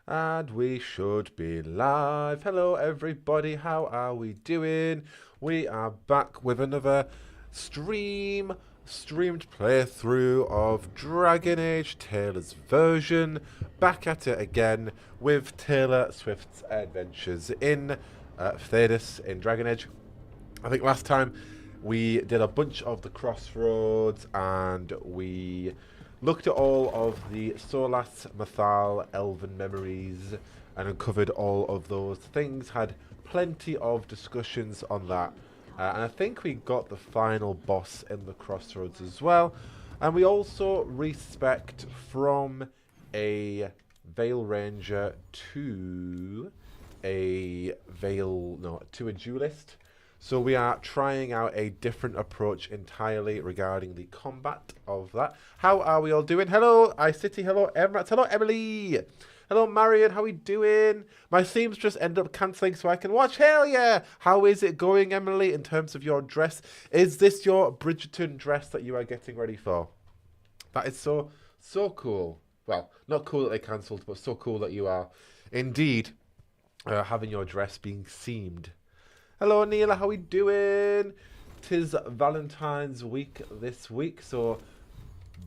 And we should be live. Hello, everybody. How are we doing? We are back with another streamed playthrough of Dragon Age Taylor's version. Back at it again with Taylor Swift's adventures in Thedas in Dragon Age. I think last time we did a bunch of the crossroads and we looked at all of the Solas Mathal elven memories and uncovered all of those things, had plenty of discussions on that. And I think we got the final boss in the crossroads as well. And we also respect from a Veil Ranger to a to a duelist. So we are trying out a different approach entirely regarding the combat of that. How are we all doing? Hello, iCity. Hello, Emirates. Hello, Emily. Hello, Marion. How we doing? My themes just end up cancelling so I can watch. Hell yeah! How is it going, Emily, in terms of your dress? Is this your Bridgerton dress that you are getting ready for? That is so cool. Well, not cool that they cancelled, but so cool that you are indeed having your dress being seamed. Hello, Neela. How we doing? 'Tis Valentine's week this week, so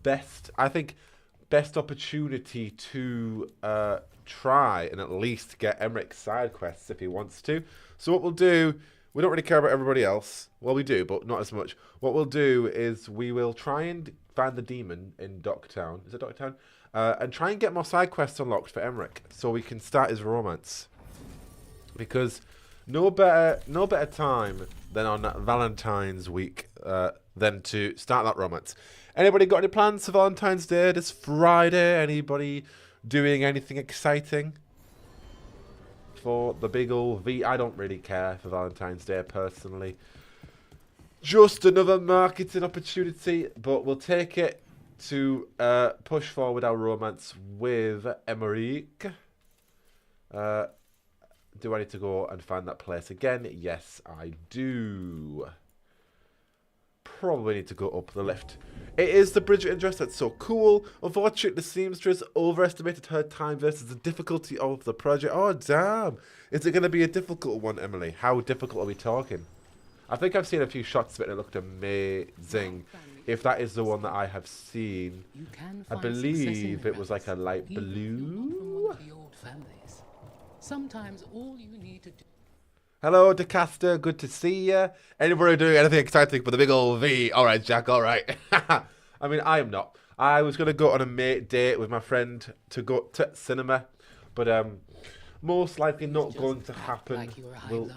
best opportunity to try and at least get Emmerich side quests if he wants to. So what we'll do, we don't really care about everybody else. Well, we do, but not as much. What we'll do is we will try and find the demon in Docktown. Is it Docktown? And try and get more side quests unlocked for Emmerich so we can start his romance. Because no better time than on Valentine's week than to start that romance. Anybody got any plans for Valentine's Day this Friday? Anybody doing anything exciting for the big old V? I don't really care for Valentine's Day personally. Just another marketing opportunity, but we'll take it to push forward our romance with Emmerich. Do I need to go and find that place again? Yes, I do. Probably need to go up the lift. It is the Bridgerton dress. That's so cool. Unfortunately, the seamstress overestimated her time versus the difficulty of the project. Oh, damn. Is it going to be a difficult one, Emily? How difficult are we talking? I think I've seen a few shots of it and it looked amazing. If that is the one that I have seen, I believe it was like a light blue. Sometimes all you need to do. Hello, DeCaster. Good to see you. Anybody doing anything exciting for the big old V? All right, Jack. All right. I mean, I am not. I was going to go on a mate date with my friend to go to cinema, but most likely not going to happen. Like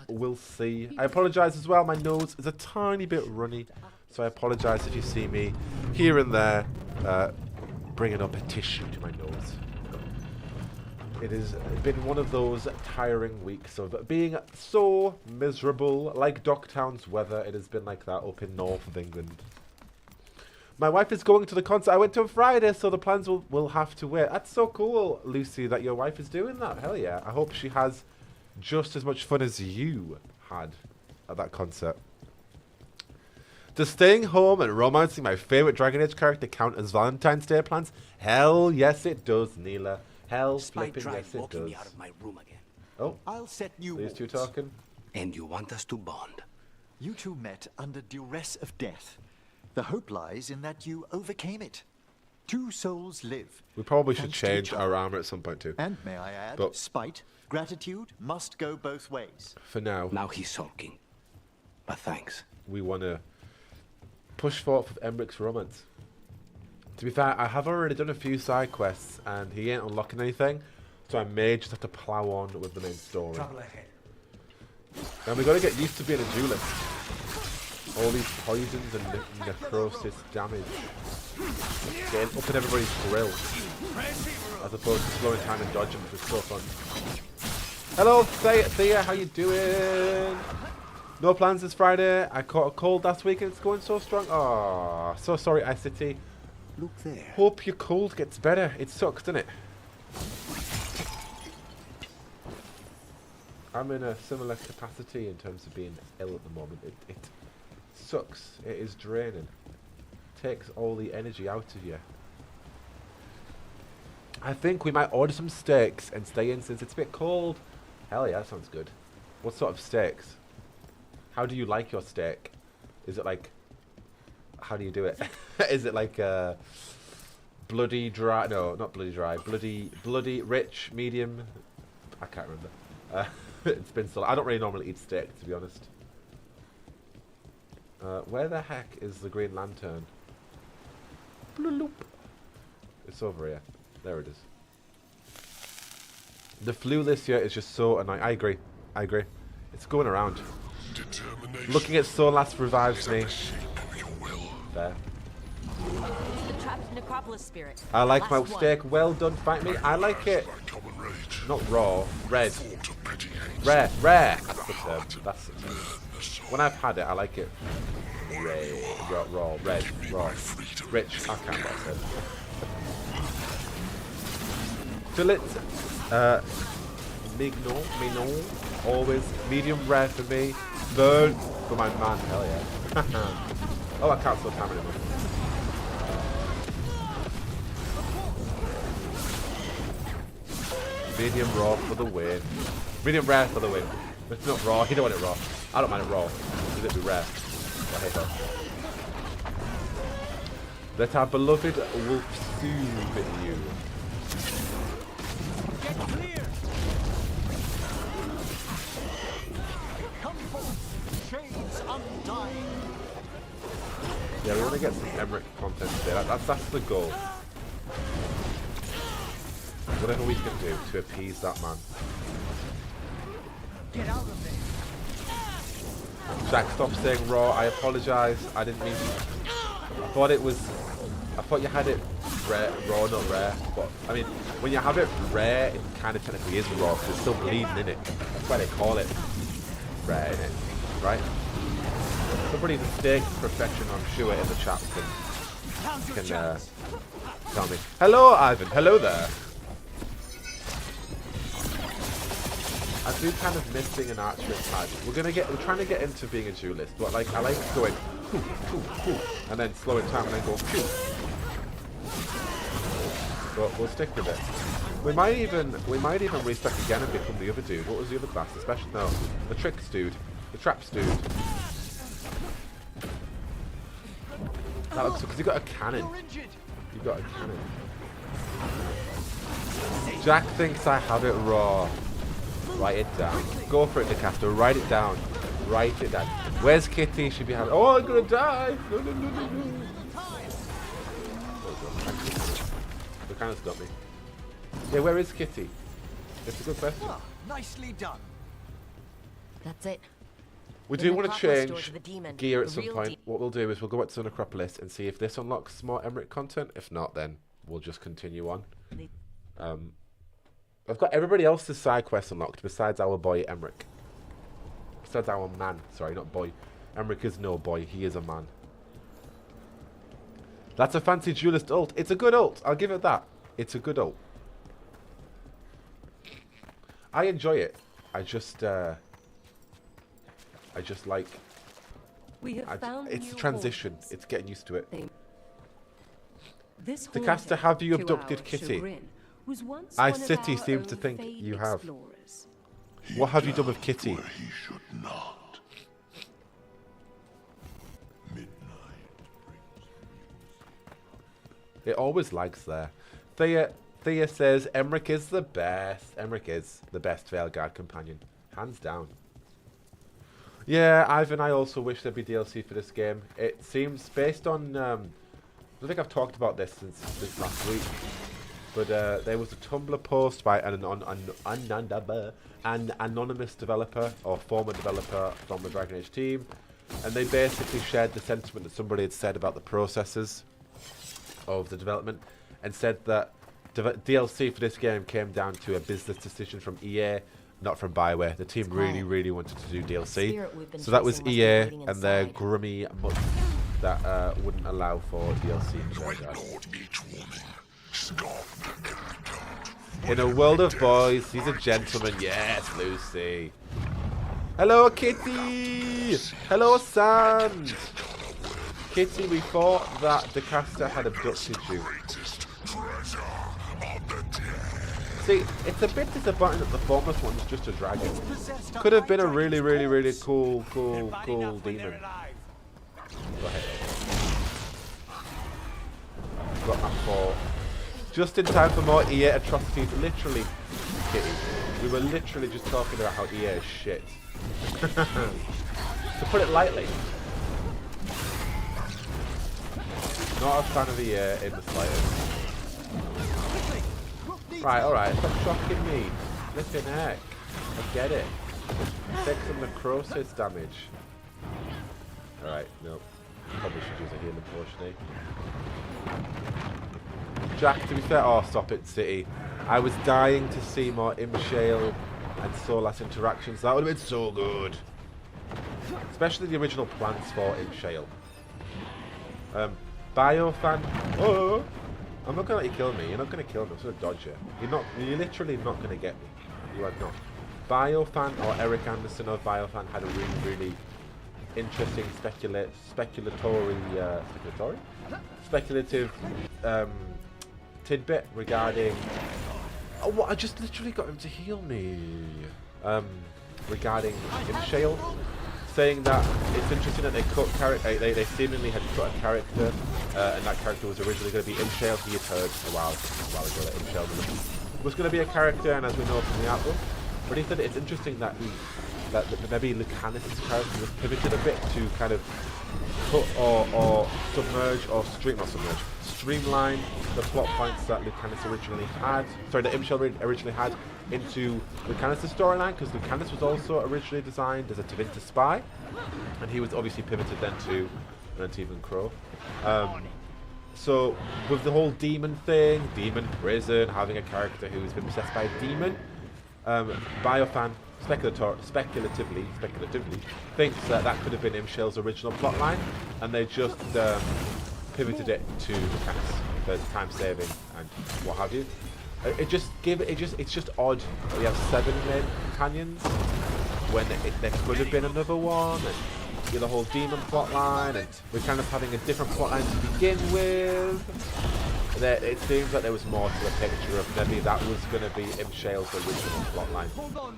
We'll see. I apologise as well. My nose is a tiny bit runny, so I apologise if you see me here and there bringing up a tissue to my nose. It has been one of those tiring weeks of being so miserable, like Docktown's weather. It has been like that up in north of England. My wife is going to the concert I went to on Friday, so the plans will have to wait. That's so cool, Lucy, that your wife is doing that. Hell yeah. I hope she has just as much fun as you had at that concert. Does staying home and romancing my favourite Dragon Age character count as Valentine's Day plans? Hell yes it does, Neela. Hell flipping yes it does. Me out of my room again. Oh, I'll set new these two rules. talking. And you want us to bond? You two met under duress of death. The hope lies in that you overcame it. Two souls live. We probably should thanks to change each our other. armor at some point too. And may I add, But- spite, gratitude must go both ways. For now, Now he's sulking. But thanks. we want to push forward with Emmerich's romance. To be fair, I have already done a few side quests and he ain't unlocking anything, so I may just have to plow on with the main story. Trouble ahead. And we got to get used to being a duelist. All these poisons and necrosis damage. Getting up in everybody's grill. As opposed to slowing time and dodging, which is so fun. Hello, Thea, how you doing? No plans this Friday. I caught a cold last week and it's going so strong. Oh, so sorry, iCity. Look there. Hope your cold gets better. It sucks, doesn't it? I'm in a similar capacity in terms of being ill at the moment. It sucks. It is draining. Takes all the energy out of you. I think we might order some steaks and stay in since it's a bit cold. Hell yeah, that sounds good. What sort of steaks? How do you like your steak? Is it like... How do you do it? Is it like bloody dry? No, not bloody dry. Bloody rich, medium? I can't remember. It's been so long. I don't really normally eat steak, to be honest. Where the heck is the Green Lantern? Bloop. It's over here. There it is. The flu this year is just so annoying. I agree. It's going around. Looking at Solas revives me. There. The trapped necropolis spirit. I like my Last one. steak well done. Fight me. I like it. Not raw. Red. Rare. That's the term. That's the term. When I've had it, I like it. Raw. Red. Raw. Rich. I can't say it. Fillet. Mignon. Always medium rare for me. Burn for my man. Hell yeah. Oh, I can't still time anymore. Medium raw for the win. Medium rare for the win. But it's not raw. You don't want it raw. I don't mind it raw. It'll be rare. I hate that. Let our beloved wolf soothe you. Get clear! Come forth, shades undying. Yeah, we want to get some Emmerich content today. That's the goal. Whatever we can do to appease that man. Get out of there. Jack, stop saying raw. I apologise. I didn't mean to. I thought you had it rare, raw, not rare. But I mean, when you have it rare, it kind of technically is raw because it's still bleeding in it. That's why they call it rare in it, right? Somebody mistakes perfection, I'm sure, in the chat can tell me. Hello, Ivan. Hello there. I do kind of miss being an archer at times. We're trying to get into being a duelist, but like I like going poof, poof, poof, and then slowing time and then go poof. But we'll stick with it. We might even respec again and become the other dude. What was the other class? The special? No, the tricks dude, the traps dude. That looks because you got a cannon. You got a cannon. Jack thinks I have it raw. Write it down. Go for it, DeCaster. Write it down. Write it down. Where's Kitty? She'd be having. Oh, I'm gonna die. No. The cannon's got me. Yeah, where is Kitty? It's a good question. Oh, nicely done. That's it. We The do want to necropolis door change to the demon, gear at the some real point. What we'll do is we'll go back to the necropolis and see if this unlocks more Emmerich content. If not, then we'll just continue on. I've got everybody else's side quest unlocked besides our boy Emmerich. Besides our man. Sorry, not boy. Emmerich is no boy. He is a man. That's a fancy duelist ult. It's a good ult. I'll give it that. It's a good ult. I enjoy it. I just like... We have found it's new transition. holes. It's getting used to it. This DeCaster, haunted, have you to abducted our Kitty? chagrin, was once I one of City our seems to own think famed you have. explorers. What have you done with Kitty? He should not. Midnight brings It always lags there. Thea says Emmerich is the best. Emmerich is the best Veilguard companion. Hands down. Yeah, Ivan, I also wish there'd be DLC for this game. It seems based on... I don't think I've talked about this since last week. But there was a Tumblr post by an anonymous developer or former developer from the Dragon Age team. And they basically shared the sentiment that somebody had said about the processes of the development. And said that DLC for this game came down to a business decision from EA, not from BioWare. The team really wanted to do DLC. So that was EA and their grummy mutts that wouldn't allow for DLC. In a world of boys, he's a gentleman. Yes, Lucy. Hello, Kitty. Hello, Sand. Kitty, we thought that DeCaster had abducted you. See, it's a bit disappointing that the formless one's just a dragon. Could have been a really, really, really cool demon. Go ahead. Got that for just in time for more EA atrocities. Literally, Kitty. We were literally just talking about how EA is shit. To put it lightly. Not a fan of EA in the slightest. Right, alright, stop shocking me. Flipping heck. I get it. Take some necrosis damage. Alright, nope. Probably should use a healing potion, eh? Jack, to be fair, oh, stop it, City. I was dying to see more Imshale and Solas interactions. That would have been so good. Especially the original plans for Imshale. Biofan. Oh! I'm not going to let you kill me. You're not going to kill me. I'm going to dodge you. You're literally not going to get me. You are not. Biofan or Eric Anderson of Biofan had a really, really interesting speculative tidbit regarding... Oh, what? I just literally got him to heal me. Regarding Imshale. Saying that it's interesting that they seemingly had cut a character, and that character was originally going to be Imshale. He had heard a while ago that Imshale was going to be a character, and as we know from the artbook, but he said it's interesting that maybe Lucanus' character was pivoted a bit to kind of cut or submerge or streamline the plot points that Lucanus originally had. Sorry, that Imshale originally had into Lucanus' storyline, because Lucanus was also originally designed as a Tevinter spy, and he was obviously pivoted then to an Antivan Crow. So with the whole demon thing, demon prison, having a character who's been possessed by a demon, Biofan speculatively thinks that could have been Imshale's original plotline, and they just pivoted it to Lucanus for time saving and what have you. It's just odd that we have 7 main companions when there could have been another one, and the whole demon plotline, and we're kind of having a different plotline to begin with. It seems like there was more to the picture of maybe that was going to be Imshale's original plotline.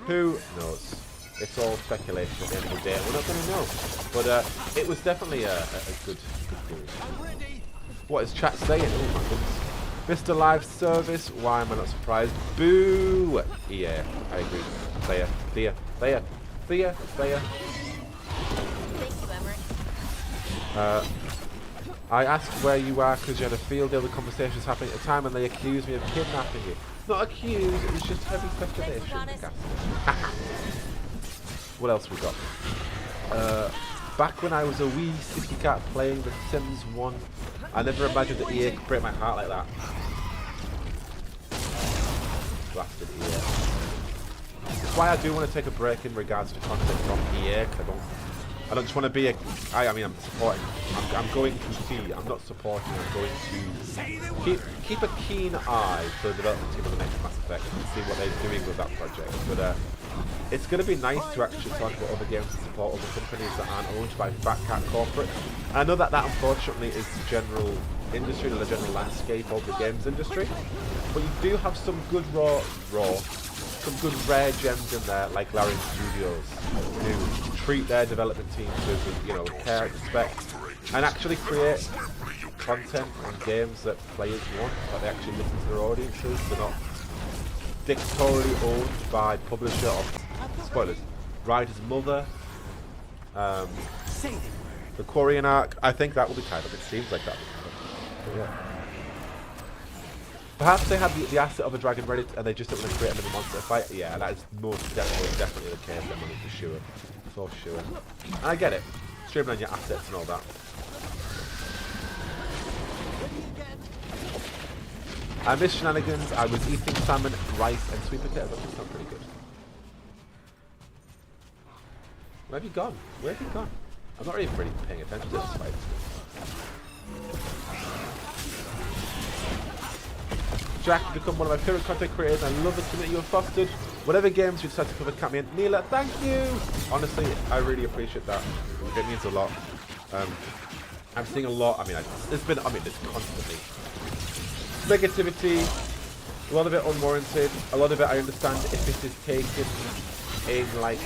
Who knows? It's all speculation at the end of the day. We're not going to know. But it was definitely a good series. What is chat saying? Oh my goodness. Mr. Live Service, why am I not surprised? Boo! Yeah, I agree. Thea. Thank you, Emery. I asked where you are because you had a field day of the conversations happening at the time, and they accused me of kidnapping you. Not accused, it was just heavy speculation. What else we got? Back when I was a wee sticky cat playing The Sims 1, I never imagined that EA could break my heart like that. Blasted EA. That's why I do want to take a break in regards to content from EA, because I don't just want to be I'm supporting. I'm going to see. I'm not supporting. I'm going to keep a keen eye for the development team of the next Mass Effect and see what they're doing with that project. But it's going to be nice to actually talk about other games and support other companies that aren't owned by fat cat corporates. And I know that unfortunately is the general industry, the general landscape of the games industry. But you do have some good some good rare gems in there, like Larian Studios, who treat their development teams with care and respect, and actually create content and games that players want, that they actually listen to their audiences. They're not dictatorially owned by publisher or, spoilers, writer's mother. The Quarian arc, I think that will be tied up. It seems like that will be tied up. Yeah. Perhaps they had the asset of a dragon ready, and they just don't want to create another monster fight. Yeah, that is most definitely the case. I'm running for sure. For sure. And I get it. Streaming your assets and all that. I miss shenanigans. I was eating salmon, rice, and sweet potatoes. That sounds pretty good. Where have you gone? Where have you gone? I'm not really paying attention to this fight. Jack has become one of my favourite content creators. I love the community you have fostered. Whatever games you decide to cover, count me in. Neela, thank you! Honestly, I really appreciate that. It means a lot. I'm seeing a lot. There's constantly negativity, A lot of it unwarranted. A lot of it I understand if it is taken in like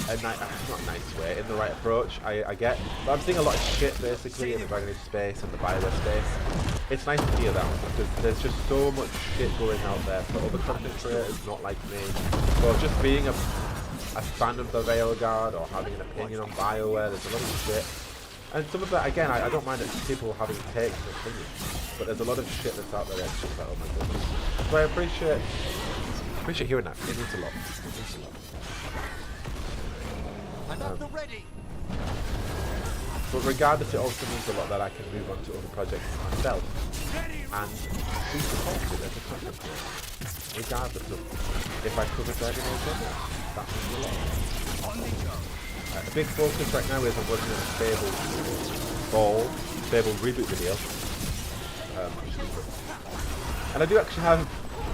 not a nice way, in the right approach, I get. But I'm seeing a lot of shit basically in the Dragon Age space and the Bioware space. It's nice to hear that because there's just so much shit going out there for other content creators not like me. Or just being a fan of the Veilguard or having an opinion on Bioware, there's a lot of shit. And some of that, again, I don't mind people having takes and opinions, but there's a lot of shit that's out there that's just like, oh my goodness. So I appreciate hearing that. It means a lot. It means a lot. But regardless, it also means a lot that I can move on to other projects myself and be supported as a content creator. Regardless of if I cover Dragon Age or not, that means a lot. A big focus right now is I'm working on a Fable reboot video. And I do actually have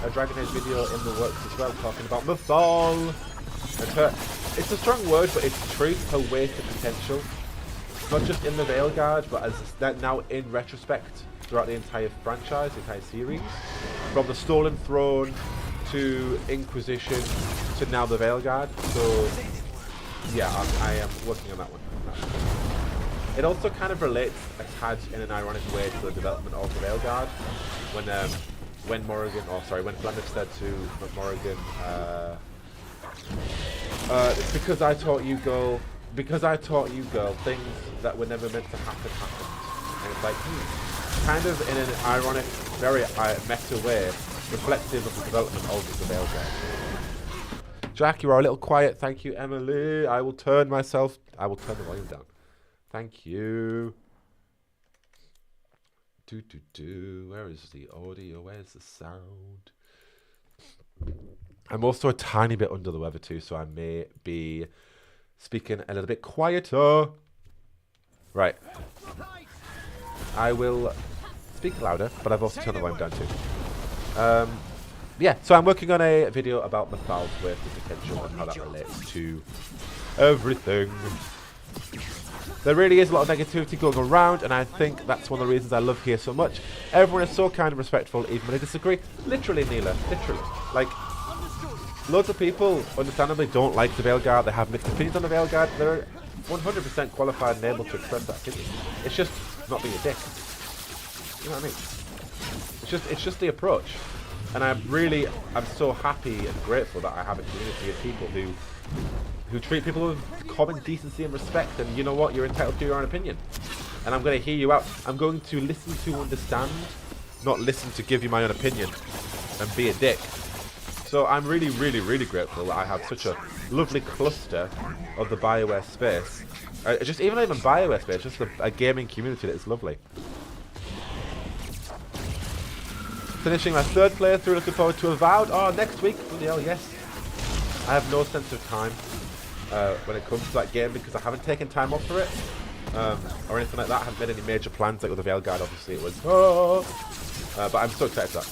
a Dragon Age video in the works as well, talking about Mythal and her. It's a strong word, but it's truth, her wasted potential. Not just in the Veilguard, but as now in retrospect throughout the entire franchise, the entire series. From the Stolen Throne to Inquisition to now the Veilguard. So yeah, I am working on that one. It also kind of relates a tad in an ironic way to the development of the Veilguard. When Flanders said to Morrigan, it's because I taught you, girl, things that were never meant to happen happened. And it's like, kind of in an ironic, very meta way, reflective of the development of the Veilguard. Jack, you are a little quiet. Thank you, Emily. I will turn the volume down. Thank you. Where is the audio? Where's the sound? I'm also a tiny bit under the weather too, so I may be speaking a little bit quieter. Right. I will speak louder, but I've also turned the volume down too. Yeah, so I'm working on a video about Mythal's wasted potential and how that relates to everything. There really is a lot of negativity going around, and I think that's one of the reasons I love here so much. Everyone is so kind and respectful, even when they disagree. Literally, Neela. Literally. Like, loads of people, understandably, don't like the Veilguard. They have mixed opinions on the Veilguard. They're 100% qualified and able to express that opinion. It's just not being a dick. You know what I mean? It's just the approach. And I'm so happy and grateful that I have a community of people who treat people with common decency and respect, and you know what, you're entitled to your own opinion. And I'm going to hear you out. I'm going to listen to understand, not listen to give you my own opinion and be a dick. So I'm really, really, really grateful that I have such a lovely cluster of the Bioware space. Just even not even Bioware space, just a gaming community that is lovely. Finishing my third playthrough, looking forward to Avowed. Oh, next week, bloody hell, yes. I have no sense of time when it comes to that game because I haven't taken time off for it or anything like that. I haven't made any major plans, like with the Veilguard, obviously it was. But I'm so excited for that.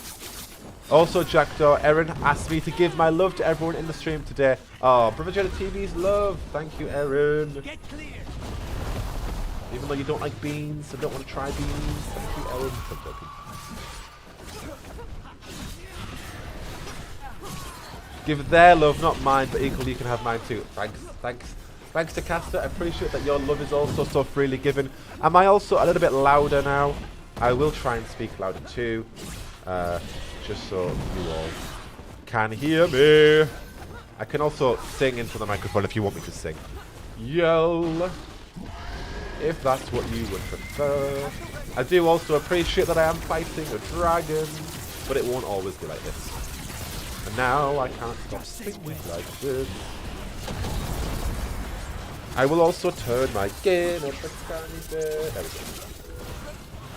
Also, Jackdaw, Erin asked me to give my love to everyone in the stream today. Oh, Brother Jedi TV's love. Thank you, Erin. Get clear. Even though you don't like beans and don't want to try beans. Thank you, Erin. I'm joking. Give their love, not mine, but equally you can have mine too. Thanks to Caster. I appreciate that your love is also so freely given. Am I also a little bit louder now? I will try and speak louder too, just so you all can hear me. I can also sing into the microphone if you want me to sing. Yell, if that's what you would prefer. I do also appreciate that I am fighting a dragon, but it won't always be like this. And now I can't stop singing like this. I will also turn my game up a tiny bit. There we go.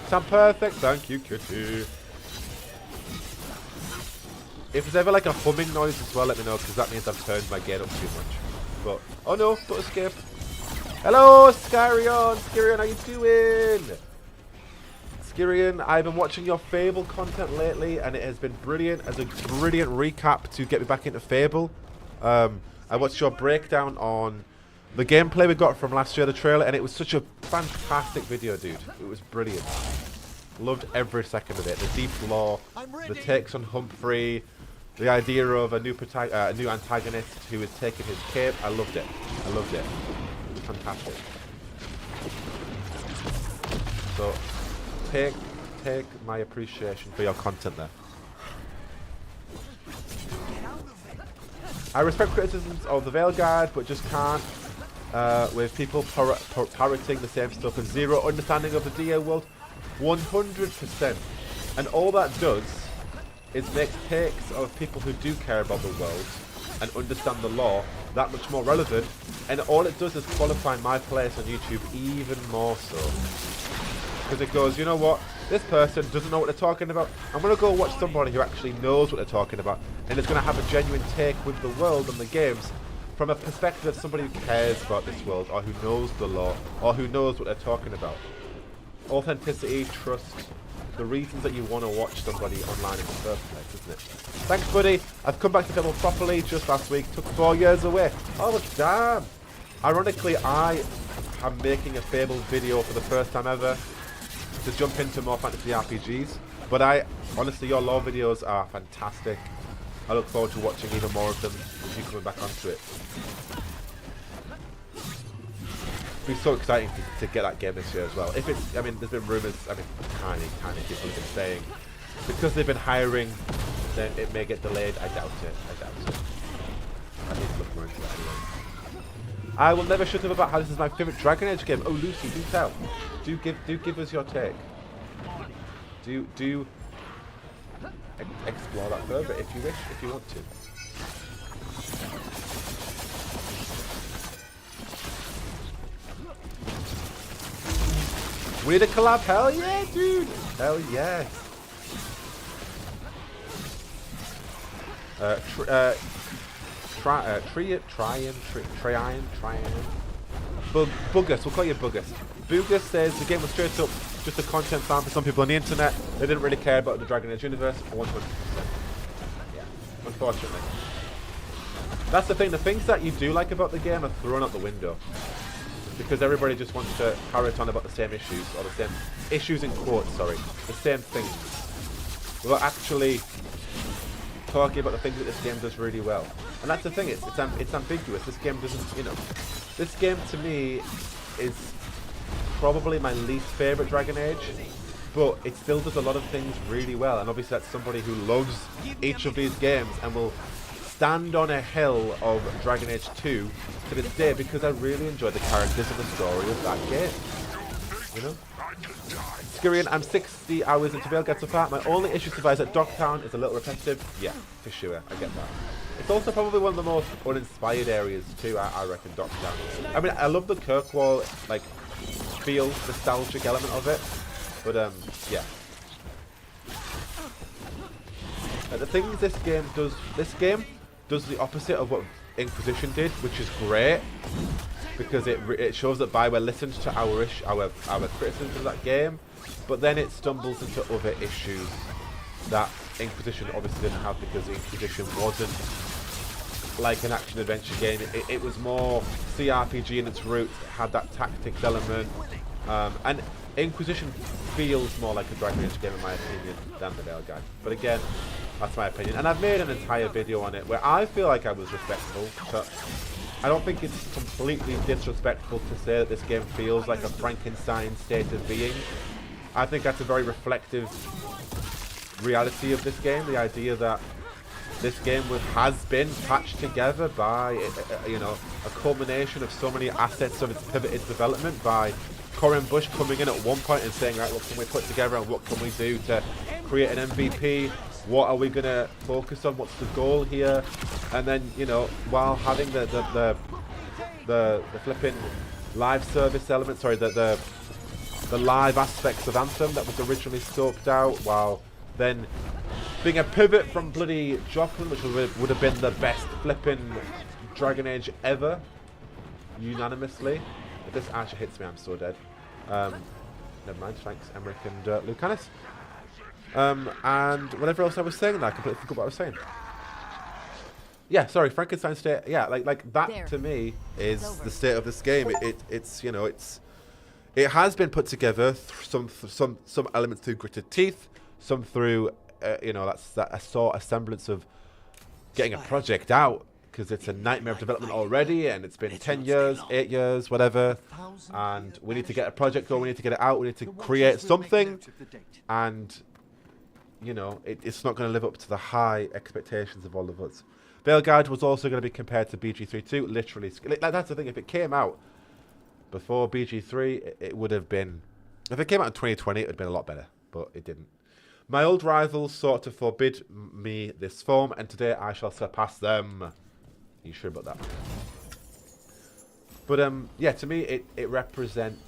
Sound perfect, thank you, kitty. If there's ever like a humming noise as well, let me know, because that means I've turned my gain up too much. But, oh no, don't escape. Hello, Skyrion! Skyrion, how you doing? Skyrion, I've been watching your Fable content lately, and it has been brilliant as a brilliant recap to get me back into Fable. I watched your breakdown on the gameplay we got from last year, the trailer, and it was such a fantastic video, dude. It was brilliant. Loved every second of it. The deep lore, the takes on Humphrey, the idea of a new antagonist who is taking his cape. I loved it. I loved it. It was fantastic. So take my appreciation for your content there. I respect criticisms of the Veilguard, but just can't with people parroting the same stuff and zero understanding of the DA world. 100%. And all that does is make takes of people who do care about the world and understand the lore that much more relevant, and all it does is qualify my place on YouTube even more so. Because it goes, you know what, this person doesn't know what they're talking about. I'm going to go watch somebody who actually knows what they're talking about and is going to have a genuine take with the world and the games from a perspective of somebody who cares about this world or who knows the lore or who knows what they're talking about. Authenticity, trust, the reasons that you want to watch somebody online in the first place, isn't it? Thanks, buddy. I've come back to Fable properly just last week. Took 4 years away. Oh, damn. Ironically, I am making a Fable video for the first time ever to jump into more fantasy RPGs. But honestly, your lore videos are fantastic. I look forward to watching even more of them with you coming back onto it. It'll be so exciting to get that game this year as well. If it's, I mean, there's been rumours, I mean, tiny people have been saying, because they've been hiring, then it may get delayed. I doubt it. I need to look more into that anyway. I will never shut up about how this is my favourite Dragon Age game. Oh, Lucy, do tell. Do give us your take. Do explore that further if you wish, if you want to. We need a collab, hell yeah, dude! Hell yes! Buggus, we'll call you Buggus. Buggus says the game was straight up just a content farm for some people on the internet. They didn't really care about the Dragon Age universe. 100%. Yeah, unfortunately. That's the thing. The things that you do like about the game are thrown out the window. Because everybody just wants to parrot on about the same issues, or the same issues in quotes, sorry, the same things. Without actually talking about the things that this game does really well. And that's the thing, it's ambiguous. This game doesn't, you know, this game to me is probably my least favourite Dragon Age, but it still does a lot of things really well. And obviously that's somebody who loves each of these games and will stand on a hill of Dragon Age 2 to this day because I really enjoy the characters and the story of that game. You know? Skirian, I'm 60 hours into Veilguard so far. My only issue so far is that Dogtown is a little repetitive. Yeah, for sure, I get that. It's also probably one of the most uninspired areas too, I reckon, Dogtown. I mean, I love the Kirkwall, like, feel, nostalgic element of it, but yeah. The things this game does the opposite of what Inquisition did, which is great, because it shows that Bioware listened to our criticisms of that game, but then it stumbles into other issues that Inquisition obviously didn't have, because Inquisition wasn't like an action-adventure game. It was more CRPG in its roots. It had that tactics element, and Inquisition feels more like a Dragon Age game in my opinion than the Veilguard. But again, that's my opinion, and I've made an entire video on it where I feel like I was respectful, but I don't think it's completely disrespectful to say that this game feels like a Frankenstein state of being. I think that's a very reflective reality of this game, the idea that this game has been patched together by, you know, a culmination of so many assets of its pivoted development by Corin Bush coming in at one point and saying, right, what can we put together and what can we do to create an MVP? What are we going to focus on? What's the goal here? And then, you know, while having the flipping live service element, sorry, the live aspects of Anthem that was originally scoped out, while then being a pivot from bloody Joplin, which would have been the best flipping Dragon Age ever, unanimously. If this actually hits me, I'm so dead. Never mind, thanks, Emmerich and Lucanus. And whatever else I was saying, I completely forgot what I was saying. Yeah, sorry, Frankenstein state. Yeah, like that there, to me is the state of this game. It's you know, it has been put together. Some elements through gritted teeth, some through I saw a semblance of getting a project out, because it's a nightmare of development already, and it's been 10 years, 8 years, whatever, and we need to get a project going, we need to get it out, we need to create something, and, you know, it's not going to live up to the high expectations of all of us. Veilguard was also going to be compared to BG3 literally. That's the thing, if it came out before BG3, it would have been, if it came out in 2020, it would have been a lot better, but it didn't. My old rivals sought to forbid me this form, and today I shall surpass them. Are you sure about that? But yeah, to me it represents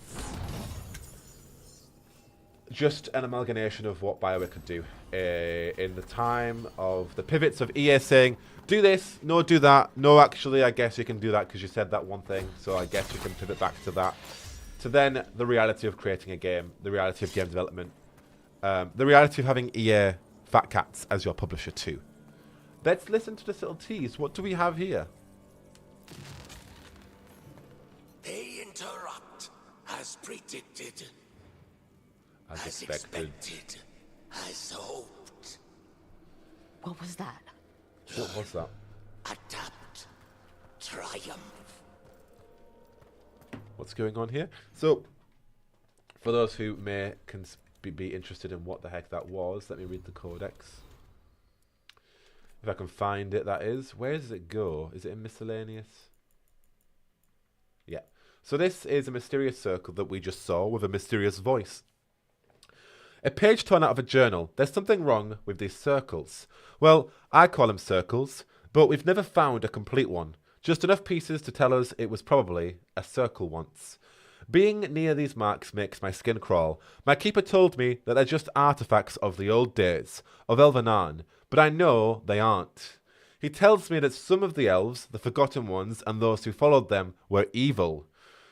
just an amalgamation of what BioWare could do in the time of the pivots of EA saying, do this, no, do that, no, actually, I guess you can do that because you said that one thing, so I guess you can pivot back to that. To then the reality of creating a game, the reality of game development, the reality of having EA Fat Cats as your publisher too. Let's listen to this little tease. What do we have here? They interrupt, as predicted, As expected, as hoped. What was that? What was that? Adapt, triumph. What's going on here? So, for those who may be interested in what the heck that was, let me read the codex. If I can find it, that is. Where does it go? Is it in miscellaneous? Yeah. So this is a mysterious circle that we just saw with a mysterious voice. A page torn out of a journal. There's something wrong with these circles. Well, I call them circles, but we've never found a complete one. Just enough pieces to tell us it was probably a circle once. Being near these marks makes my skin crawl. My keeper told me that they're just artifacts of the old days, of Elvenan, but I know they aren't. He tells me that some of the elves, the forgotten ones, and those who followed them, were evil.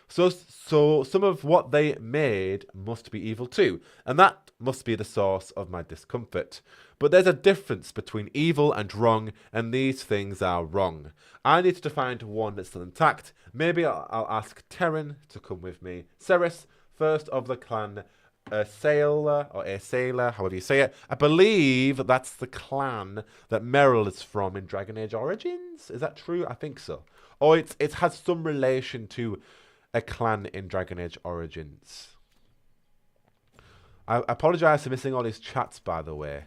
So some of what they made must be evil too, and that must be the source of my discomfort. But there's a difference between evil and wrong, and these things are wrong. I need to find one that's still intact. Maybe I'll ask Terran to come with me. Ceres, first of the clan Sailor, or Sailor, however you say it. I believe that's the clan that Meryl is from in Dragon Age Origins. Is that true? I think so. Or it has some relation to a clan in Dragon Age Origins. I apologise for missing all these chats, by the way.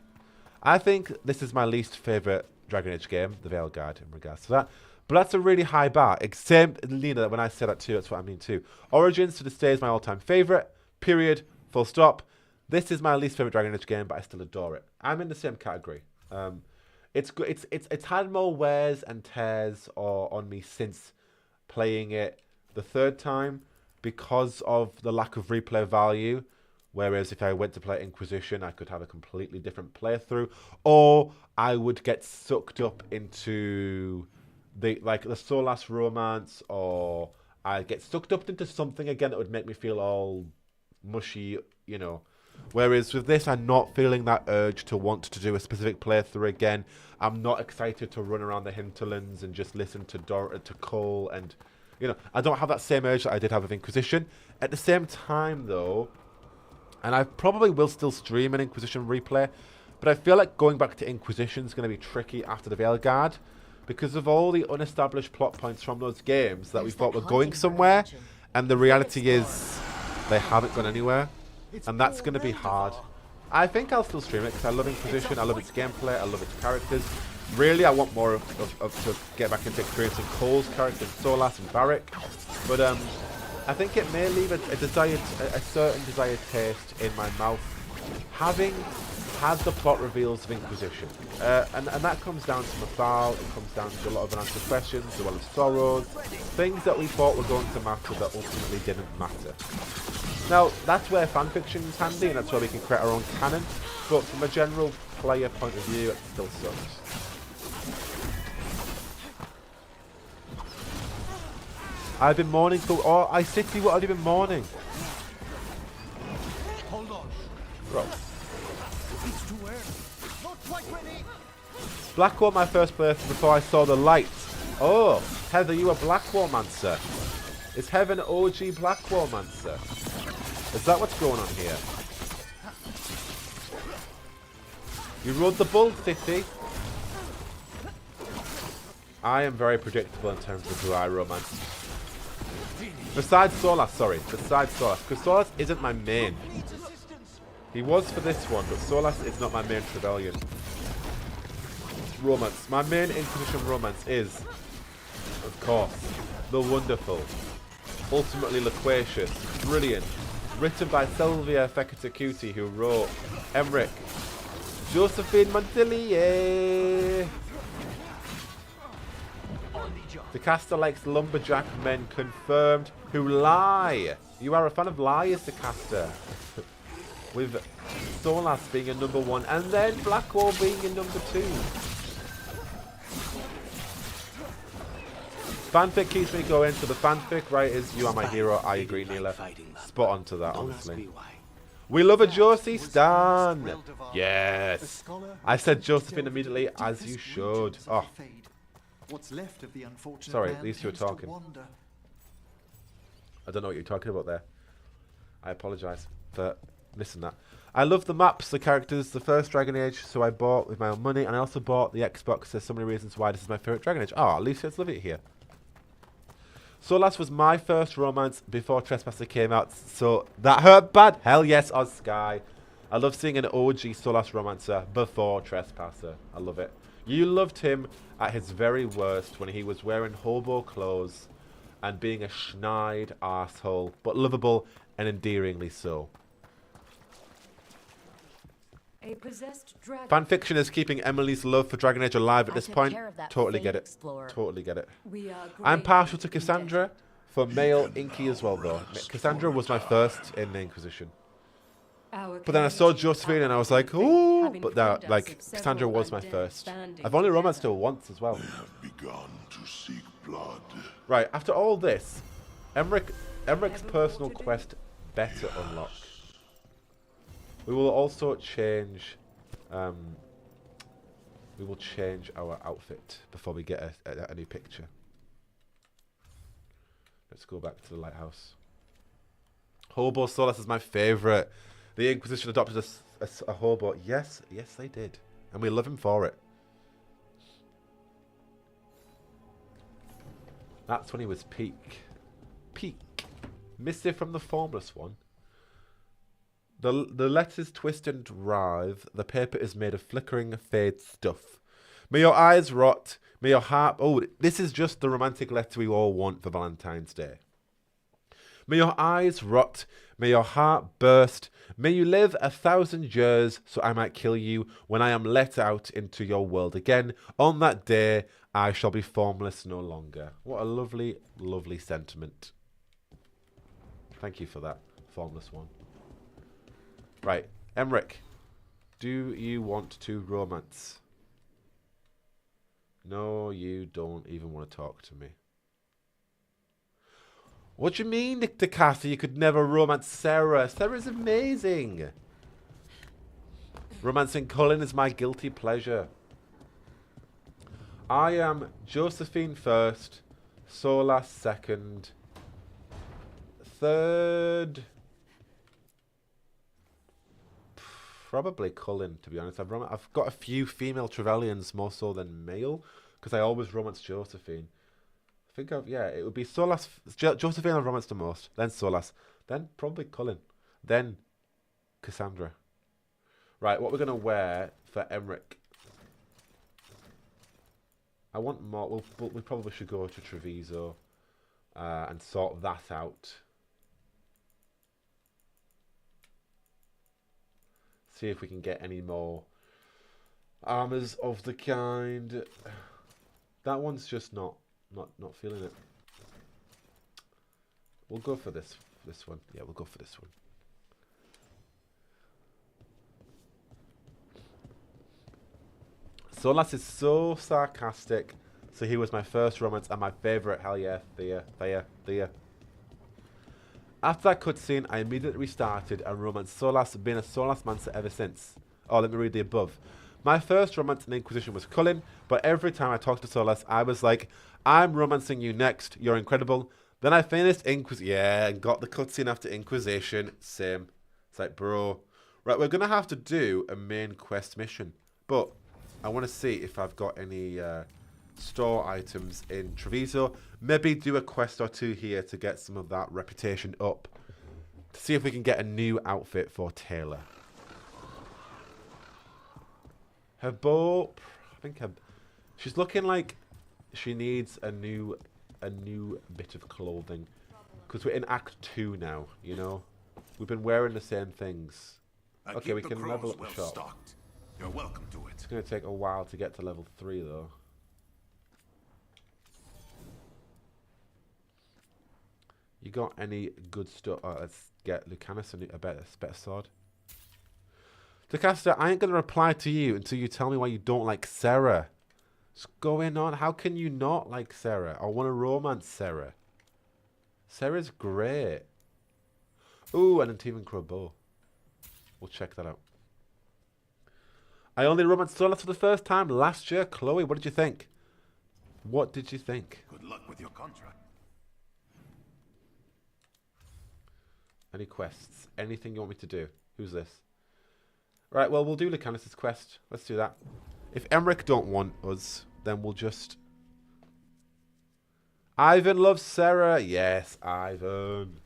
I think this is my least favourite Dragon Age game, the Veilguard, in regards to that. But that's a really high bar. Same, Lena, when I say that too, that's what I mean too. Origins to this day is my all-time favourite. Period. Full stop. This is my least favourite Dragon Age game, but I still adore it. I'm in the same category. It's good. It's had more wears and tears on me since playing it the third time because of the lack of replay value. Whereas if I went to play Inquisition, I could have a completely different playthrough, or I would get sucked up into the Solas romance, or I'd get sucked up into something again that would make me feel all mushy, you know. Whereas with this, I'm not feeling that urge to want to do a specific playthrough again. I'm not excited to run around the hinterlands and just listen to Cole, and you know, I don't have that same urge that I did have with Inquisition. At the same time, though, and I probably will still stream an Inquisition replay, but I feel like going back to Inquisition is going to be tricky after the Veilguard because of all the unestablished plot points from those games that we thought were going somewhere, and the reality is they haven't gone anywhere, and that's going to be hard. I think I'll still stream it because I love Inquisition, I love its gameplay, I love its characters. Really, I want more to get back into experiencing Cole's characters, Solas and Barrick, but I think it may leave a certain desired taste in my mouth, having had the plot reveals of Inquisition. And that comes down to Mathal, it comes down to a lot of unanswered questions, as well as sorrows, things that we thought were going to matter that ultimately didn't matter. Now, that's where fanfiction is handy, and that's where we can create our own canon, but from a general player point of view, it still sucks. I've been mourning for... Oh, I City, what have you been mourning? Hold on. Bro. It's too early. Not quite ready. Blackwall, my first playthrough before I saw the light. Oh, Heather, you a Blackwall-mancer. Is Heaven OG Blackwall-mancer? Is that what's going on here? You rode the bull, City. I am very predictable in terms of who I romance. Besides Solas, sorry. Besides Solas. Because Solas isn't my main. He was for this one, but Solas is not my main Trevelyan romance. My main Inquisition romance is, of course, the wonderful, ultimately loquacious, brilliant, written by Sylvia Fekete, who wrote Emmerich, Josephine Montpellier. The caster likes lumberjack men confirmed who lie. You are a fan of liars, the caster. With Solas being a number 1 and then Blackwall being a number 2. Fanfic keeps me going, so the fanfic writers, you are my hero. I agree, Neela. Spot on to that, honestly. We love a Josie Stan. Yes. I said Josephine immediately, as you should. Oh. What's left of the unfortunate Sorry, man at least you were tends to talking. wander. I don't know what you're talking about there. I apologise for missing that. I love the maps, the characters, the first Dragon Age, so I bought with my own money, and I also bought the Xbox. There's so many reasons why this is my favourite Dragon Age. Oh, at least let's love it here. Solas was my first romance before Trespasser came out, so that hurt bad. Hell yes, Oz Sky. I love seeing an OG Solas romancer before Trespasser. I love it. You loved him at his very worst when he was wearing hobo clothes and being a schneid arsehole, but lovable and endearingly so. A possessed dragon. Fanfiction is keeping Emily's love for Dragon Age alive at this point. Totally get it. Totally get it. I'm partial to Cassandra for male Inky as well, though. Cassandra was my first in the Inquisition. But then I saw Josephine and I was like, ooh. But now, like, Cassandra was my first. I've only romanced her once as well. We have begun to seek blood. Right, after all this, Emmerich's personal quest better unlock. We will also change. We will change our outfit before we get a new picture. Let's go back to the lighthouse. Hobo Solas is my favourite. The Inquisition adopted a hobo. Yes, yes, they did, and we love him for it. That's when he was peak. Missive from the Formless One. The letters twist and writhe. The paper is made of flickering, fade stuff. May your eyes rot. May your heart... Oh, this is just the romantic letter we all want for Valentine's Day. May your eyes rot. May your heart burst. May you live 1,000 years so I might kill you when I am let out into your world again. On that day, I shall be formless no longer. What a lovely, lovely sentiment. Thank you for that, Formless One. Right, Emmerich, do you want to romance? No, you don't even want to talk to me. What do you mean, Nick DeCassa? You could never romance Sarah. Sarah's amazing. Romancing Cullen is my guilty pleasure. I am Josephine first, Solas second, third... Probably Cullen, to be honest. I've got a few female Trevelyan's more so than male, because I always romance Josephine. I think it would be Solas. Josephine I've romanced the most, then Solas, then probably Cullen, then Cassandra. Right, what we're going to wear for Emmerich. I want more. We probably should go to Treviso and sort that out. See if we can get any more armors of the kind. That one's just not feeling it. We'll go for this one. Yeah, we'll go for this one. Solas is so sarcastic. So he was my first romance and my favourite. Hell yeah, Thea. After that cutscene, I immediately restarted and romanced Solas, being a Solas-mancer ever since. Oh, let me read the above. My first romance in the Inquisition was Cullen, but every time I talked to Solas, I was like, I'm romancing you next. You're incredible. Then I finished yeah, and got the cutscene after Inquisition. Same. It's like, bro. Right, we're going to have to do a main quest mission. But I want to see if I've got any store items in Treviso. Maybe do a quest or two here to get some of that reputation up. To see if we can get a new outfit for Taylor. Her bow, I think she's looking like she needs a new bit of clothing. Because we're in Act 2 now, you know. We've been wearing the same things. Okay, we can level up the shop. Stocked. You're welcome to it. It's going to take a while to get to level 3 though. You got any good stuff? Let's get Lucanus a better sword. Jocasta, I ain't going to reply to you until you tell me why you don't like Sarah. What's going on? How can you not like Sarah? I want to romance Sarah. Sarah's great. Ooh, and a Team Crow bow. We'll check that out. I only romanced Solas for the first time last year. Chloe, what did you think? What did you think? Good luck with your contract. Any quests? Anything you want me to do? Who's this? Right, well, we'll do Lucanus' quest. Let's do that. If Emmerich don't want us, then we'll just... Ivan loves Sarah. Yes, Ivan.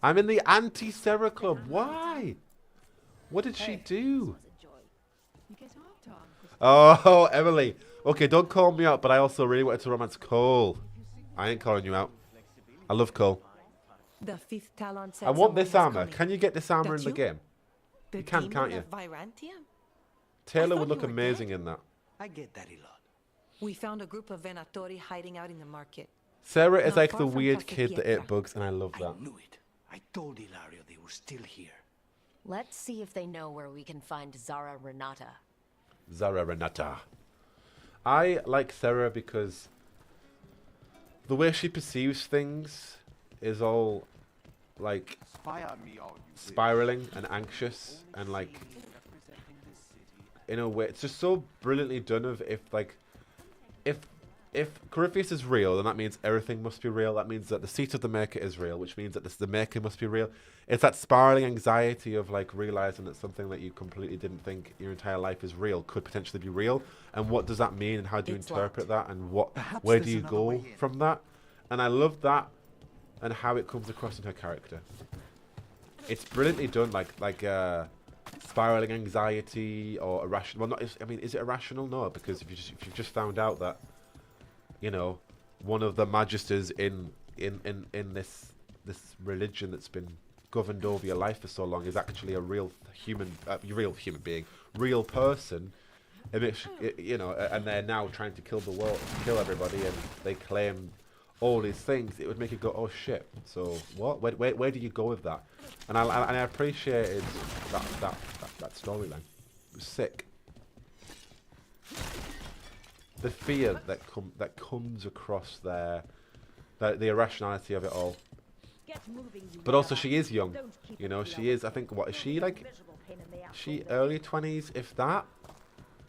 I'm in the anti-Sarah club. Why? What did she do? Oh, Emily. Okay, don't call me out, but I also really wanted to romance Cole. I ain't calling you out. I love Cole. The fifth talent I want this armor. Can you get this armor in the game? You can, can't you? Taylor would look amazing in that. I get that a lot. We found a group of Venatori hiding out in the market. Sarah is Not like far the from weird Cafe kid that Pietra. ate bugs, and I love I that. knew it. I told Ilario they were still here. Let's see if they know where we can find Zara Renata. Zara Renata. I like Sarah because the way she perceives things is all like spiraling and anxious and like in a way it's just so brilliantly done of if Corypheus is real, then that means everything must be real. That means that the seat of the Maker is real, which means that the Maker must be real. It's that spiraling anxiety of like realizing that something that you completely didn't think your entire life is real could potentially be real. And what does that mean? And how do you interpret that? And where do you go from that? And I love that and how it comes across in her character. It's brilliantly done, like spiraling anxiety or irrational. Well, not. I mean, is it irrational? No, because if you've just found out that, you know, one of the magisters in this religion that's been governed over your life for so long is actually a real human being, real person. You know, and they're now trying to kill the world, kill everybody, and they claim all these things. It would make you go, oh shit. So what? Where do you go with that? And I appreciated that storyline. It was sick. The fear that comes across there, the irrationality of it all. But also, she is young. You know, she is. I think, what is she like? She early 20s, if that.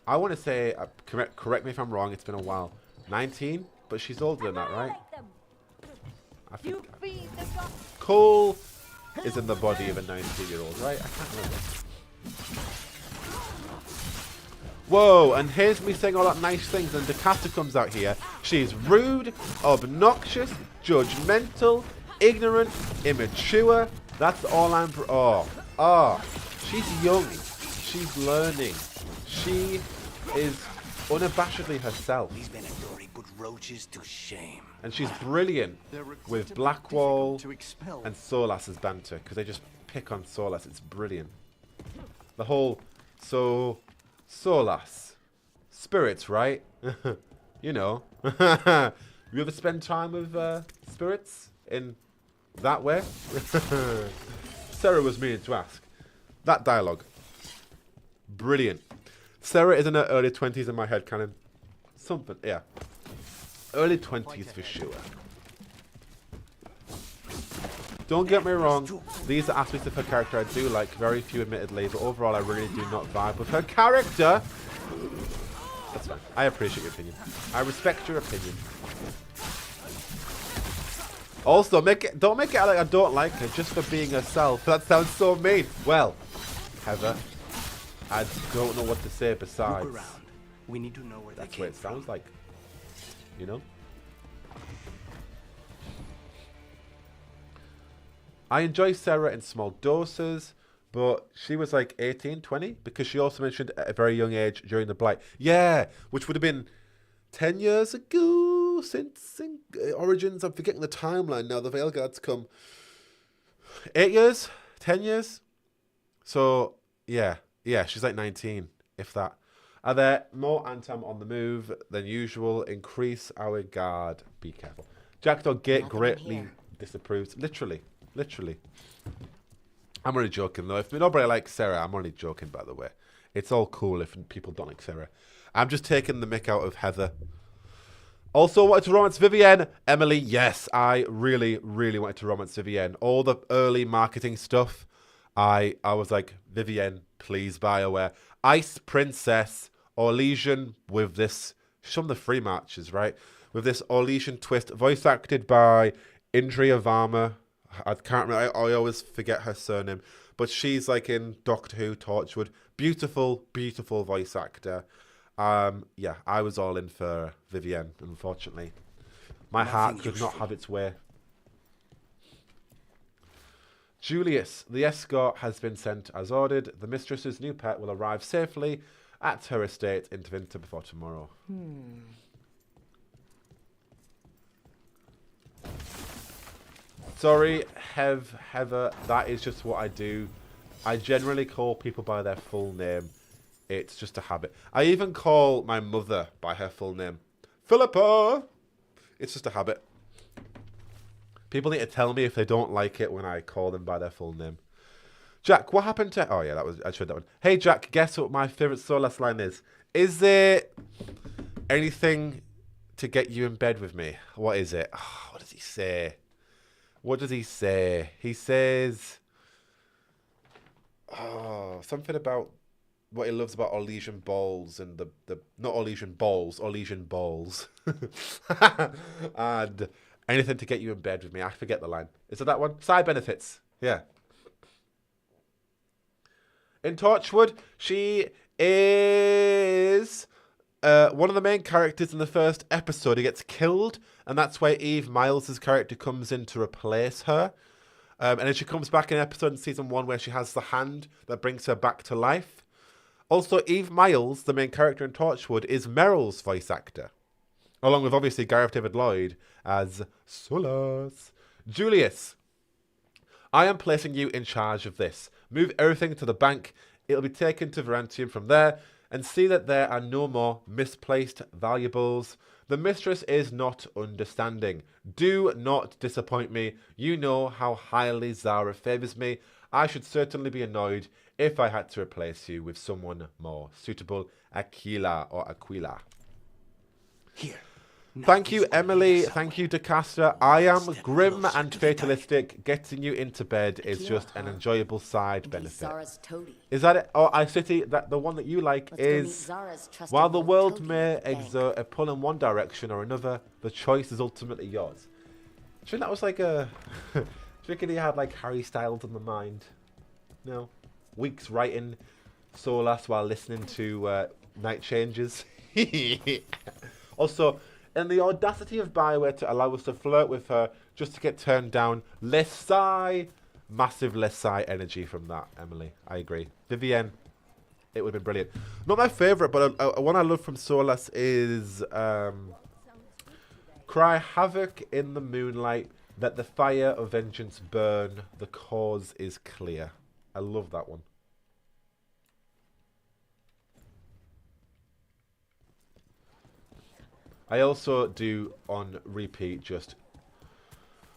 I want to say, correct me if I'm wrong. It's been a while. 19, but she's older than that, right? I think. Cole is in the body of a 19-year-old, right? I can't remember. Whoa, and here's me saying all that nice things, and Jocasta comes out here. She's rude, obnoxious, judgmental, ignorant, immature. That's all I'm... she's young. She's learning. She is unabashedly herself. These Venatori put roaches to shame. And she's brilliant with Blackwall and Solas's banter, because they just pick on Solas. It's brilliant. The whole... Solas. Spirits, right? You know. You ever spend time with spirits in that way? Sarah was meaning to ask. That dialogue. Brilliant. Sarah is in her early 20s in my head canon. Something, yeah. Early 20s for sure. Don't get me wrong, these are aspects of her character I do like, very few admittedly, but overall I really do not vibe with her character. That's fine. I appreciate your opinion. I respect your opinion. Also, don't make it out like I don't like her just for being herself. That sounds so mean. Well, Heather, I don't know what to say besides. Look around. We need to know where That's they what came it sounds like. You know? I enjoy Sarah in small doses, but she was like 18, 20, because she also mentioned at a very young age during the Blight. Yeah, which would have been 10 years ago since Origins. I'm forgetting the timeline now. The Veilguard's come. 8 years? 10 years? So, yeah, she's like 19, if that. Are there more Antam on the move than usual? Increase our guard. Be careful. Jackdaw Gate Nothing greatly here. disapproves. Literally. I'm only joking, though. If nobody likes Sarah, I'm only joking, by the way. It's all cool if people don't like Sarah. I'm just taking the mick out of Heather. Also wanted to romance Vivienne. Emily, yes. I really, really wanted to romance Vivienne. All the early marketing stuff, I was like, Vivienne, please, BioWare. Ice Princess, Orlesian with this, some of the free matches, right? With this Orlesian twist, voice acted by Indria Varma. I can't remember, I always forget her surname. But she's like in Doctor Who, Torchwood. Beautiful, beautiful voice actor. Yeah, I was all in for Vivienne, unfortunately. My heart could not have its way. Julius, the escort has been sent as ordered. The mistress's new pet will arrive safely at her estate in Treviso before tomorrow. Sorry, Heather, that is just what I do. I generally call people by their full name. It's just a habit. I even call my mother by her full name. Philippa! It's just a habit. People need to tell me if they don't like it when I call them by their full name. Jack, what happened to... Oh, yeah, I showed that one. Hey, Jack, guess what my favourite Solas line is? Is there anything to get you in bed with me? What is it? Oh, what does he say? What does he say? He says... Oh, something about what he loves about Orlesian balls and the not Orlesian balls, Orlesian balls. And anything to get you in bed with me. I forget the line. Is it that one? Side benefits. Yeah. In Torchwood, she is one of the main characters in the first episode. He gets killed, and that's where Eve Miles' character comes in to replace her. And then she comes back in an episode in season 1 where she has the hand that brings her back to life. Also, Eve Miles, the main character in Torchwood, is Meryl's voice actor. Along with, obviously, Gareth David Lloyd as Solas. Julius, I am placing you in charge of this. Move everything to the bank. It'll be taken to Varantium from there, and see that there are no more misplaced valuables. The mistress is not understanding. Do not disappoint me. You know how highly Zara favours me. I should certainly be annoyed if I had to replace you with someone more suitable. Aquila. Here. Thank you, Emily. Thank you, DeCaster. I am grim and fatalistic. Getting you into bed is just an enjoyable side benefit. Zara's toady. Is that it? Oh, I City, that the one that you like Let's go meet is Zara's trusted while the little world toady may at the bank. exert a pull in one direction or another, the choice is ultimately yours. Do you think that was like a... Do you think he had like Harry Styles in the mind? No. Weeks writing Solas while listening to Night Changes. Also, and the audacity of BioWare to allow us to flirt with her just to get turned down. Lesai. Massive Lesai energy from that, Emily. I agree. Vivienne, it would have been brilliant. Not my favourite, but one I love from Solas is Cry havoc in the moonlight. Let the fire of vengeance burn. The cause is clear. I love that one. I also do, on repeat, just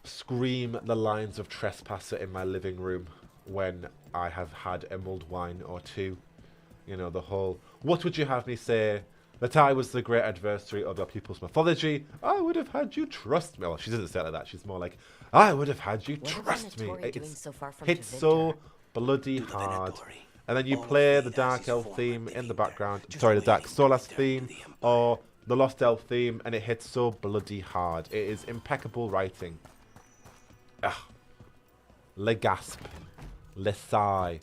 scream the lines of Trespasser in my living room when I have had a mulled wine or two. You know, the whole, what would you have me say? That I was the great adversary of your people's mythology. I would have had you trust me. Well, she doesn't say it like that. She's more like, I would have had you What are trust me. Venatori doing It's so far from hits Treviso? so bloody To the hard. Venatori. And then you play the Dark Elf theme in the background. Sorry, the Dark Solas theme or the Lost Elf theme, and it hits so bloody hard. It is impeccable writing. Ah. Le gasp. Le sigh.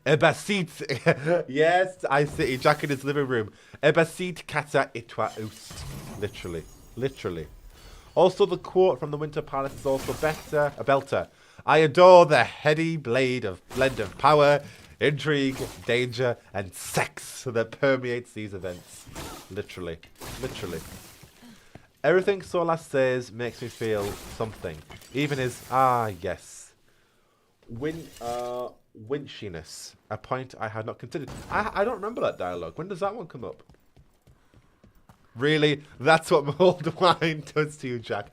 Ebasit. Yes, I see. Jack in his living room. Ebasit kata itwa ust. Literally. Literally. Also, the quote from the Winter Palace is also better. A belter. I adore the heady blend of power, intrigue, danger, and sex that permeates these events. Literally. Literally. Everything Solas says makes me feel something. Even his, yes. Winchiness. A point I had not considered. I don't remember that dialogue. When does that one come up? Really? That's what mulled wine does to you, Jack.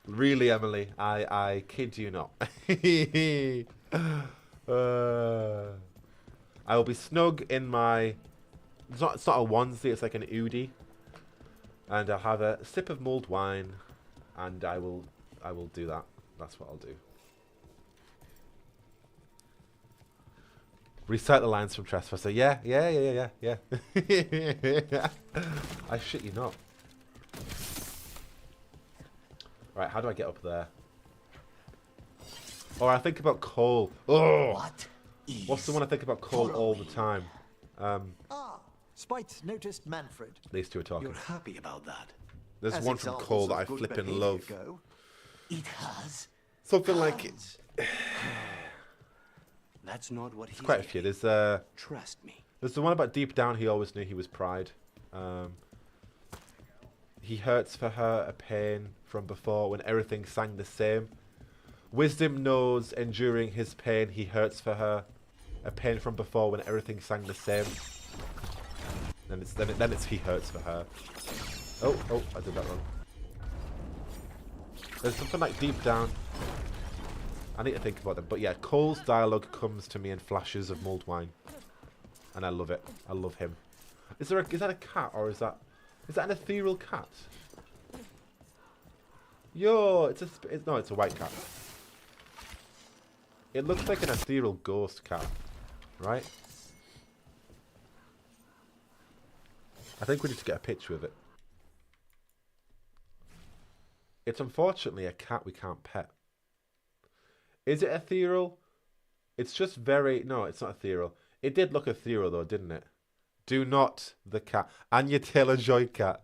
Really, Emily? I kid you not. I will be snug in my... It's not a onesie, it's like an oodie. And I'll have a sip of mulled wine. And I will do that. That's what I'll do. Recite the lines from Trespasser. Yeah. I shit you not. Right, how do I get up there? Or I think about coal. Oh! What's the one I think about coal all the time? Spite noticed Manfred. These two are talking. You're happy about that? There's As one from examples coal that of I good flippin' behaviour love. go. It has. Something like... That's not what he's Quite a few. getting. There's Trust me. the one about deep down he always knew he was pride. He hurts for her a pain from before when everything sang the same. Wisdom knows enduring his pain. He hurts for her a pain from before when everything sang the same. Then it's he hurts for her. Oh, I did that wrong. There's something like deep down. I need to think about them. But yeah, Cole's dialogue comes to me in flashes of mulled wine. And I love it. I love him. Is that a cat or is that an ethereal cat? Yo, it's a white cat. It looks like an ethereal ghost cat, right? I think we need to get a picture of it. It's unfortunately a cat we can't pet. Is it ethereal? It's just very... No, it's not ethereal. It did look ethereal though, didn't it? Do not the cat. Anya Taylor-Joy cat.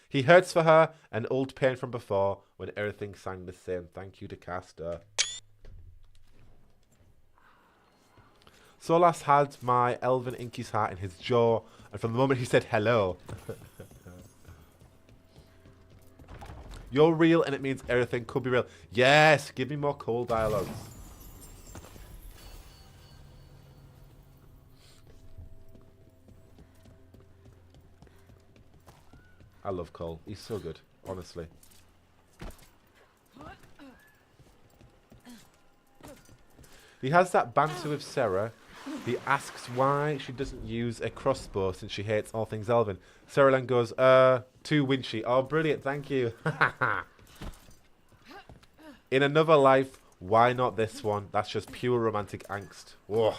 He hurts for her, an old pain from before, when everything sang the same. Thank you to Caster. Solas had my elven Inky's heart in his jaw, and from the moment he said hello... You're real, and it means everything could be real. Yes! Give me more Cole dialogues. I love Cole. He's so good, honestly. He has that banter with Sarah. He asks why she doesn't use a crossbow since she hates all things elven. Sarah then goes, too winchy. Oh, brilliant, thank you. In another life, why not this one? That's just pure romantic angst. Whoa.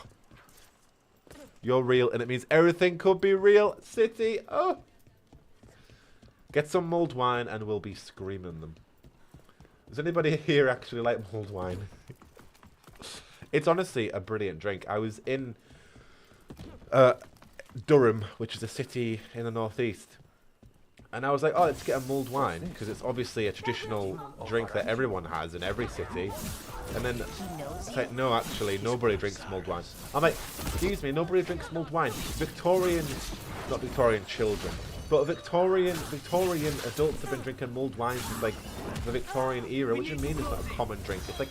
You're real, and it means everything could be real. City, oh. Get some mulled wine, and we'll be screaming them. Does anybody here actually like mulled wine? It's honestly a brilliant drink. I was in Durham, which is a city in the northeast. And I was like, oh, let's get a mulled wine, because it's obviously a traditional drink that everyone has in every city. And then it's like, no, actually, nobody drinks mulled wine. I'm like, excuse me, nobody drinks mulled wine. Not Victorian children, but Victorian adults have been drinking mulled wine since like the Victorian era. What do you mean it's not a common drink? It's like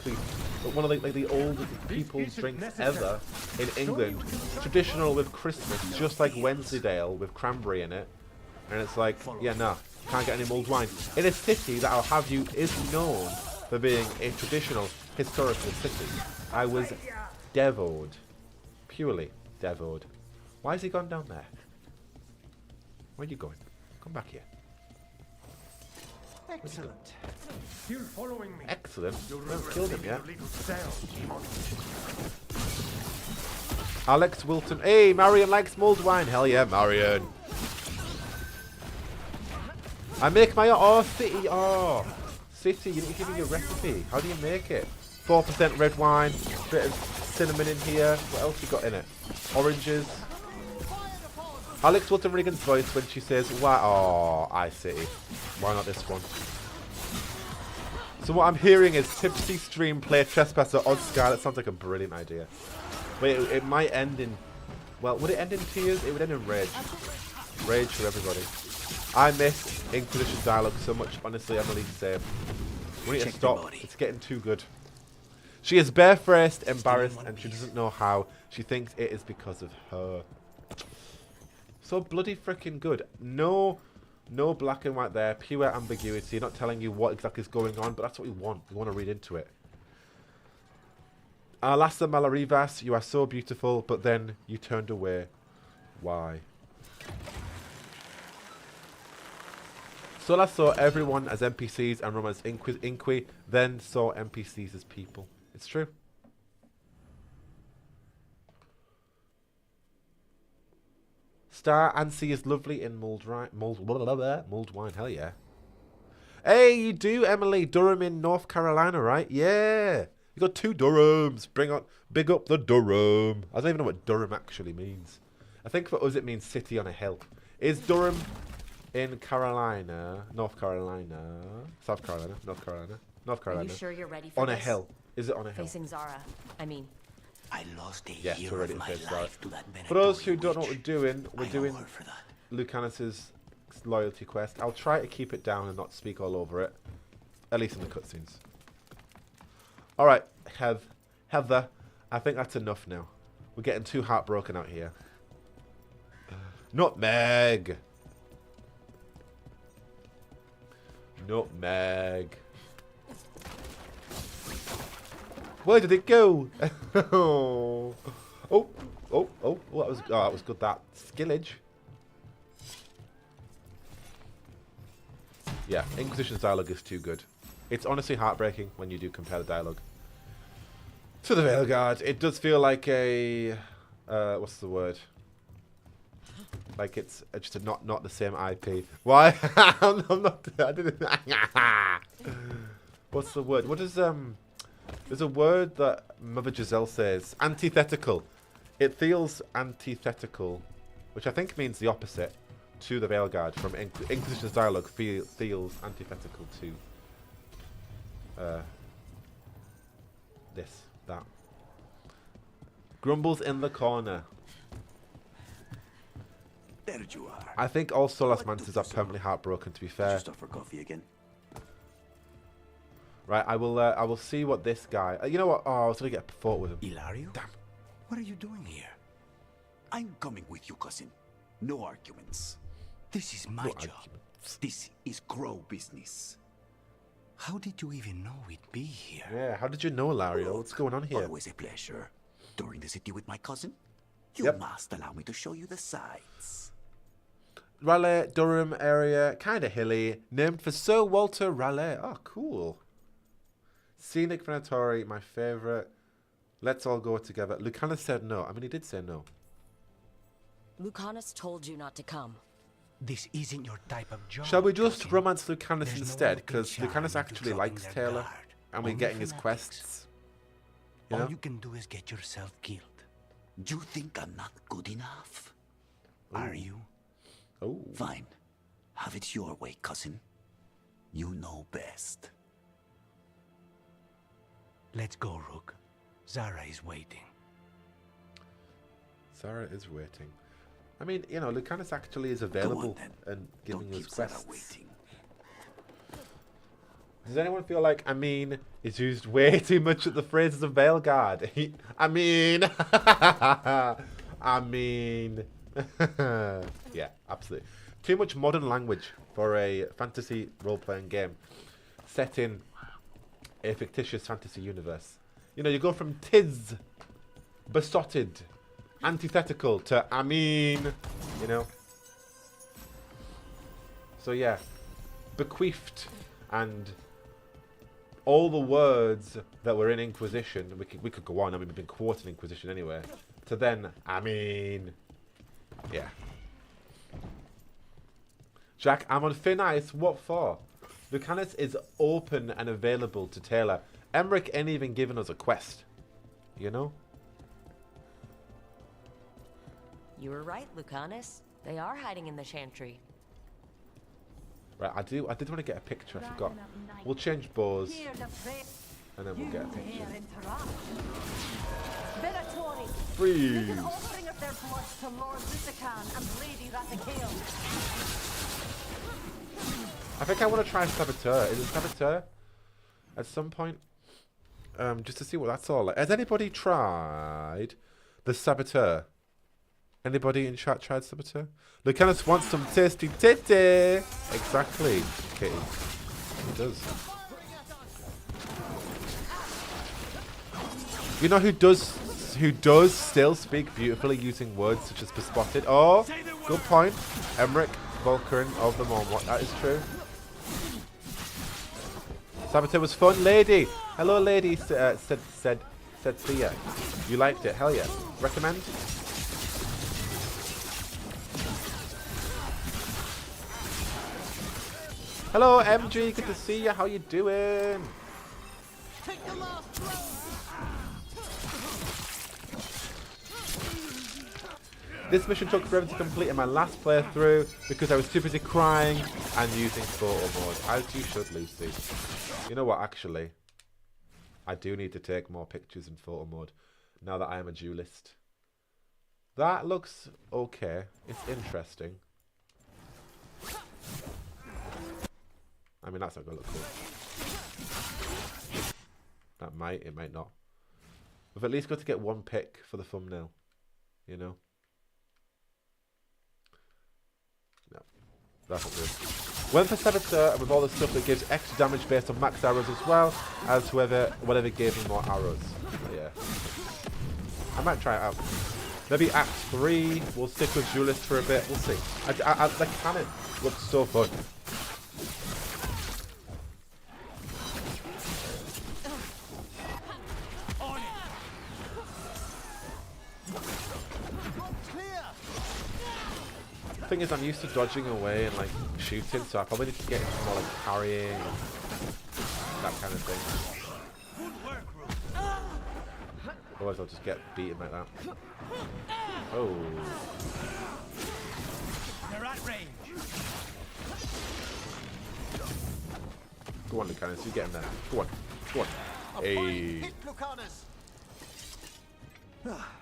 one of the oldest people's drinks ever in England. Traditional with Christmas, just like Wensleydale with cranberry in it. And it's like, yeah, no, can't get any mulled wine. In a city that I'll have you is known for being a traditional historical city. I was devoured. Purely devoured. Why has he gone down there? Where are you going? Come back here. Excellent. Still following me. Excellent. We haven't killed him yet. Alex Wilton. Hey, Marion likes mulled wine. Hell yeah, Marion. I make my own. Oh, City. Oh, City. You need to give me your recipe. How do you make it? 4% red wine. Bit of cinnamon in here. What else you got in it? Oranges. Alex Wilton Regan's voice when she says, "Why? Oh, I City. Why not this one?" So what I'm hearing is Tipsy Stream play Trespasser Oscar. That sounds like a brilliant idea. Wait, it might end in... Well, would it end in tears? It would end in rage. Rage for everybody. I miss Inquisition dialogue so much. Honestly, Emily, same. We need to stop. It's getting too good. She is barefaced, embarrassed, and she doesn't know how. She thinks it is because of her. So bloody freaking good. No black and white there. Pure ambiguity. Not telling you what exactly is going on, but that's what we want. We want to read into it. Alasa Malarivas, you are so beautiful, but then you turned away. Why? Sola saw everyone as NPCs and Roma as Inqui, then saw NPCs as people. It's true. Star Ansi is lovely in mulled wine. Hell yeah. Hey, you do, Emily. Durham in North Carolina, right? Yeah. You got 2 Durhams. Big up the Durham. I don't even know what Durham actually means. I think for us it means city on a hill. Is Durham in Carolina, North Carolina, South Carolina, North Carolina, North Carolina? Are you sure you're ready for on this? a hill. Is it on a hill? Facing Zara. I mean, I lost a Yes, year already of my it says life that. to that For those who Venatori don't know what witch. we're doing I owe her for that. Lucanus's loyalty quest. I'll try to keep it down and not speak all over it. At least in the cutscenes. Alright, Heather. I think that's enough now. We're getting too heartbroken out here. Nutmeg! Nutmeg. Where did it go? Oh, that was good. That skillage. Yeah, Inquisition's dialogue is too good. It's honestly heartbreaking when you do compare the dialogue to the Veilguard. It does feel like a what's the word? Like it's just not the same IP. Why? I'm not. I didn't. What's the word? What is There's a word that Mother Giselle says. Antithetical. It feels antithetical, which I think means the opposite to the Veilguard. From Inquisition's dialogue feels antithetical to that. Grumbles in the corner. There you are. I think all Solas Mantis are permanently heartbroken, to be fair. Just stop for coffee again. Right, I will see what this guy... you know what? Oh, I was going to get a fought with him. Ilario? Damn. What are you doing here? I'm coming with you, cousin. No arguments. This is my job. This is Crow business. How did you even know we'd be here? Yeah, how did you know, Lario? What's going on here? Always a pleasure. Touring the city with my cousin? You Yep. must allow me to show you the sights. Raleigh, Durham area, kind of hilly, named for Sir Walter Raleigh. Oh, cool. Scenic Venatori, my favourite. Let's all go together. Lucanus said no. I mean, he did say no. Lucanus told you not to come. This isn't your type of job. Shall we just cousin. romance Lucanus There's no instead? one Because in Lucanus charge actually of likes their Taylor. guard. And we're Only getting his fanatics. quests. You All know? you can do is get yourself killed. You think I'm not good enough? Are you? Oh. Fine. Have it your way, cousin. You know best. Let's go, Rook. Zara is waiting. Sarah is waiting. I mean, you know, Lucanus actually is Go on, available then. and giving Don't us keep Sarah quests. waiting. Does anyone feel like, I mean, is used way too much at the phrases of Veilguard? I mean, I mean, yeah, absolutely. Too much modern language for a fantasy role-playing game set in a fictitious fantasy universe. You know, you go from tis, besotted, antithetical to I mean, you know. So yeah, bequeathed and all the words that were in Inquisition, we could go on. I mean, we've been quoting Inquisition anyway. to then, I mean, yeah. Jack, I'm on thin ice. What for? Lucanus is open and available to Taylor. Emmerich ain't even giving us a quest. You know? You were right, Lucanus. They are hiding in the chantry. Right, I did want to get a picture. I forgot. We'll change bows. And then we'll get a picture. Freeze! I think I want to try Saboteur. Is it Saboteur? At some point? Just to see what that's all like. Has anybody tried the Saboteur? Anybody in chat tried Saboteur? Lucanus wants some tasty titty! Exactly, Kitty. He does. You know who does still speak beautifully using words such as bespotted? Oh, good point. Emmerich Volkern of the Mormont. That is true. Saboteur was fun, lady. Hello, lady. Said Thea. You liked it? Hell yeah. Recommend? Hello, MG. Good to see you. How you doing? This mission took forever to complete in my last playthrough because I was too busy crying and using photo mode. As you should, Lucy. You know what, actually? I do need to take more pictures in photo mode now that I am a duelist. That looks okay. It's interesting. I mean, that's not going to look cool. That might, it might not. We've at least got to get one pick for the thumbnail. You know? No. That's not good. Went for Saboteur and with all the stuff that gives extra damage based on max arrows as well as whatever gave me more arrows. But yeah. I might try it out. Maybe Act 3. We'll stick with Duelist for a bit. We'll see. The cannon looks so fun. Thing is, I'm used to dodging away and like shooting, so I probably need to get into more like parrying and that kind of thing. Otherwise I'll just get beaten like that. Oh. They're at range. Go on, Lucanus, you get in there. Go on. Go on. Hey.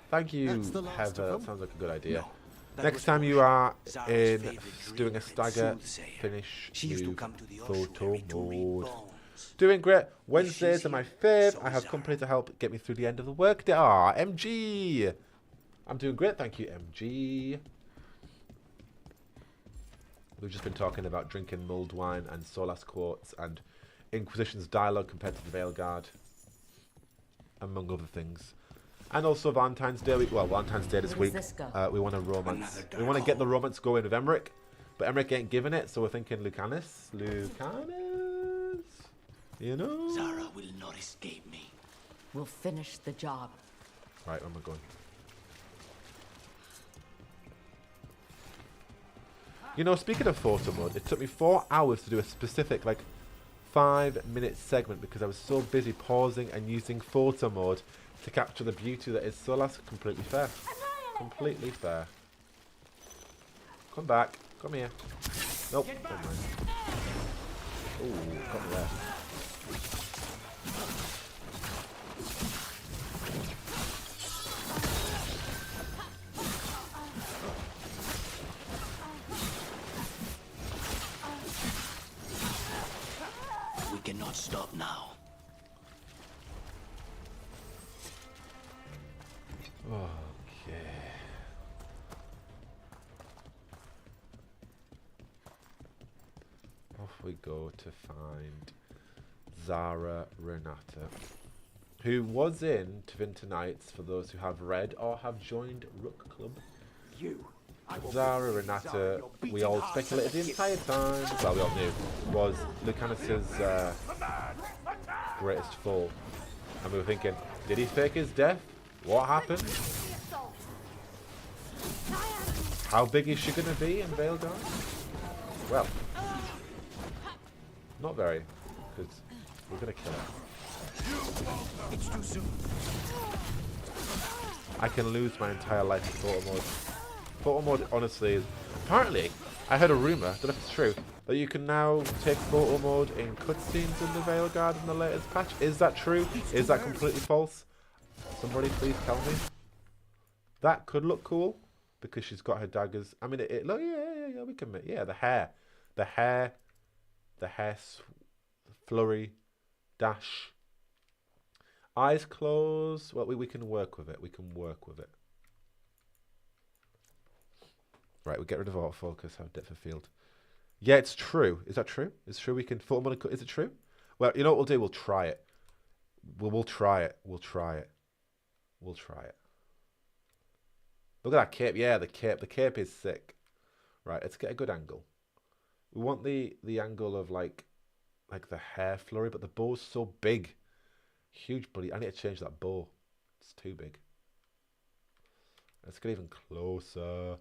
Thank you, Heather. That sounds like a good idea. Next time you are in doing a stagger finish move photo mode. Doing great. Wednesdays are my fave. I have company to help get me through the end of the workday. Ah, MG. I'm doing great, thank you, MG. We've just been talking about drinking mulled wine and Solas quartz and Inquisition's dialogue compared to the Veilguard, among other things. And also Valentine's Day week. Well, Valentine's Day this week. We want a romance. We want to get the romance going with Emmerich. But Emmerich ain't giving it, so we're thinking Lucanus. Lucanus? You know? Zara will not escape me. We'll finish the job. Right, where am I going? You know, speaking of photo mode, it took me 4 hours to do a specific, like, 5-minute segment because I was so busy pausing and using photo mode to capture the beauty that is Solas. Completely fair. Completely fair. Come back. Come here. Nope. Never mind. Ooh, got me there. We cannot stop now. Okay. Off we go to find Zara Renata, who was in Tevinter Nights for those who have read or have joined Rook Club. Zara Renata, we all speculated the entire time, well we all knew, was Lucanus's greatest foe. And we were thinking, did he fake his death? What happened? How big is she going to be in Veilguard? Well, not very, because we're going to kill her. It's too soon. I can lose my entire life in photo mode. Photo mode, honestly, is... Apparently, I heard a rumour, don't know if it's true, that you can now take photo mode in cutscenes in the Veilguard in the latest patch. Is that true? Is that completely false? Somebody please tell me. That could look cool, because she's got her daggers. I mean, look, yeah, we can make... Yeah, the hair, flurry, dash. Eyes closed. Well, we can work with it. We can work with it. Right, we get rid of autofocus. Have depth of field. Yeah, it's true. Is that true? It's true we can photo mode. Is it true? Well, you know what we'll do? We'll try it. We'll try it. We'll try it. We'll try it. Look at that cape. Yeah, the cape. The cape is sick. Right, let's get a good angle. We want the angle of like the hair flurry, but the bow's so big. Huge, buddy. I need to change that bow. It's too big. Let's get even closer.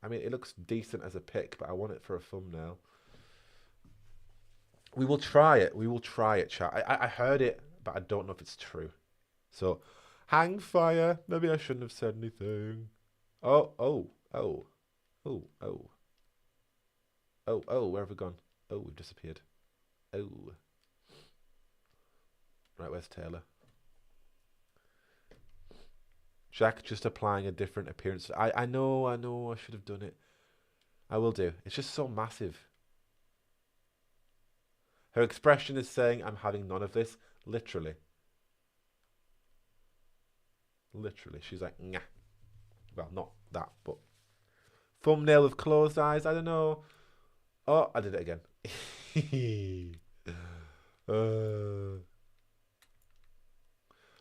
I mean, it looks decent as a pic, but I want it for a thumbnail. We will try it. We will try it, chat. I heard it, but I don't know if it's true. So, hang fire. Maybe I shouldn't have said anything. Oh, where have we gone? Oh, we've disappeared. Oh. Right, where's Taylor? Jack just applying a different appearance. I know, I should have done it. I will do. It's just so massive. Her expression is saying, I'm having none of this. Literally. Literally. She's like, nah. Well, not that, but... Thumbnail with closed eyes. I don't know. Oh, I did it again.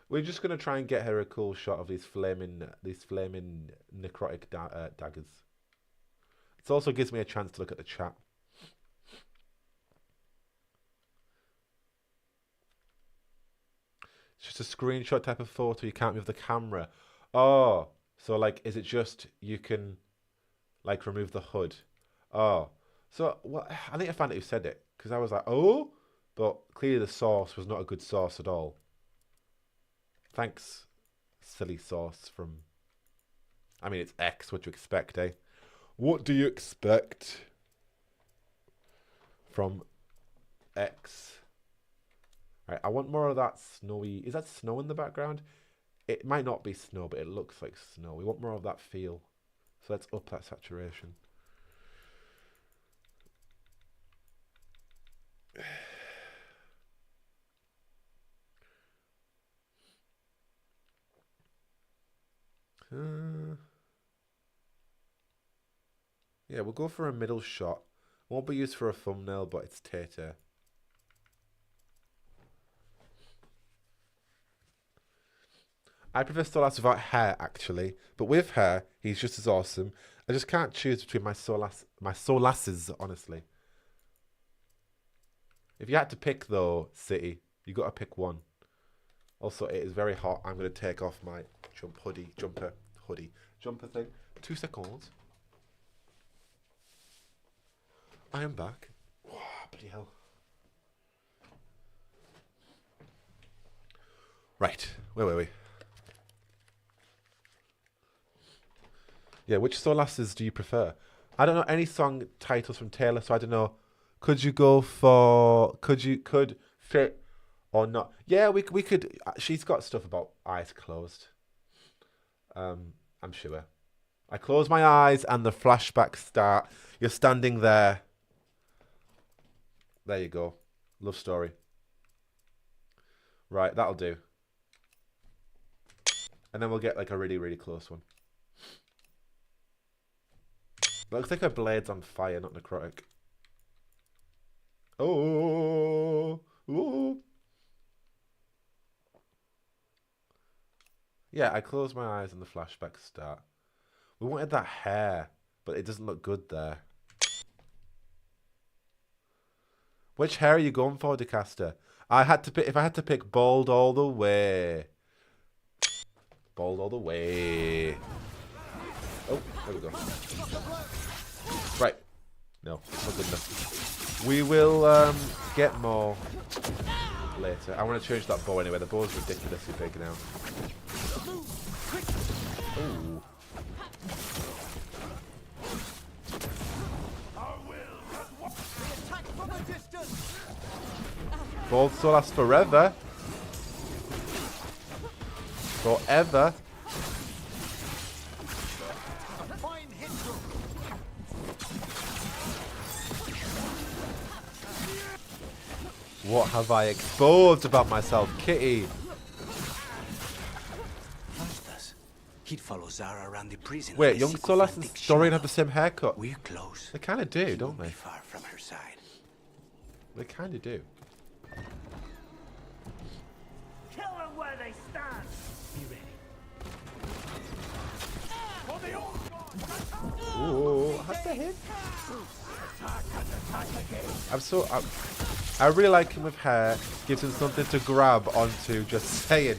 We're just going to try and get her a cool shot of these flaming necrotic daggers. It also gives me a chance to look at the chat. It's just a screenshot type of photo. You can't move the camera. Oh, so like, is it just you can like remove the hood? Oh, so what? I think I found out who said it because I was like, oh, but clearly the source was not a good source at all. Thanks, silly source from... I mean, it's X. What do you expect, eh? What do you expect from X? Right, I want more of that snowy... Is that snow in the background? It might not be snow, but it looks like snow. We want more of that feel. So let's up that saturation. Yeah, we'll go for a middle shot. Won't be used for a thumbnail, but it's Tater. I prefer Solas without hair, actually. But with hair, he's just as awesome. I just can't choose between my Solas's, honestly. If you had to pick, though, City, you got to pick one. Also, it is very hot. I'm going to take off my jumper thing. 2 seconds. I am back. Wow, bloody hell. Right, where were we? Yeah, which Solas's do you prefer? I don't know any song titles from Taylor, so I don't know. Could you go for... Could fit or not? Yeah, we could... She's got stuff about eyes closed. I'm sure. I close my eyes and the flashbacks start. You're standing there. There you go. Love story. Right, that'll do. And then we'll get like a really, really close one. Looks like her blade's on fire, not necrotic. Oh. Ooh. Yeah, I close my eyes and the flashbacks start. We wanted that hair, but it doesn't look good there. Which hair are you going for, Decaster? I had to pick. If I had to pick, bald all the way. Bald all the way. Oh, there we go. Right. No, not good enough. We will get more later. I want to change that bow anyway. The bow's ridiculously big now. Ooh. Bald still lasts forever. Forever. What have I exposed about myself, Kitty? Us. He'd follow Zara around the prison. Wait, like a young Solas and sycophantic Dorian shadow. have the same haircut. We're close. They kind of do, He don't won't be they? far from her side. They kind of do. Kill them where they stand. Be ready. Ooh, how's the hit? I really like him with hair. Gives him something to grab onto. Just saying.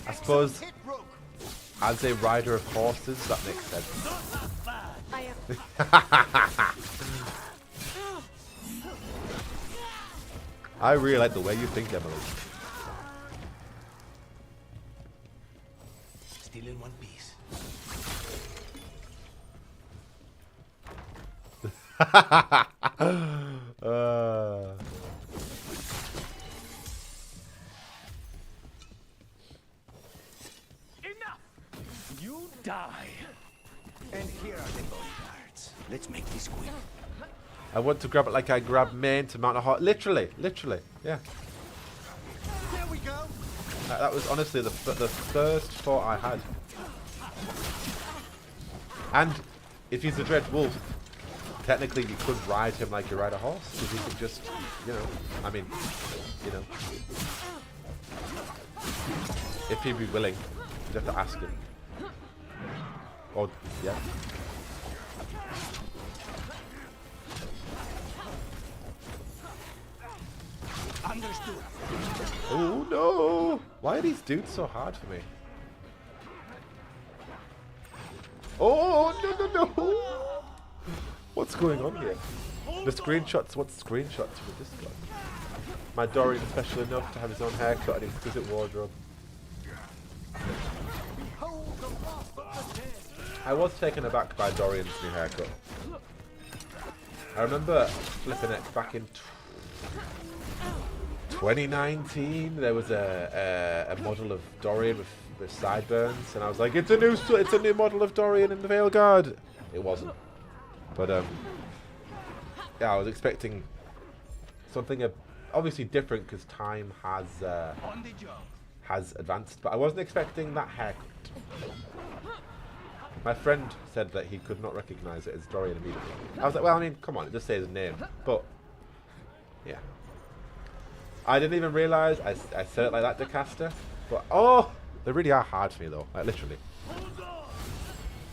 I suppose as a rider of horses, that makes sense. I really like the way you think, Emily. Still in one piece. Enough! You die. And here are the bodyguards. Let's make this quick. I want to grab it like I grabbed Maine to Mount a Hot. Literally, yeah. There we go. That was honestly the first thought I had. And if he's a Dread Wolf, technically you could ride him like you ride a horse, because he could just, you know, I mean, you know. If he'd be willing, you'd have to ask him. Or, yeah. Understood. Oh no! Why are these dudes so hard for me? Oh no! What's going on here? The screenshots. What screenshots with this guy? My Dorian is special enough to have his own haircut and exquisite wardrobe. I was taken aback by Dorian's new haircut. I remember flipping it back in 2019. There was a model of Dorian with sideburns, and I was like, it's a new model of Dorian in the Veilguard. It wasn't, but yeah, I was expecting something obviously different because time has advanced, but I wasn't expecting that haircut. My friend said that he could not recognize it as Dorian immediately. I was like, well, I mean, come on, it just says his name, but yeah. I didn't even realize I said it like that to Caster, but oh, they really are hard for me though, like literally.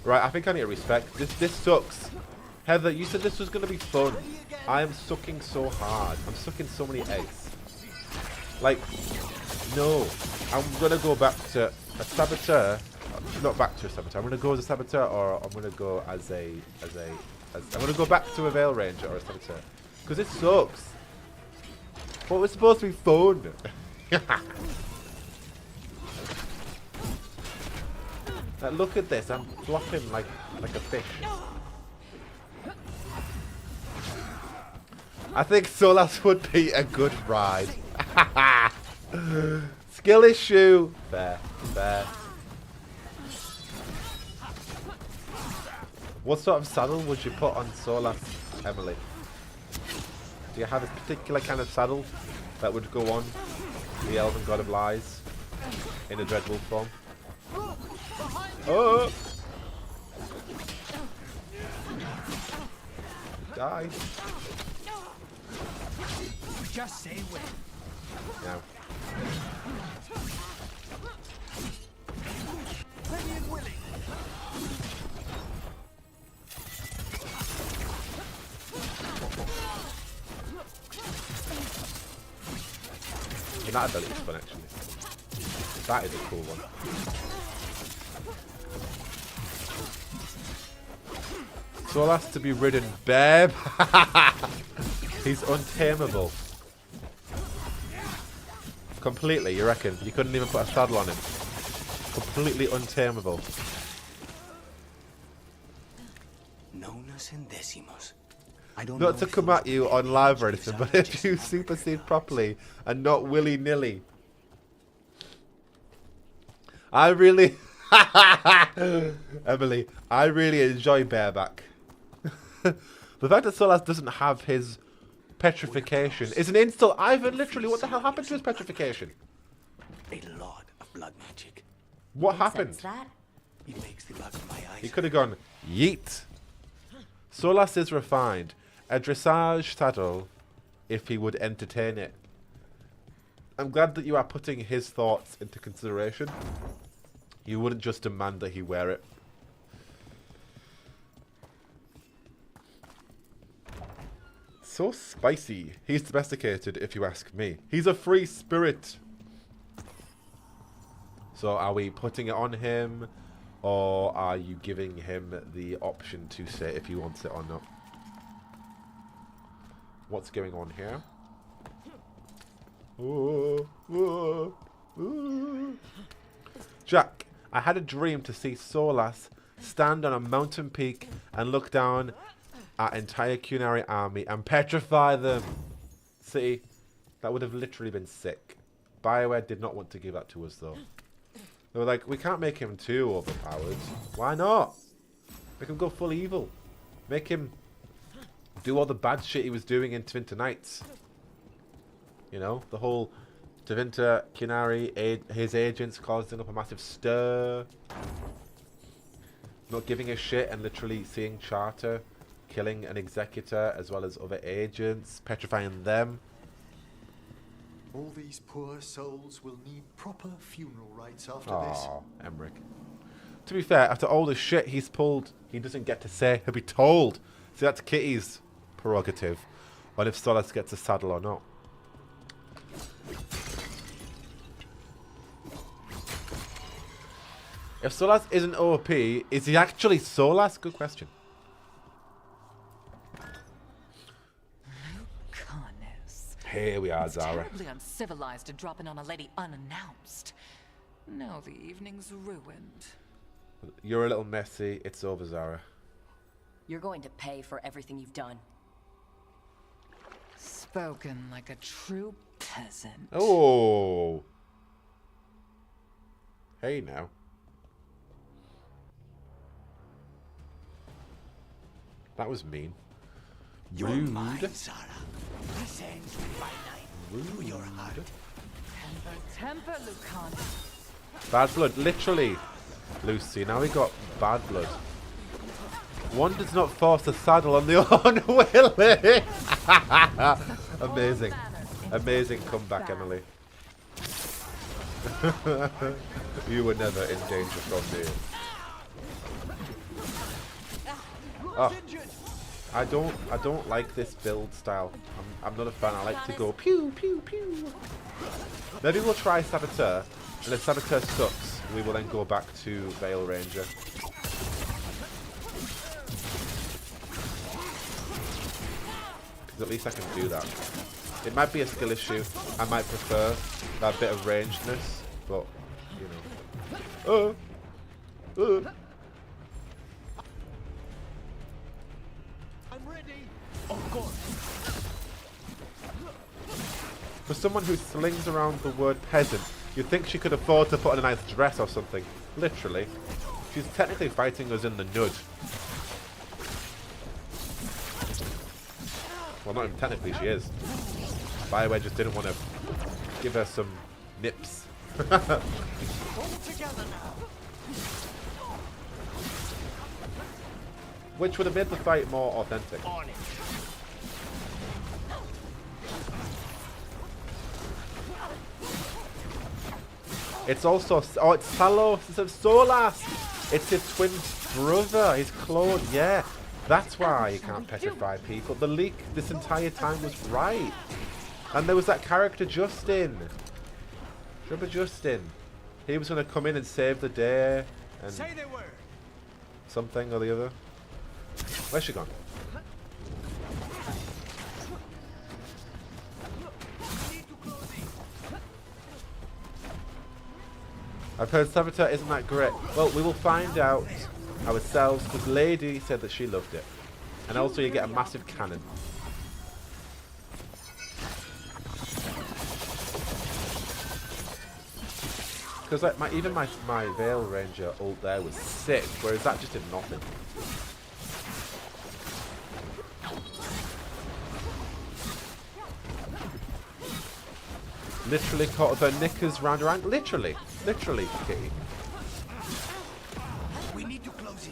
Right, I think I need to respect. This sucks. Heather, you said this was going to be fun. I am sucking so hard. I'm sucking so many eggs. Like, no. I'm going to go back to a saboteur. Not back to a saboteur. I'm going to go as a saboteur, or I'm going to go as I'm going to go back to a Veil Ranger or a saboteur. Because it sucks. But we're supposed to be fun. Like, look at this. I'm flopping like a fish. I think Solas would be a good ride. Skill issue. Fair. What sort of saddle would you put on Solas, Emily? Do you have a particular kind of saddle that would go on the Elven God of Lies in a Dreadwolf form? Oh! Die. Just say when. Now. And that ability is fun, actually. That is a cool one. Solas to be ridden, babe. He's untamable. Completely, you reckon? You couldn't even put a saddle on him. Completely untamable. Nonas and decimos. I don't Not know to if come those at you on live or anything, but advantages if you are just supersede properly and not willy-nilly. I really... Emily, I really enjoy bareback. The fact that Solas doesn't have his petrification is an insult. Ivan, literally, what the hell happened to his petrification? a lot of blood magic. What Makes happened? sense, that? It makes the back of my eyes. He could have gone, yeet. Solas is refined. A dressage saddle, if he would entertain it. I'm glad that you are putting his thoughts into consideration. You wouldn't just demand that he wear it. So spicy. He's domesticated, if you ask me. He's a free spirit. So are we putting it on him? Or are you giving him the option to say if he wants it or not? What's going on here? Ooh, ooh, ooh. Jack, I had a dream to see Solas stand on a mountain peak and look down at entire Cunari army and petrify them. See, that would have literally been sick. BioWare did not want to give that to us though. They were like, we can't make him too overpowered. Why not? Make him go full evil. Make him do all the bad shit he was doing in Tevinter Nights. You know, the whole Tevinter, Cunari, his agents causing up a massive stir. Not giving a shit and literally seeing Charter killing an executor as well as other agents, petrifying them. All these poor souls will need proper funeral rites after this. Oh, Emmerich. To be fair, after all the shit he's pulled, he doesn't get to say. He'll be told. See, that's Kitty's prerogative on if Solas gets a saddle or not. If Solas isn't OP, is he actually Solas? Good question. Here we are, Zara. Terribly uncivilized to drop in on a lady unannounced. Now the evening's ruined. You're a little messy. It's over, Zara. You're going to pay for everything you've done. Spoken like a true peasant. Oh. Hey, now. That was mean. You're Rude. mine, Zara. I send you by night through your heart. Temper, Lucana. Bad blood, literally. Lucy, now we got bad blood. One does not force the saddle on the unwilling. Amazing. Amazing comeback, Emily. You were never in danger from me. Oh. I don't like this build style. I'm not a fan. I like to go pew pew pew. Maybe we'll try Saboteur, and if Saboteur sucks, we will then go back to Veil Ranger. Because at least I can do that. It might be a skill issue. I might prefer that bit of rangedness, but you know. For someone who slings around the word peasant, you'd think she could afford to put on a nice dress or something. Literally. She's technically fighting us in the nud. Well, not even technically she is. BioWare just didn't want to give her some nips. Which would have made the fight more authentic. It's also... Oh, it's Salos. It's Solas. It's his twin brother. His clone. Yeah. That's why you can't petrify people. The leak this entire time was right. And there was that character Justin. Remember Justin? He was going to come in and save the day and Say the word. something or the other. Where's she gone? I've heard Saboteur isn't that great. Well, we will find out ourselves because Lady said that she loved it. And also you get a massive cannon. Because like even my Veil Ranger ult there was sick, whereas that just did nothing. Literally caught the knickers round her ankle. Literally, Kitty. We need to close it.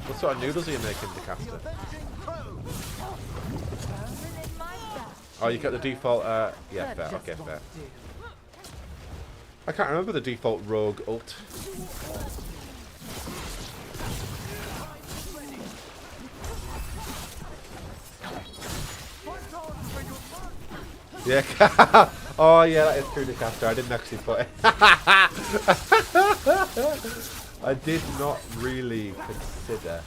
What sort of noodles are you making, Decaster? Oh, you get the default. Yeah, fair. Okay, fair. I can't remember the default rogue ult. Yeah. Oh yeah, that is true, Decaster. I didn't actually put it. I did not really consider.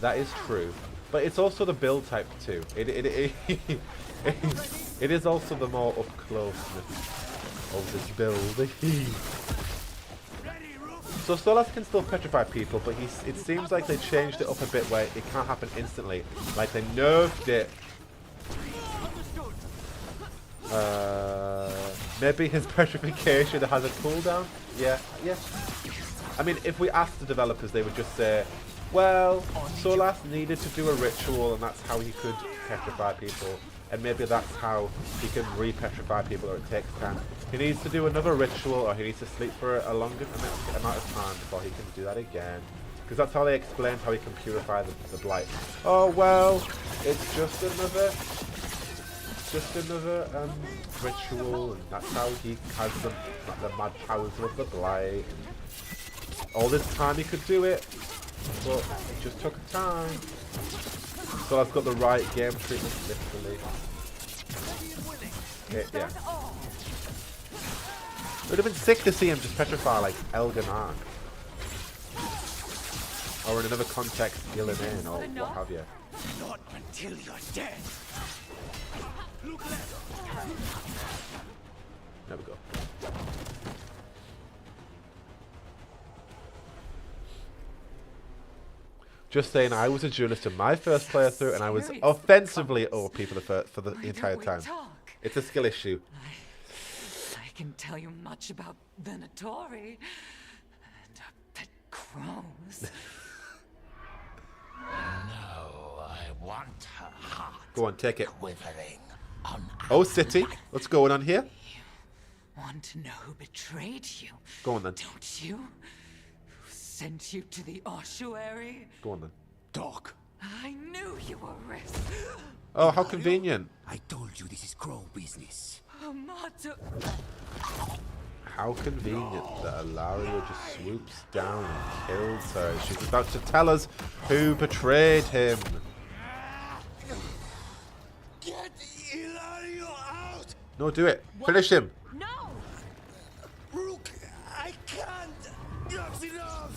That is true, but it's also the build type too. It is also the more up closeness of this build. So Solas can still petrify people, but it seems like they changed it up a bit where it can't happen instantly. Like they nerfed it. Maybe his petrification has a cooldown. Yeah. I mean, if we asked the developers, they would just say, well, Solas needed to do a ritual and that's how he could petrify people. And maybe that's how he can re-petrify people, or it takes time. He needs to do another ritual, or he needs to sleep for a longer amount of time before he can do that again. Because that's how they explained how he can purify the blight. Oh, well, it's just another ritual, and that's how he has the mad powers of the blight. All this time he could do it, but it just took time. So I've got the right game treatment, literally. Yeah. It would have been sick to see him just petrify like Elganar. Or in another context, Gillinan, or what have you. Not until you're dead. Look left. There we go. Just saying, I was a duelist in my first playthrough, and I was offensively OP for the entire time. It's a skill issue. I can tell you much about Venatori and pet crows. No, I want her heart. Go on, take it. Quivering on Oh, City. What's going on here? Want to know who betrayed you? Go on then. Don't you? Who sent you to the ossuary? Go on then. Dog. I knew you were risk. Oh, how convenient. I told you this is crow business. Amato. How convenient that Ilaria just swoops down and kills her. She's about to tell us who betrayed him. Get Ilario out! No, do it. Finish him. No! Rook, I can't! That's enough!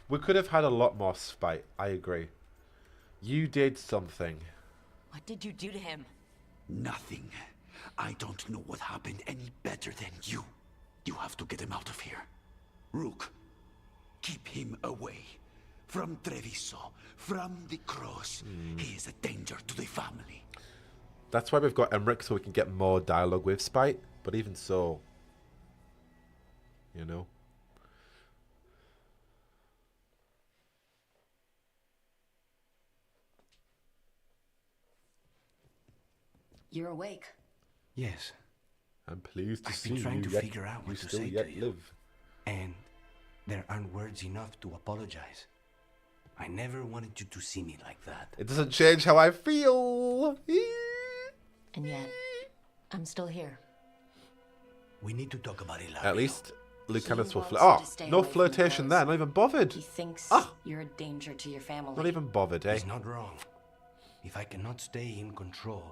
We could have had a lot more spite. I agree. You did something. What did you do to him? Nothing. I don't know what happened any better than you. You have to get him out of here. Rook, keep him away. From Treviso, from the cross. He is a danger to the family. That's why we've got Emmerich, so we can get more dialogue with Spite. But even so, you know. You're awake. Yes. I'm pleased to I've see been trying you to yet, figure out you what to still say yet to you. live. And there aren't words enough to apologize. I never wanted you to see me like that. It doesn't change how I feel. And yet, I'm still here. We need to talk about Ilario. At least Lucanus will wants flirt. you Oh, to stay no away from flirtation those. there. Not even bothered. He thinks you're a danger to your family. Not even bothered, eh? He's not wrong. If I cannot stay in control.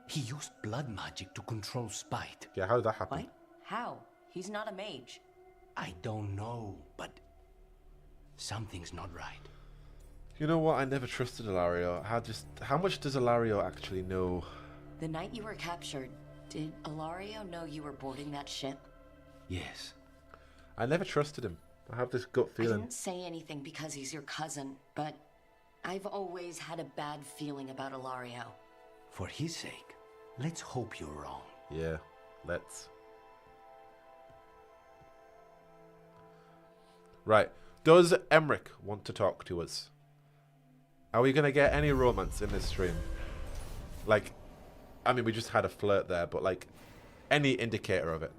He used blood magic to control spite. Yeah, how did that happen? What? How? He's not a mage. I don't know, but something's not right. You know what? I never trusted Ilario. How much does Ilario actually know? The night you were captured, did Ilario know you were boarding that ship? Yes. I never trusted him. I have this gut I feeling. didn't say anything because he's your cousin, but I've always had a bad feeling about Ilario. For his sake, let's hope you're wrong. Yeah, let's. Right. Does Emmerich want to talk to us? Are we going to get any romance in this stream? Like, I mean, we just had a flirt there, but like, any indicator of it?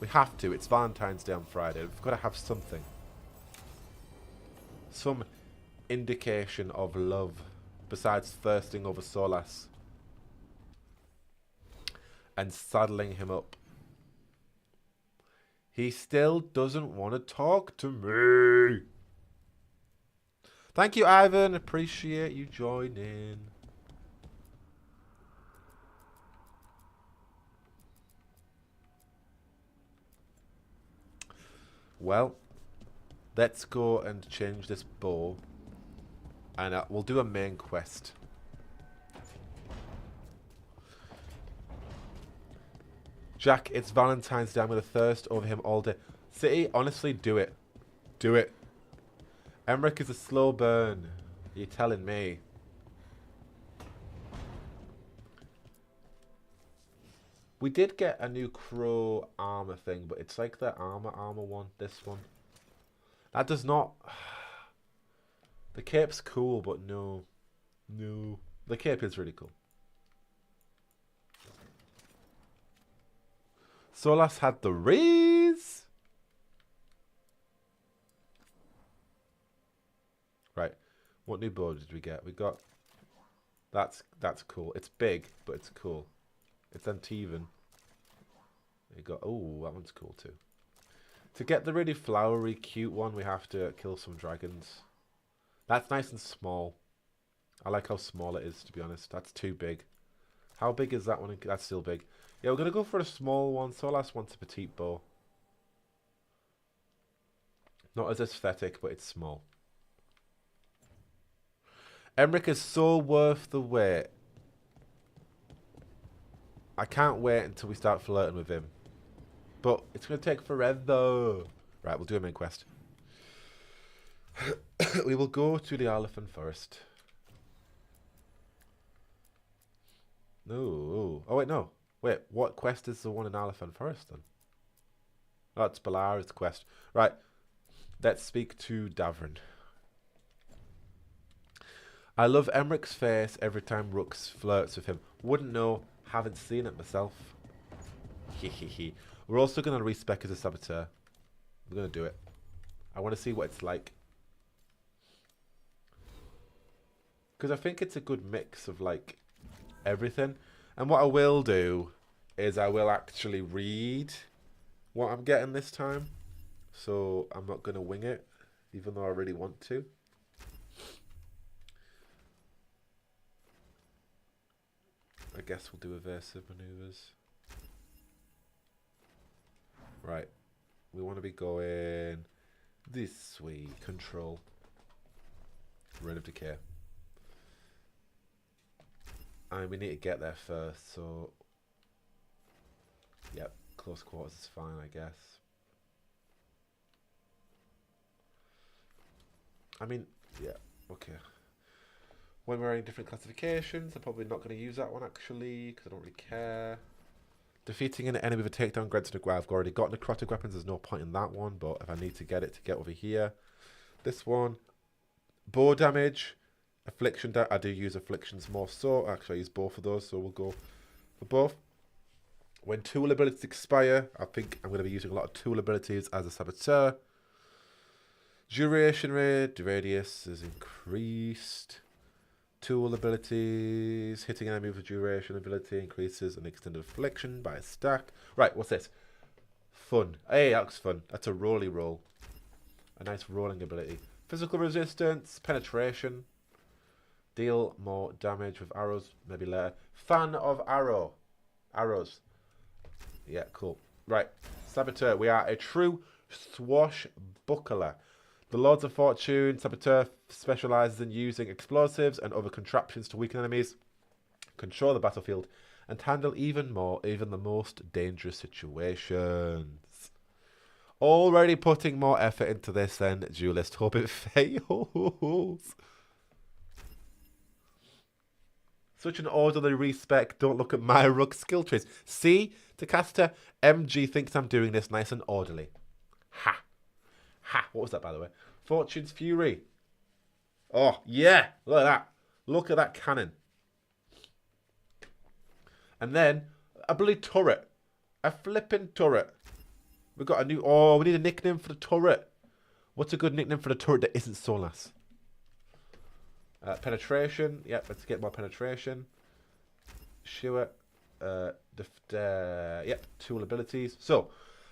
We have to. It's Valentine's Day on Friday. We've got to have something. Some indication of love besides thirsting over Solas and saddling him up. He still doesn't want to talk to me. Thank you, Ivan. Appreciate you joining. Well, let's go and change this bow. And we'll do a main quest. Jack, it's Valentine's Day. I'm going to thirst over him all day. City, honestly, do it. Do it. Emmerich is a slow burn. You're telling me. We did get a new crow armor thing, but it's like the armor one. This one. That does not... The cape's cool, but no. No. The cape is really cool. Solas had the raise. Right. What new bow did we get? We got... That's cool. It's big, but it's cool. It's uneven. You got... Oh, that one's cool too. To get the really flowery, cute one, we have to kill some dragons. That's nice and small. I like how small it is, to be honest. That's too big. How big is that one? That's still big. Yeah, we're going to go for a small one. Solas wants a petite bow. Not as aesthetic, but it's small. Emmerich is so worth the wait. I can't wait until we start flirting with him. But it's going to take forever. Right, we'll do a main quest. We will go to the elephant first. No. Oh, wait, no. Wait, what quest is the one in elephant first, then? Oh, it's Balara's quest. Right. Let's speak to Davrin. I love Emmerich's face every time Rooks flirts with him. Wouldn't know. Haven't seen it myself. Hehehe. We're also going to respec as a saboteur. We're going to do it. I want to see what it's like. Because I think it's a good mix of, like, everything. And what I will do is I will actually read what I'm getting this time. So I'm not going to wing it, even though I really want to. I guess we'll do evasive maneuvers. Right. We want to be going this way. Control. Reign of Decay. And we need to get there first, so... Yep, close quarters is fine, I guess. I mean, yeah, okay. When we're in different classifications, I'm probably not going to use that one, actually, because I don't really care. Defeating an enemy with a takedown grants I've already got necrotic weapons, there's no point in that one, but if I need to get it to get over here. This one. Bow damage. Affliction, I do use afflictions more so. Actually, I use both of those, so we'll go for both. When tool abilities expire, I think I'm going to be using a lot of tool abilities as a saboteur. Duration rate, radius is increased. Tool abilities. Hitting enemy with a duration ability increases an extended affliction by a stack. Right, what's this? Fun. Hey, that looks fun. That's a rolly roll. A nice rolling ability. Physical resistance. Penetration. Deal more damage with arrows. Maybe later. Fan of arrow. Arrows. Yeah, cool. Right. Saboteur. We are a true swashbuckler. The Lords of Fortune, Saboteur specializes in using explosives and other contraptions to weaken enemies, control the battlefield, and handle even the most dangerous situations. Already putting more effort into this than Duelist. Hope it fails. Such an orderly respec. Don't look at my Rook skill trees. See, Takasta, MG thinks I'm doing this nice and orderly. Ha. Ha. What was that, by the way? Fortune's Fury. Oh, yeah. Look at that. Look at that cannon. And then a bloody turret. A flipping turret. We've got a new... Oh, we need a nickname for the turret. What's a good nickname for the turret that isn't Solas? Penetration. Yep, let's get more penetration. Sure. Yep, tool abilities. So,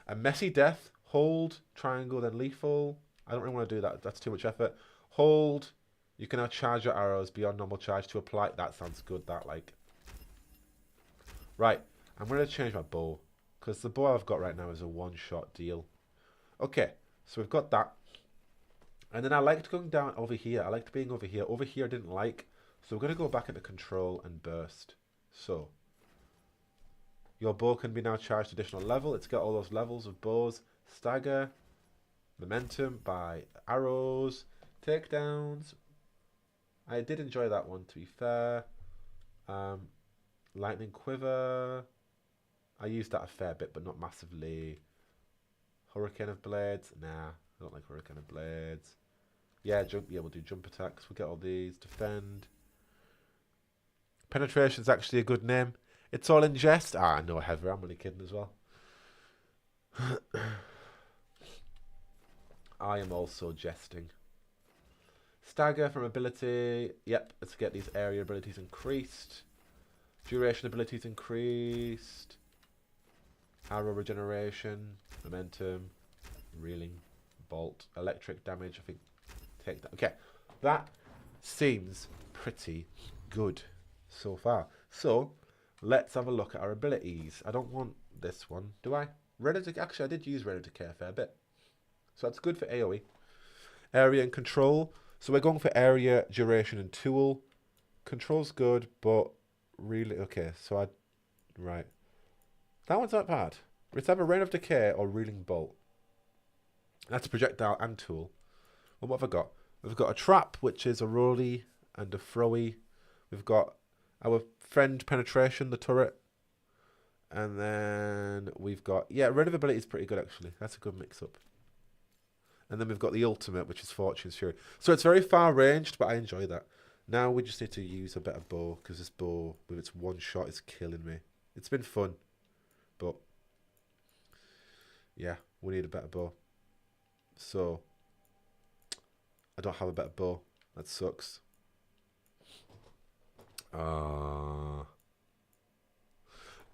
a messy death. Hold, triangle, then lethal. I don't really want to do that. That's too much effort. Hold. You can now charge your arrows beyond normal charge to apply. That sounds good, that, like. Right. I'm going to change my bow. Because the bow I've got right now is a one-shot deal. Okay. So we've got that. And then I liked going down over here. I liked being over here. Over here I didn't like. So we're going to go back into control and burst. So. Your bow can be now charged additional level. It's got all those levels of bows. Stagger. Momentum by arrows. Takedowns. I did enjoy that one, to be fair. Lightning quiver. I used that a fair bit, but not massively. Hurricane of blades. Nah, I don't like hurricane of blades. Yeah, jump. Yeah, we'll do jump attacks. We'll get all these. Defend. Penetration's actually a good name. It's all in jest. Ah, no, Heather. I'm only kidding as well. I am also jesting. Stagger from ability. Yep, let's get these area abilities increased. Duration abilities increased. Arrow regeneration. Momentum. Reeling. Bolt. Electric damage. I think. Take that. Okay. That seems pretty good so far. So, let's have a look at our abilities. I don't want this one, do I? Actually, I did use Red of Decay a fair bit. So that's good for AoE. Area and control. So we're going for area, duration, and tool. Control's good, but really... Okay, so right. That one's not bad. It's either Rain of Decay or Reeling Bolt. That's a projectile and tool. Well, what have I got? We've got a trap, which is a rolly and a throwy. We've got our friend Penetration, the turret. And then we've got... Yeah, Rain of Ability is pretty good, actually. That's a good mix-up. And then we've got the ultimate, which is Fortune's Fury. So it's very far ranged, but I enjoy that. Now we just need to use a better bow, because this bow, with its one shot, is killing me. It's been fun, but yeah, we need a better bow. So, I don't have a better bow. That sucks.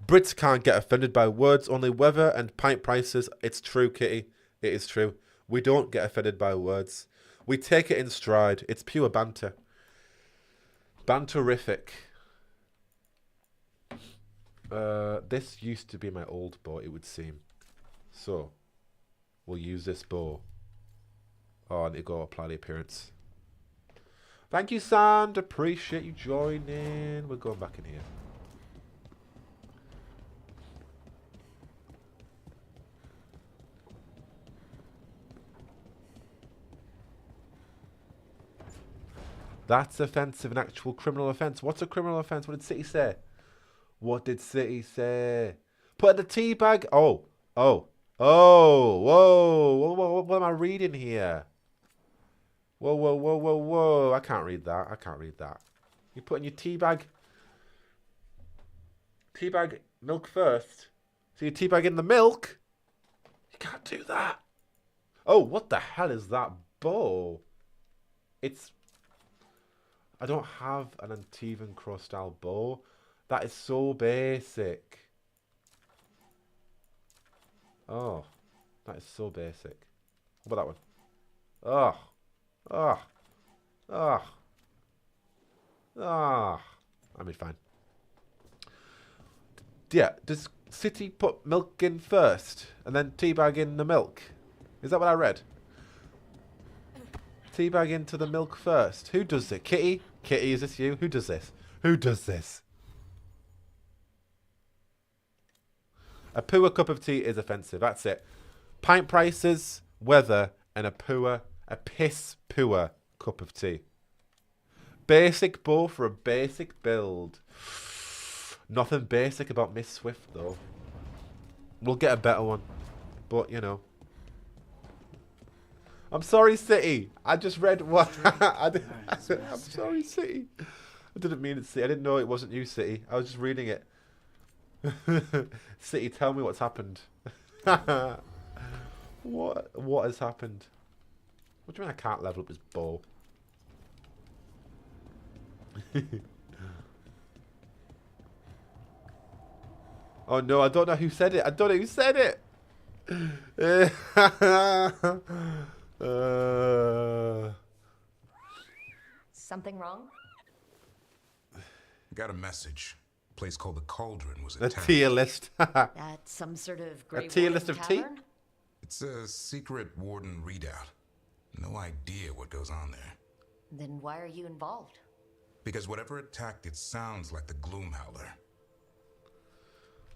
Brits can't get offended by words, only weather and pint prices. It's true, Kitty. It is true. We don't get offended by words. We take it in stride. It's pure banter. Banterific. This used to be my old bow, it would seem. So, we'll use this bow. Oh, I need to go apply the appearance. Thank you, Sand. Appreciate you joining. We're going back in here. That's offensive, an actual criminal offence. What's a criminal offence? What did City say? What did City say? Put the tea bag. Oh. Whoa. What am I reading here? Whoa. I can't read that. You put in your tea bag. Tea bag milk first. So you tea bag in the milk? You can't do that. Oh, what the hell is that bow? It's... I don't have an Antivan Crow style bow. That is so basic. Oh, that is so basic. What about that one? Oh, oh, oh, oh. I mean, fine. Yeah, does City put milk in first and then teabag in the milk? Is that what I read? Teabag into the milk first. Who does it? Kitty? Kitty, is this you? Who does this? Who does this? A poor cup of tea is offensive. That's it. Pint prices, weather, and a piss poor cup of tea. Basic bow for a basic build. Nothing basic about Miss Swift, though. We'll get a better one. But, you know. I'm sorry, City. I just read what... I'm sorry, City. I didn't mean it, City. I didn't know it wasn't you, City. I was just reading it. City, tell me what's happened. What has happened? What do you mean I can't level up his bow? Oh no, I don't know who said it. I don't know who said it. Something wrong? Got a message. A place called the Cauldron was A attacked. tier list. That's some sort of Grey tier Warden list of tea? tavern? It's a secret warden readout. No idea what goes on there. Then why are you involved? Because whatever attacked it sounds like the Gloomhowler.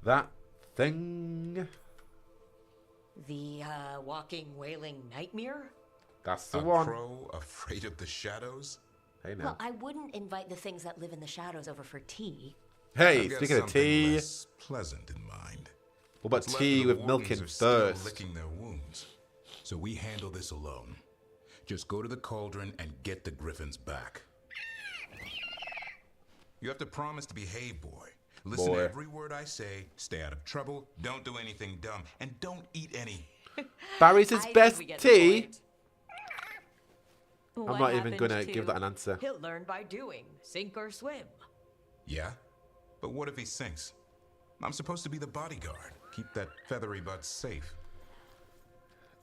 That thing. The walking, wailing nightmare? That's the A one. crow afraid of the shadows? Hey now. Well, I wouldn't invite the things that live in the shadows over for tea. Hey, I've got speaking of something tea, less pleasant in mind. what about What's left tea of the with milk in wardens are still first? licking their wounds. So we handle this alone. Just go to the Cauldron and get the griffins back. You have to promise to behave, boy. Listen to every word I say, stay out of trouble, don't do anything dumb, and don't eat any. Barry's his I think best we get the tea. point. I'm What not even happened gonna to give that an answer. He'll learn by doing, sink or swim. Yeah? But what if he sinks? I'm supposed to be the bodyguard. Keep that feathery butt safe.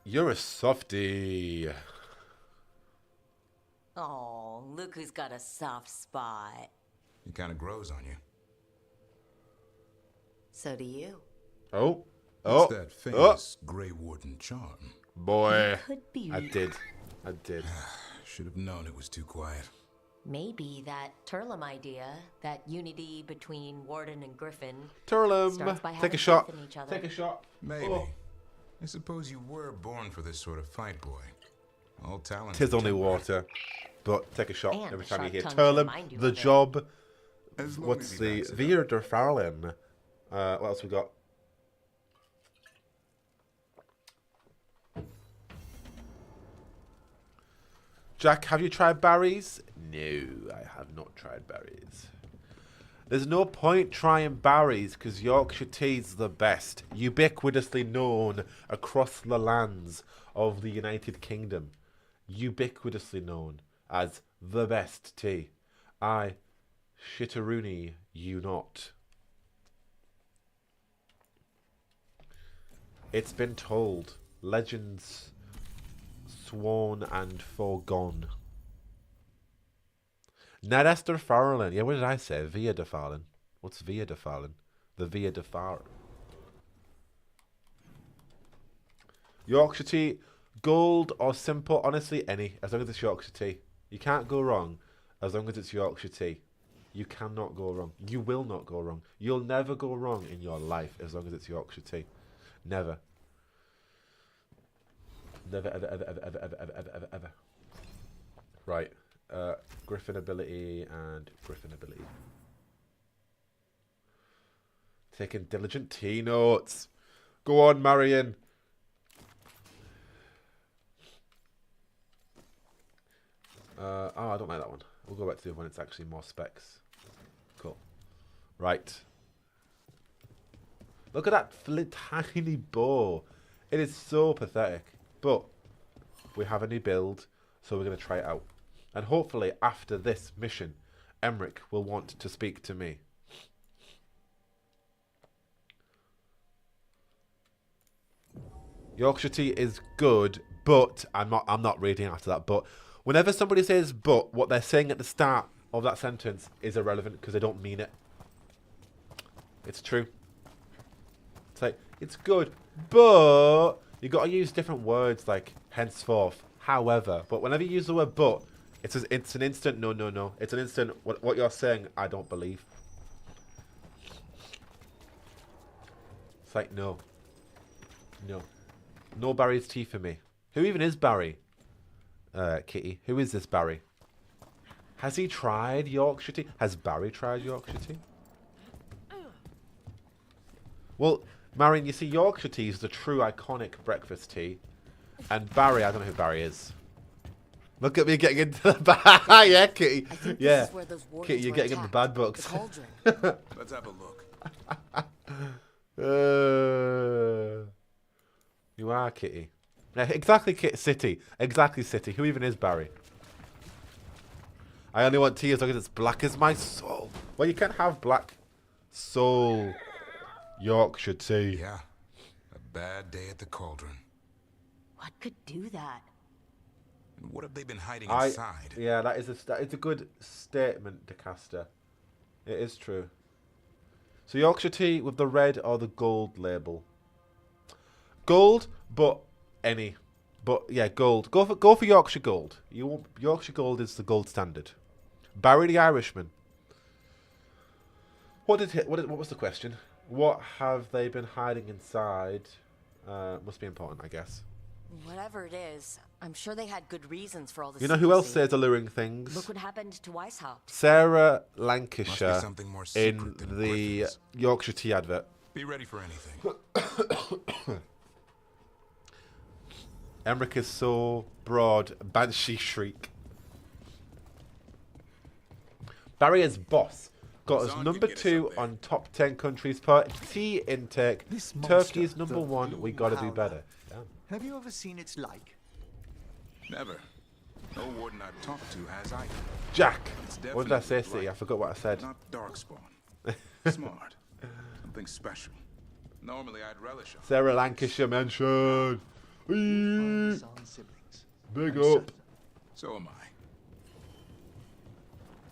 You're a softie. Oh, look who's got a soft spot. It kind of grows on you. So do you. Oh, It's that famous Grey Warden charm. boy. Could be. I did. Should have known it was too quiet. Maybe that Turlum idea, that unity between Warden and Griffin, Turlum, starts by take having a shot. faith in each other. Take a shot. Maybe. Oh. I suppose you were born for this sort of fight, boy. All talent. Tis only water, but take a shot And every a time you sharp hear tongue to Turlum. remind you The of it. job. As long What's as he the backs it up. Veer der Farlin? What else we got? Jack, have you tried berries? No, I have not tried berries. There's no point trying berries because Yorkshire tea's the best, ubiquitously known across the lands of the United Kingdom. Ubiquitously known as the best tea. I shitteroony you not. It's been told. Legends sworn and foregone. Ned Esther Farlin. Yeah, what did I say? Via de Farlin. What's Via de Farlin? The Via de Farlin. Yorkshire tea, gold or simple, honestly, any. As long as it's Yorkshire tea. You can't go wrong as long as it's Yorkshire tea. You cannot go wrong. You will not go wrong. You'll never go wrong in your life as long as it's Yorkshire tea. Never. Never, ever, ever, ever, ever, ever, ever, ever, ever, ever. Right. Griffin ability and Griffin ability. Taking diligent tea notes. Go on, Marion. Oh, I don't like that one. We'll go back to the other one. It's actually more specs. Cool. Right. Look at that tiny bow. It is so pathetic. But we have a new build, so we're going to try it out. And hopefully after this mission, Emmerich will want to speak to me. Yorkshire tea is good, but I'm not reading after that. But whenever somebody says "but," what they're saying at the start of that sentence is irrelevant because they don't mean it. It's true. It's like it's good, but you got to use different words like henceforth, however. But whenever you use the word "but," it's an instant no. It's an instant what you're saying I don't believe. It's like no. No Barry's tea for me. Who even is Barry? Kitty. Who is this Barry? Has he tried Yorkshire tea? Has Barry tried Yorkshire tea? Well, Marion, you see, Yorkshire tea is the true iconic breakfast tea. And Barry, I don't know who Barry is. Look at me getting into the bad. Yeah, Kitty. Yeah. Kitty, you're getting into the bad books. Let's have a look. You are, Kitty. Yeah, exactly, City. Exactly, City. Who even is Barry? I only want tea as long as it's black as my soul. Well, you can't have black soul Yorkshire tea. Yeah. A bad day at the cauldron. What could do that? And what have they been hiding inside? Yeah, that is a good statement, DeCaster. It is true. So Yorkshire tea with the red or the gold label. Gold, but any. But yeah, gold. Go for Yorkshire Gold. Yorkshire Gold is the gold standard. Barry the Irishman. What was the question? What have they been hiding inside? Must be important, I guess. Whatever it is, I'm sure they had good reasons for all this. You know who else says alluring things? Look what happened to Weishaupt. Sarah Lancashire in than the Griffin's. Yorkshire tea advert. Be ready for anything. Emmerich is so broad. Banshee shriek. Barry is boss. Got us number 2 on top 10 countries per tea intake. Turkey's number 1. We gotta do better. Yeah. Have you ever seen its like? Never. No warden I've talked to has either. Jack. It's What did I say, definitely City? I forgot what I said. Not darkspawn. Smart. Something special. Normally I'd relish them. Sarah Lancashire mentioned. Siblings. Big up. So am I.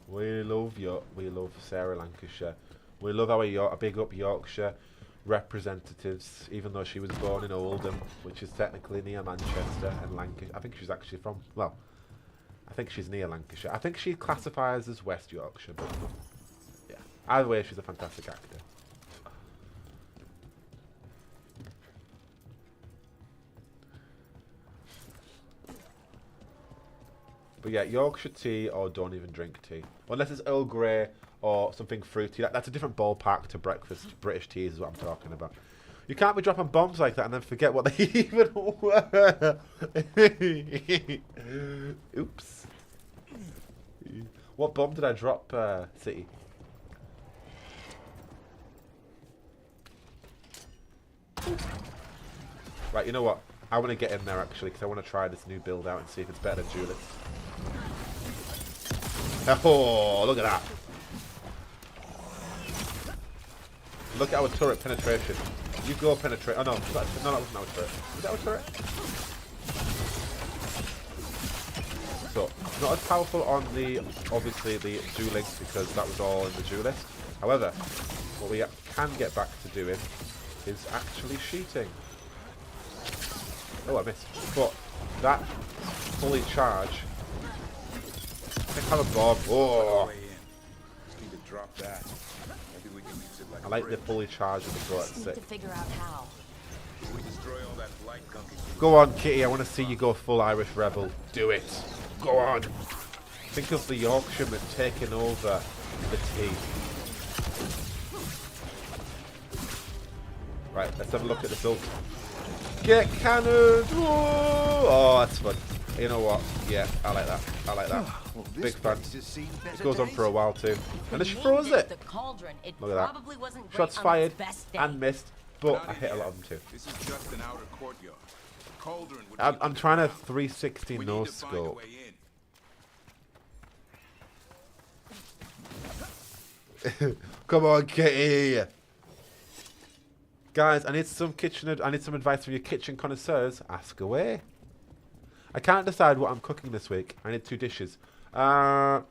We love Sarah Lancashire. We love our big up Yorkshire representatives, even though she was born in Oldham, which is technically near Manchester, and Lancashire. I think she's actually from, well, I think she's near Lancashire. I think she classifies as West Yorkshire, but yeah. Either way, she's a fantastic actor. But yeah, Yorkshire tea or don't even drink tea. Unless it's Earl Grey or something fruity. That's a different ballpark to breakfast. British teas is what I'm talking about. You can't be dropping bombs like that and then forget what they even were. Oops. What bomb did I drop, City? Right, you know what? I want to get in there actually because I want to try this new build out and see if it's better than Julith. Oh, look at that. Look at our turret penetration. You go penetrate. Oh no, that wasn't our turret. Was that our turret? So, not as powerful on the, obviously, the dueling because that was all in the duelist. However, what we can get back to doing is actually shooting. Oh, I missed. But that fully charge. I think I have a bomb. Oh! I like the fully charged with the bullet. Need to figure out how. Go on, Kitty. I want to see you go full Irish rebel. Do it. Go on. Think of the Yorkshireman taking over the tea. Right, let's have a look at this ult. Get cannoned! Whoa! Oh, that's fun. You know what? Yeah, I like that. I like that. Well, Big fan. It goes on for a while too. And then she When throws you used it. The cauldron, it Look at that. probably wasn't great Shots on fired its best day. and missed, but I hit a lot of them too. This is just an outer courtyard. Cauldron would I'm trying to 360 we no need to find a scope. way in. Come on, Kitty. Guys, I need some advice from your kitchen connoisseurs. Ask away. I can't decide what I'm cooking this week. I need 2 dishes. Toad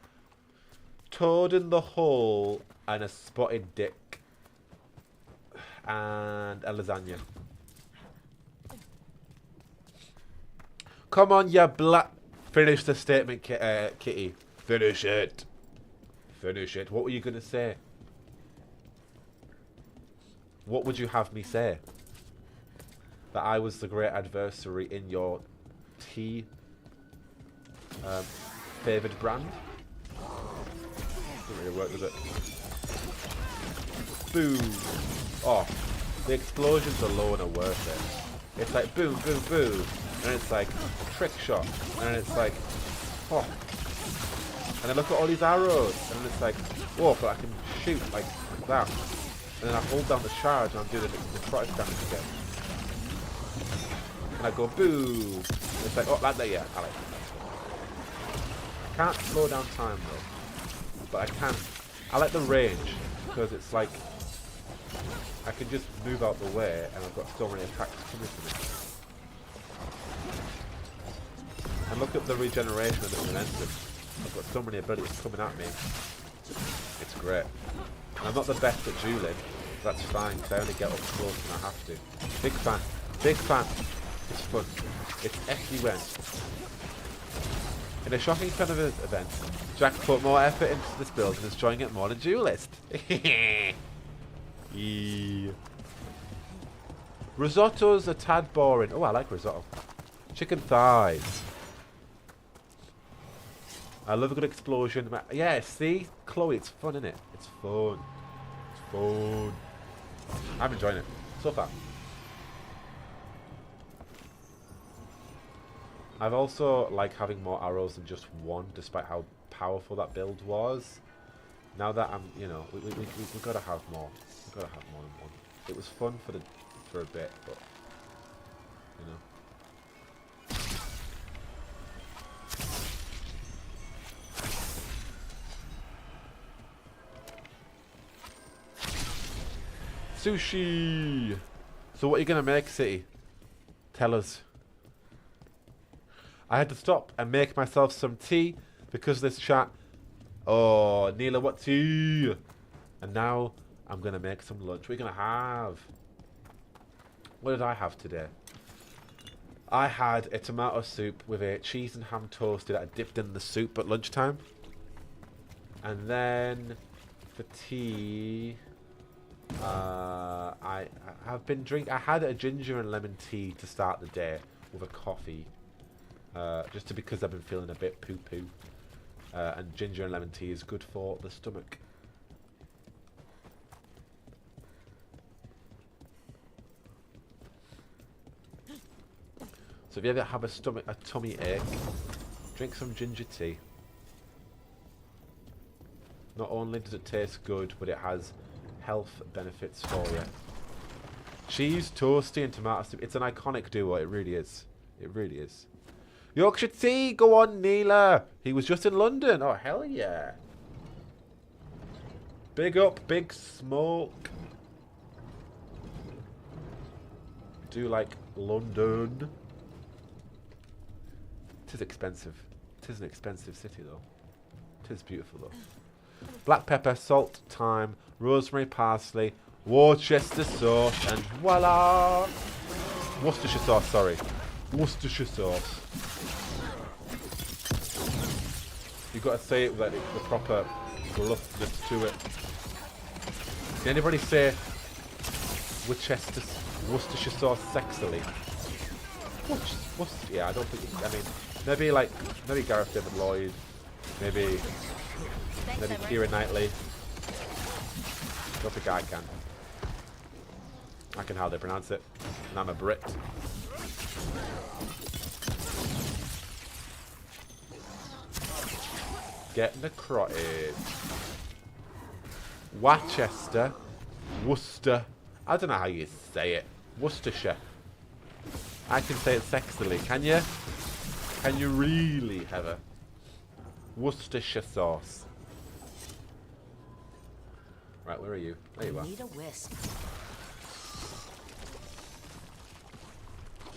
in the hole and a spotted dick. And a lasagna. Come on, you black... Finish the statement, Kitty. Finish it. Finish it. What were you going to say? What would you have me say? That I was the great adversary in your tea favoured brand? Doesn't really work, does it? Boom. Oh, the explosions alone are worth it. It's like boom, boom, boom. And it's like trick shot. And it's like, oh. And then look at all these arrows. And it's like, whoa, but I can shoot like that. And then I hold down the charge and I'm doing the necrotic damage again. And I go boo. And it's like, oh, like that, yeah, I like it. I can't slow down time though. But I can. I like the range because it's like I can just move out the way and I've got so many attacks coming to me. And look at the regeneration of the momentum. I've got so many abilities coming at me. It's great. And I'm not the best at dueling. That's fine because I only get up close when I have to. Big fan. Big fan. It's fun. It's everywhere. In a shocking turn of events, Jack put more effort into this build and is enjoying it more than Duelist. Yeah. Risotto's a tad boring. Oh, I like risotto. Chicken thighs. I love a good explosion. Yeah, see? Chloe, it's fun, isn't it? It's fun. It's fun. I'm enjoying it. So far. I've also like having more arrows than just one, despite how powerful that build was. Now that I'm, you know, we've got to have more. We've got to have more than one. It was fun for a bit, but you know. Sushi. So what are you gonna make, City? Tell us. I had to stop and make myself some tea because of this chat. Oh, Neela, what tea? And now I'm gonna make some lunch. What are you gonna have? What did I have today? I had a tomato soup with a cheese and ham toast that I dipped in the soup at lunchtime. And then for tea, I had a ginger and lemon tea to start the day with a coffee. Just because I've been feeling a bit poo-poo. And ginger and lemon tea is good for the stomach. So if you ever have a tummy ache, drink some ginger tea. Not only does it taste good, but it has health benefits for you. Cheese, toasty, and tomato soup. It's an iconic duo. It really is. It really is. Yorkshire tea, go on, Neela. He was just in London. Oh, hell yeah. Big up, Big Smoke. Do like London. It is expensive. It is an expensive city, though. It is beautiful, though. Black pepper, salt, thyme, rosemary, parsley, Worcester sauce, and voila! Worcestershire sauce, sorry. Worcestershire sauce. You've got to say it with like, the proper gruffness to it. Did anybody say Worcestershire sauce sexily? Yeah, I don't think. I mean, maybe Gareth David Lloyd, maybe Keira Knightley. Don't think I can. I can hardly pronounce it, and I'm a Brit. Get necrotic. Worcester. Worcester. I don't know how you say it. Worcestershire. I can say it sexily. Can you? Can you really, Heather? Worcestershire sauce. Right, where are you? There you are. Need a wisp.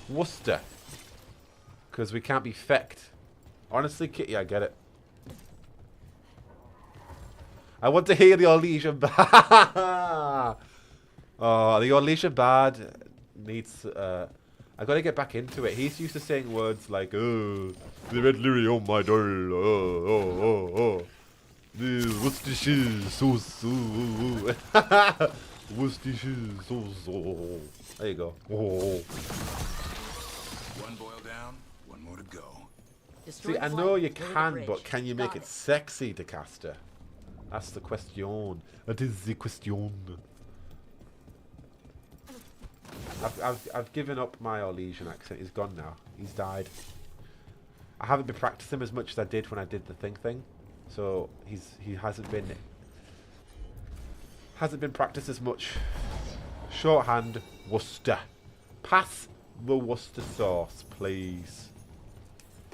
Worcester. Because we can't be fecked. Honestly, Kitty, I get it. I want to hear the Orlesia Bard. Oh, the Orlesia Bard needs... I got to get back into it. He's used to saying words like, oh, the red lily on my door. Oh. The Worcestershire sauce. Worcestershire sauce. There you go. Oh. One boil down, one more to go. See, I know you can, but can you make it sexy, DeCaster? That's the question. That is the question. I've given up my Orlesian accent. He's gone now. He's died. I haven't been practicing as much as I did when I did the thing. So he hasn't been practiced as much. Shorthand, Worcester. Pass the Worcester sauce, please.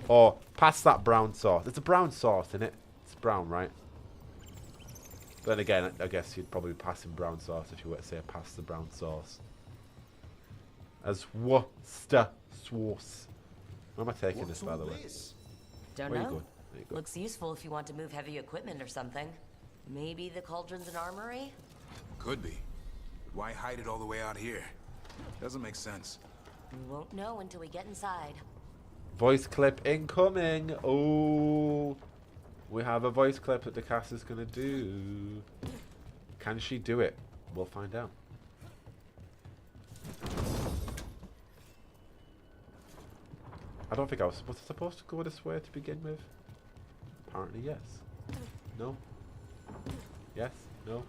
Or pass that brown sauce. It's a brown sauce, isn't it? It's brown, right? Then again, I guess you'd probably be passing brown sauce if you were to say pass the brown sauce. As Worcester sauce. Where am I taking this, by the way? Don't Where are you know. going? There you go. Looks useful if you want to move heavy equipment or something. Maybe the cauldron's an armory? Could be. Why hide it all the way out here? Doesn't make sense. We won't know until we get inside. Voice clip incoming. Oh, we have a voice clip that DeCaster's gonna do. Can she do it? We'll find out. I don't think I was supposed to go this way to begin with. Apparently, yes. No? Yes? No?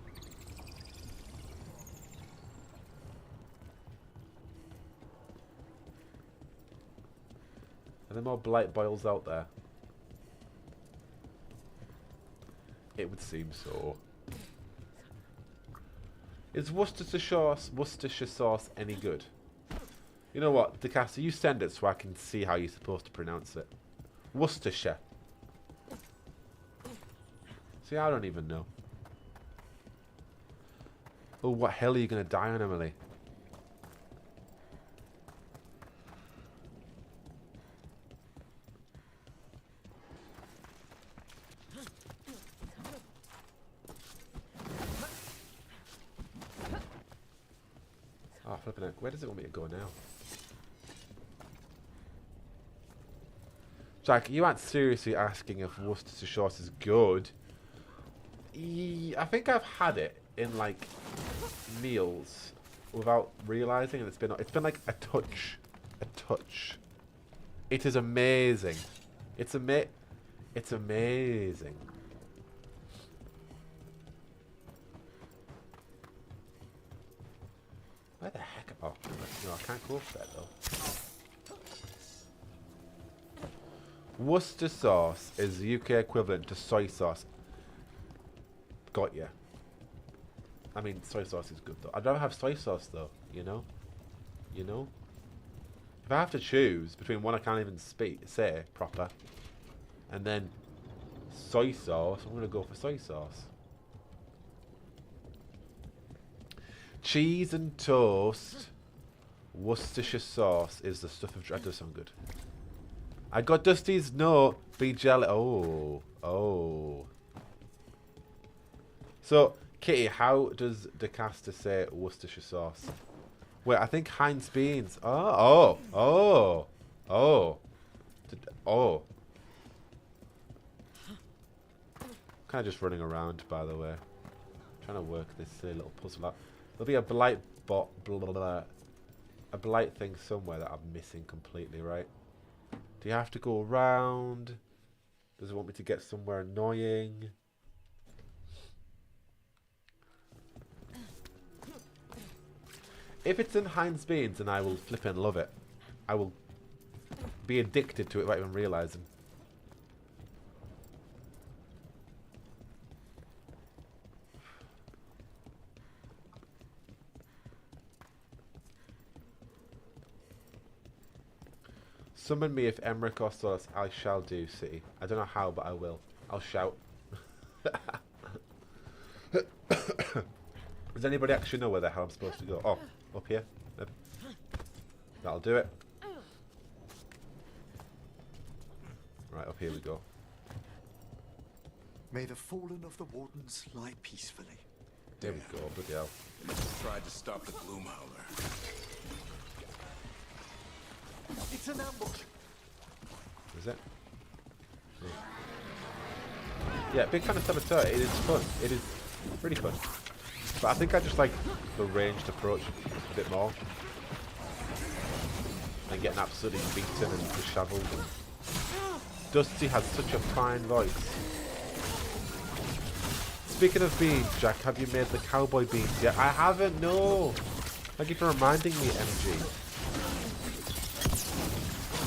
Are there more blight boils out there? It would seem so. Is Worcestershire sauce any good? You know what, DeCaster, you send it so I can see how you're supposed to pronounce it. Worcestershire. See, I don't even know. Oh, what hell are you going to die on, Emily? Oh, flipping heck. Where does it want me to go now? Jack, you aren't seriously asking if Worcestershire sauce is good. I think I've had it in like meals without realizing, and it's been like a touch. It is amazing. It's amazing. Where the heck am I? No, I can't go for that though. Worcester sauce is the UK equivalent to soy sauce. Got ya. I mean, soy sauce is good though. I'd rather have soy sauce though, you know? You know? If I have to choose between one I can't even say proper and then soy sauce, I'm going to go for soy sauce. Cheese and toast. Worcestershire sauce is the stuff of... That does sound good. I got Dusty's note. Be jealous. Oh. So, Kitty, how does DeCaster say Worcestershire sauce? Wait, I think Heinz beans. Oh. Kind of just running around, by the way. Trying to work this little puzzle out. There'll be a blight a blight thing somewhere that I'm missing completely, right? Do you have to go around? Does it want me to get somewhere annoying? If it's in Heinz beans, then I will flip and love it. I will be addicted to it without even realizing. Summon me if Emmerich or Solas. I shall do, City. I don't know how, but I will. I'll shout. Does anybody actually know where the hell I'm supposed to go? Oh, up here. Maybe. That'll do it. Right, up here we go. May the fallen of the Wardens lie peacefully. There we go, bloody hell. Tried to stop the Gloom Howler. It's an ambush. Is it? Yeah, big fan of Saboteur. It is fun. It is really fun. But I think I just like the ranged approach a bit more. And getting absolutely beaten and dishevelled. Dusty has such a fine voice. Speaking of beans, Jack, have you made the cowboy beans yet? I haven't, no! Thank you for reminding me, MG.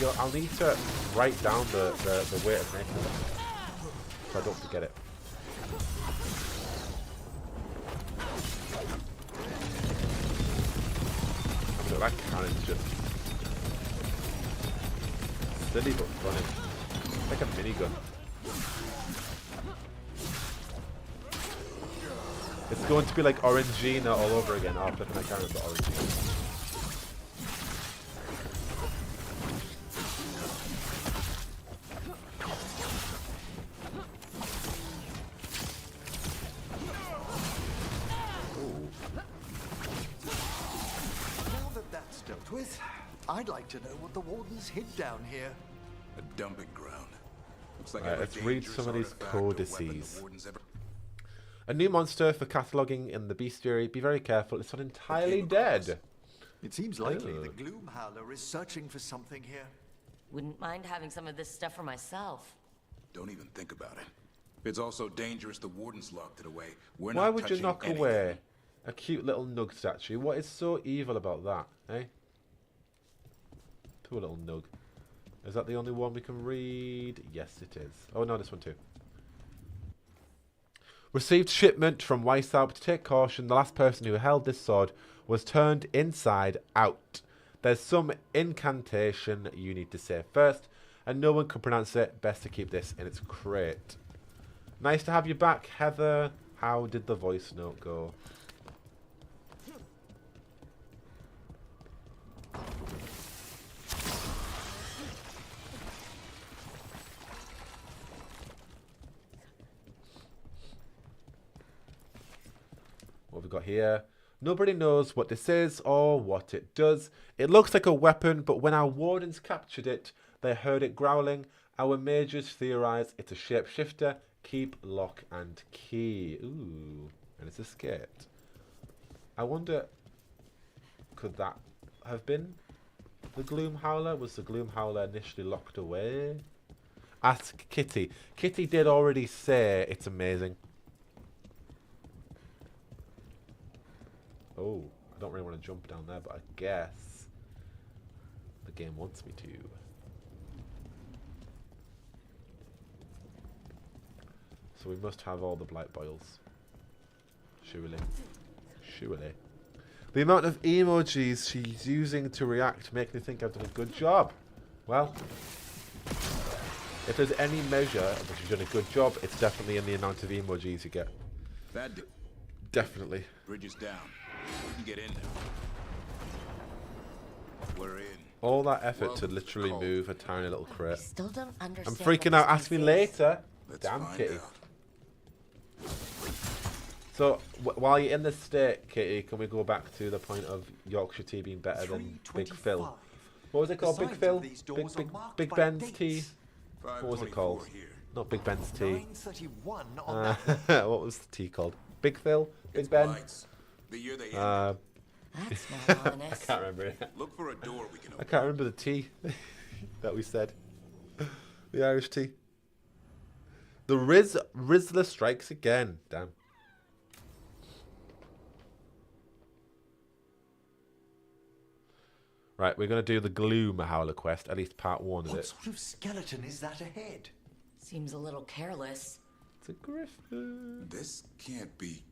Yo, I'll need to write down the way of making them. So I don't forget it. Look, that cannon's just silly but funny. Like a minigun. It's going to be like Orangina all over again. Oh, flipping, I can't remember Orangina. Now that that's dealt with, I'd like to know what the Wardens hid down here. A dumping ground. Looks like Right, let's read some of these codices. Ever... A new monster for cataloguing in the bestiary. Be very careful, it's not entirely dead. It seems likely the Gloom Howler is searching for something here. Wouldn't mind having some of this stuff for myself. Don't even think about it. It's also dangerous the Warden's locked it away. We're Why not would you touching knock anything. away a cute little Nug statue? What is so evil about that, eh? Poor little Nug. Is that the only one we can read? Yes, it is. Oh, no, this one too. Received shipment from Weishaupt to take caution. The last person who held this sword was turned inside out. There's some incantation you need to say first, and no one can pronounce it. Best to keep this in its crate. Nice to have you back, Heather. How did the voice note go? What have we got here? Nobody knows what this is or what it does. It looks like a weapon, but when our wardens captured it, they heard it growling. Our mages theorize it's a shapeshifter. Keep lock and key. Ooh, and it's a skate. I wonder, could that have been the Gloom Howler? Was the Gloom Howler initially locked away? Ask Kitty. Kitty did already say it's amazing. Oh, I don't really want to jump down there, but I guess the game wants me to. So we must have all the blight boils. Surely. Surely. The amount of emojis she's using to react make me think I've done a good job. Well, if there's any measure of that you've done a good job, it's definitely in the amount of emojis you get. Definitely. Bridge is down. We can get in now. We're in. All that effort to literally move a tiny little crate. Still don't I'm understand. freaking what out. this Ask me place is. later. Let's Damn, find Kitty. out. So, while you're in this state, Kitty, can we go back to the point of Yorkshire tea being better than Big Phil? What was it called? Big Phil? Big Ben's tea? What was it called? Here. Not Big Ben's tea. 931 on that. What was the tea called? Big Phil? Big It's Ben? blights. The year they ended. That's more I honest. can't remember it. Look for a door we can I open. can't remember the tea that we said. The Irish tea. The Rizzler strikes again. Damn. Right, we're going to do the Gloom Howler quest, at least part one of What it. sort of skeleton is that ahead? Seems a little careless. It's a griffin. This can't be.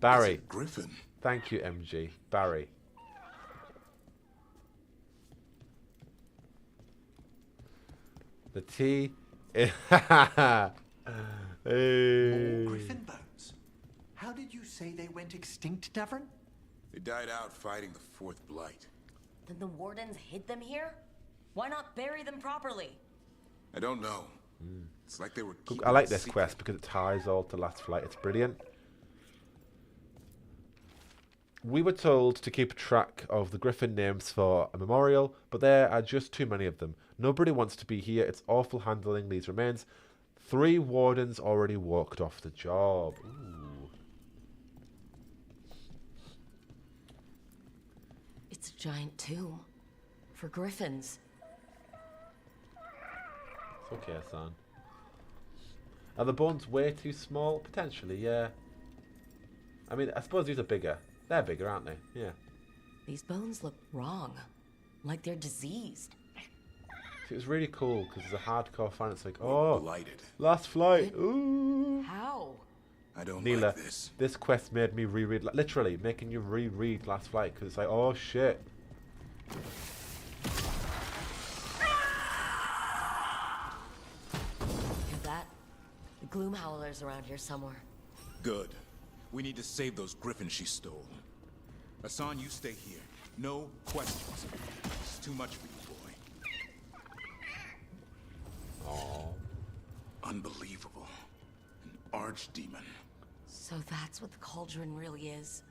Barry. It's a griffin. Thank you, MG. Barry. The tea. Hey. More griffin bones. say they went extinct, Davern? They died out fighting the Fourth Blight. Then the wardens hid them here? Why not bury them properly? I don't know. It's like they were. I like this quest because it ties all to Last Flight. It's brilliant. We were told to keep track of the griffin names for a memorial, but there are just too many of them. Nobody wants to be here. It's awful handling these remains. 3 wardens already walked off the job. Ooh. It's a giant tomb. For griffins. It's okay, son. Are the bones way too small? Potentially, yeah. I mean, I suppose these are bigger. They're bigger, aren't they? Yeah. These bones look wrong. Like they're diseased. It was really cool because as a hardcore fan, it's like, oh, Blighted. Last Flight. Ooh. How? I don't Neela, like this. this quest made me reread, literally making you reread Last Flight because it's like, oh shit. Hear that? The gloom howler's around here somewhere. Good. We need to save those griffins she stole. Hassan, you stay here. No questions. It's too much for you, boy. Oh. Unbelievable. An archdemon. So that's what the cauldron really is.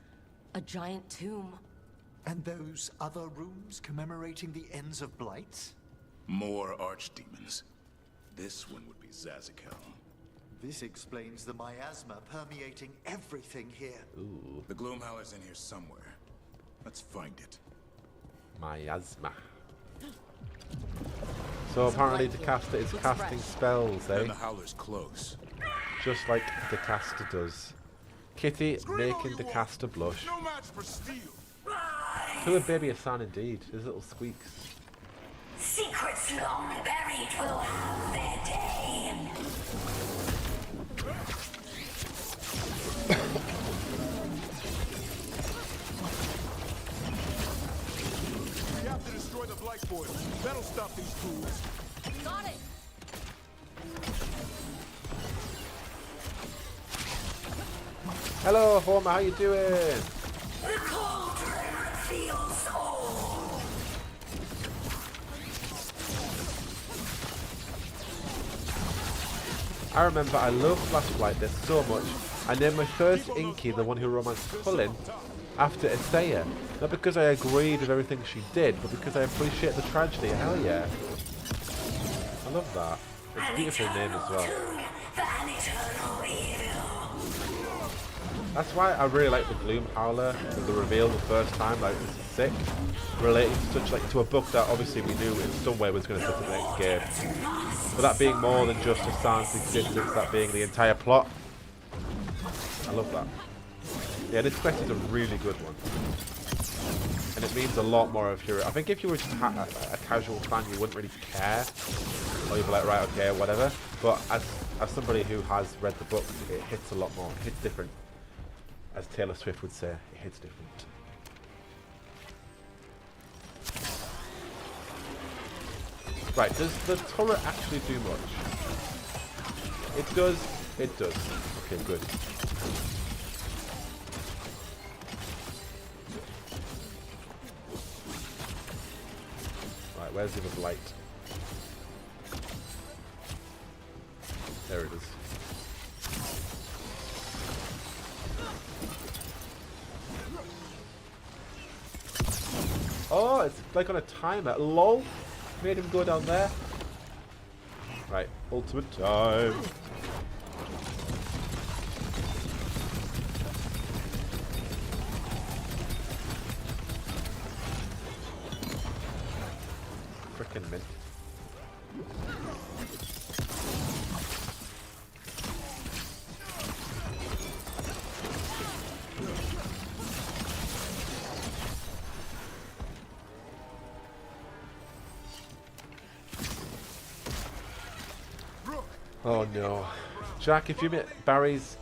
A giant tomb. And those other rooms commemorating the ends of blights? More archdemons. This one would be Zazikel. This explains the miasma permeating everything here. Ooh. The Gloomhowler's in here somewhere. Let's find it. Miasma. So apparently DeCaster is casting spells, eh? And the Howler's close. Just like DeCaster does. Kitty making DeCaster blush. No match for steel. To a baby Hassan indeed. His little squeaks. Secrets long buried will have their day. We have to destroy the Blight Boys. That'll stop these fools. Got it! Hello Homer, how you doing? The cauldron feels old. I remember I loved Last Flight this so much. I named my first Inky the one who romanced Cullen after Isaiah. Not because I agreed with everything she did, but because I appreciate the tragedy. Hell yeah. I love that. It's a beautiful name as well. That's why I really like the Gloom Howler, the reveal the first time, like this is sick. Relating to a book that obviously we knew in some way was going to set up the next game. But that being more than just Hassan's existence, that being the entire plot. I love that. Yeah, this quest is a really good one. And it means a lot more if you're... I think if you were just a casual fan, you wouldn't really care. Or you'd be like, right, okay, whatever. But as somebody who has read the book, it hits a lot more. It hits different. As Taylor Swift would say, it hits different. Right, does the turret actually do much? It does. It does. Okay, good. Right, where's the other light? There it is. Oh, it's like on a timer. LOL! Made him go down there. Right, ultimate time. Frickin' mint. Oh no. Jack, if you meet Barry's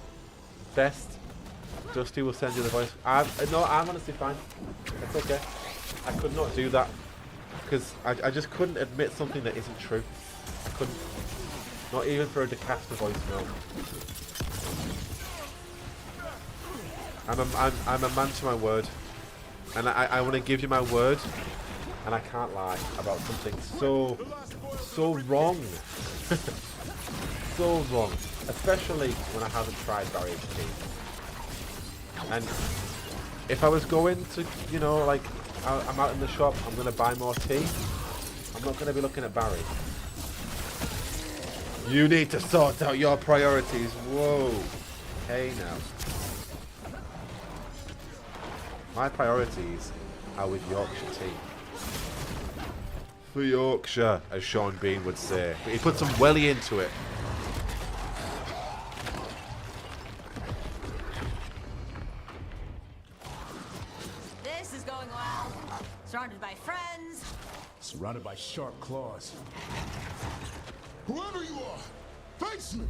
best, Dusty will send you the voice. No, I'm honestly fine. It's okay. I could not do that. Because I just couldn't admit something that isn't true. I couldn't. Not even for a DeCaster voicemail. I'm a man to my word, and I want to give you my word, and I can't lie about something so wrong, so wrong, especially when I haven't tried Barry's tea. And if I was going to, you know, like I'm out in the shop, I'm gonna buy more tea. I'm not gonna be looking at Barry. You need to sort out your priorities. Whoa. Hey now. My priorities are with Yorkshire tea. For Yorkshire, as Sean Bean would say. But he put some welly into it. This is going well. Surrounded by friends. Surrounded by sharp claws. Whoever you are, face me!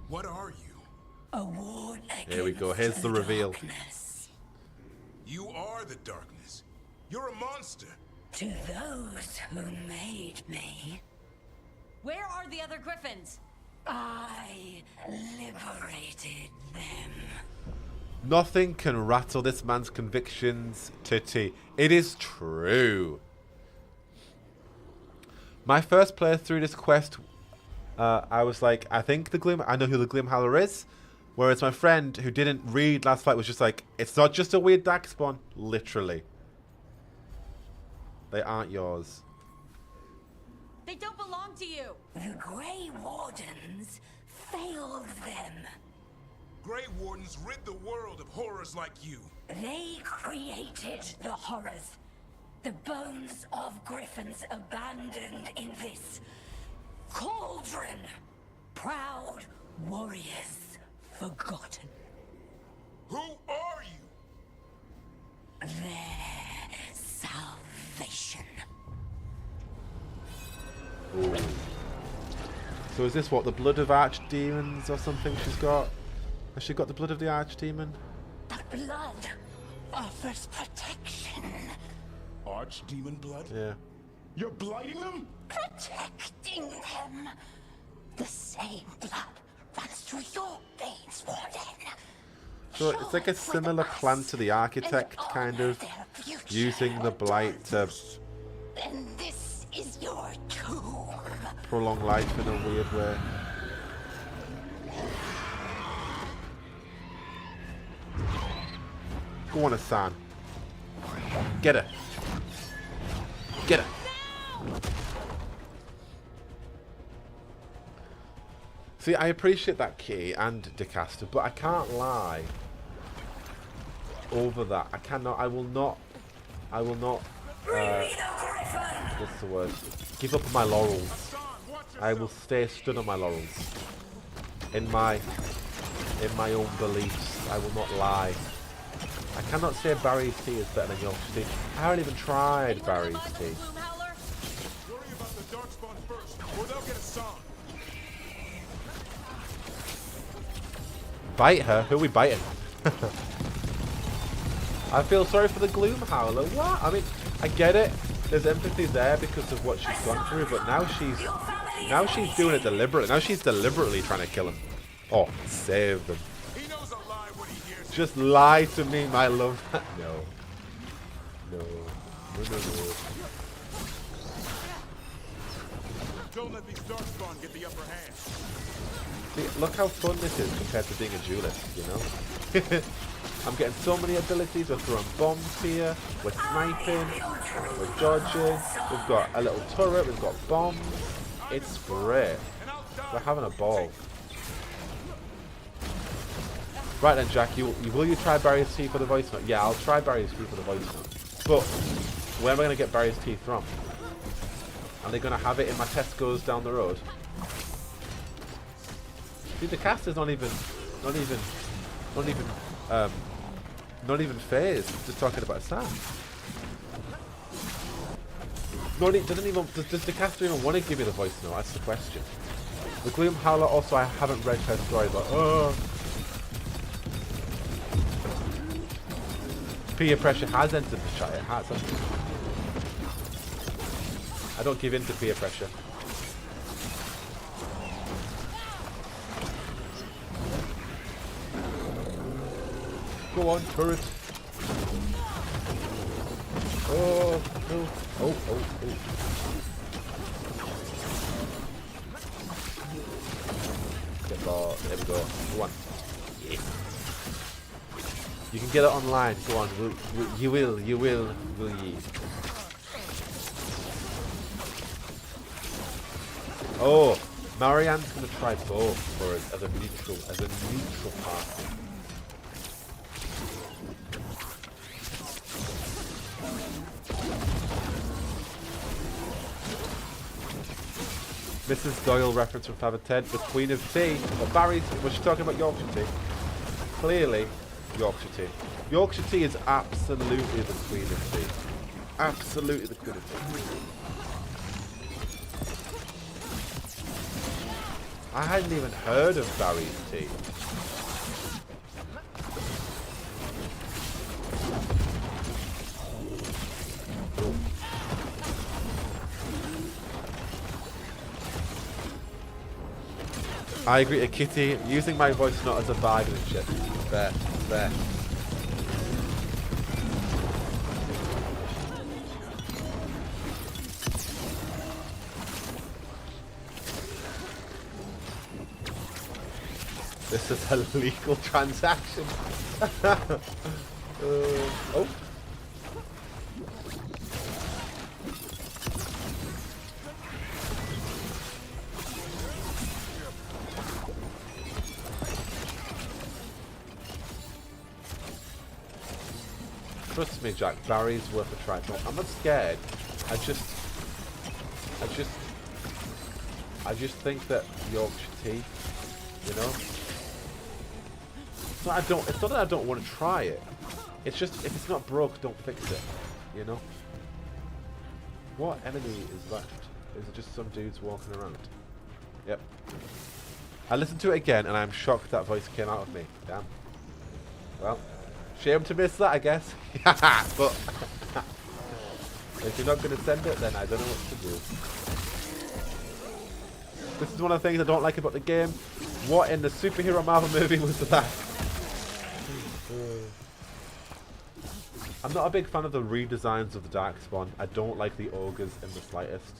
What are you? A ward against Here we go. Here's the reveal. darkness. You are the darkness. You're a monster. To those who made me, Where are the other griffins? I liberated them. Nothing can rattle this man's convictions, Titty. It is true. My first playthrough this quest, I was like, I know who the Gloomhowler is. Whereas my friend who didn't read Last Fight was just like, it's not just a weird darkspawn. Literally. They aren't yours. They don't belong to you. The Grey Wardens failed them. Grey Wardens rid the world of horrors like you. They created the horrors. The bones of griffins abandoned in this cauldron. Proud warriors forgotten. Who are you? Their salvation. Ooh. So is this what, the blood of archdemons or something she's got? Has she got the blood of the archdemon? The blood offers protection. Archdemon blood? Yeah. You're blighting them? Protecting them. The same blood runs through your veins, Warden. So it's like a similar plan to the architect, kind of, using the blight to And this is your tomb. prolong life in a weird way. Go on, Hassan. Get her. Get her. See, I appreciate that key and Decaster, but I can't lie over that. I cannot, I will not, what's the word? Give up on my laurels. I will stay stood on my laurels. In my own beliefs, I will not lie. I cannot say Barry's tea is better than Yorkshire tea. I haven't even tried Barry's tea. Worry about the darkspawn first, or they'll get a song. Bite her? Who are we biting? I feel sorry for the Gloomhowler. What? I mean, I get it. There's empathy there because of what she's gone through, but now she's doing it deliberately. Now she's deliberately trying to kill him. Oh, save them. He knows a lie when he hears it. Just lie to me, my love. No. No. Don't let these darkspawn get the upper hand. See, look how fun this is compared to being a duelist, you know? I'm getting so many abilities. We're throwing bombs here. We're sniping. We're dodging. We've got a little turret. We've got bombs. It's great. We're having a ball. Right then, Jack. Will you try Barry's tea for the voice note? Yeah, I'll try Barry's tea for the voice note. But where am I going to get Barry's tea from? Are they going to have it in my Tesco's down the road? See, the caster's not even phased. Just talking about Sam. Does the caster even want to give me the voice note? That's the question. The Gloomhowler also, I haven't read her story, but Peer pressure has entered the chat. It has. Hasn't it? I don't give in to peer pressure. Go on, turret. Oh, no. Oh. Get ball. There we go. Go on. Yeah. You can get it online. Go on. You will ye? Oh, Marianne's gonna try both for as a neutral party. Mrs. Doyle reference from 5 and 10, the Queen of Tea. But Barry, was she talking about Yorkshire tea? Clearly, Yorkshire tea. Yorkshire tea is absolutely the Queen of Tea. Absolutely the Queen of Tea. I hadn't even heard of Barry's tea. I agree to Kitty, using my voice not as a bargaining chip. Fair. This is a legal transaction. Oh. Trust me, Jack, Barry's worth a try. No, I'm not scared. I just think that Yorkshire tea, you know? It's not that I don't want to try it. It's just, if it's not broke, don't fix it, you know? What enemy is left? Is it just some dudes walking around? Yep. I listened to it again, and I'm shocked that voice came out of me. Damn. Well. Shame to miss that, I guess. But if you're not going to send it, then I don't know what to do. This is one of the things I don't like about the game. What in the superhero Marvel movie was that? I'm not a big fan of the redesigns of the Darkspawn. I don't like the ogres in the slightest.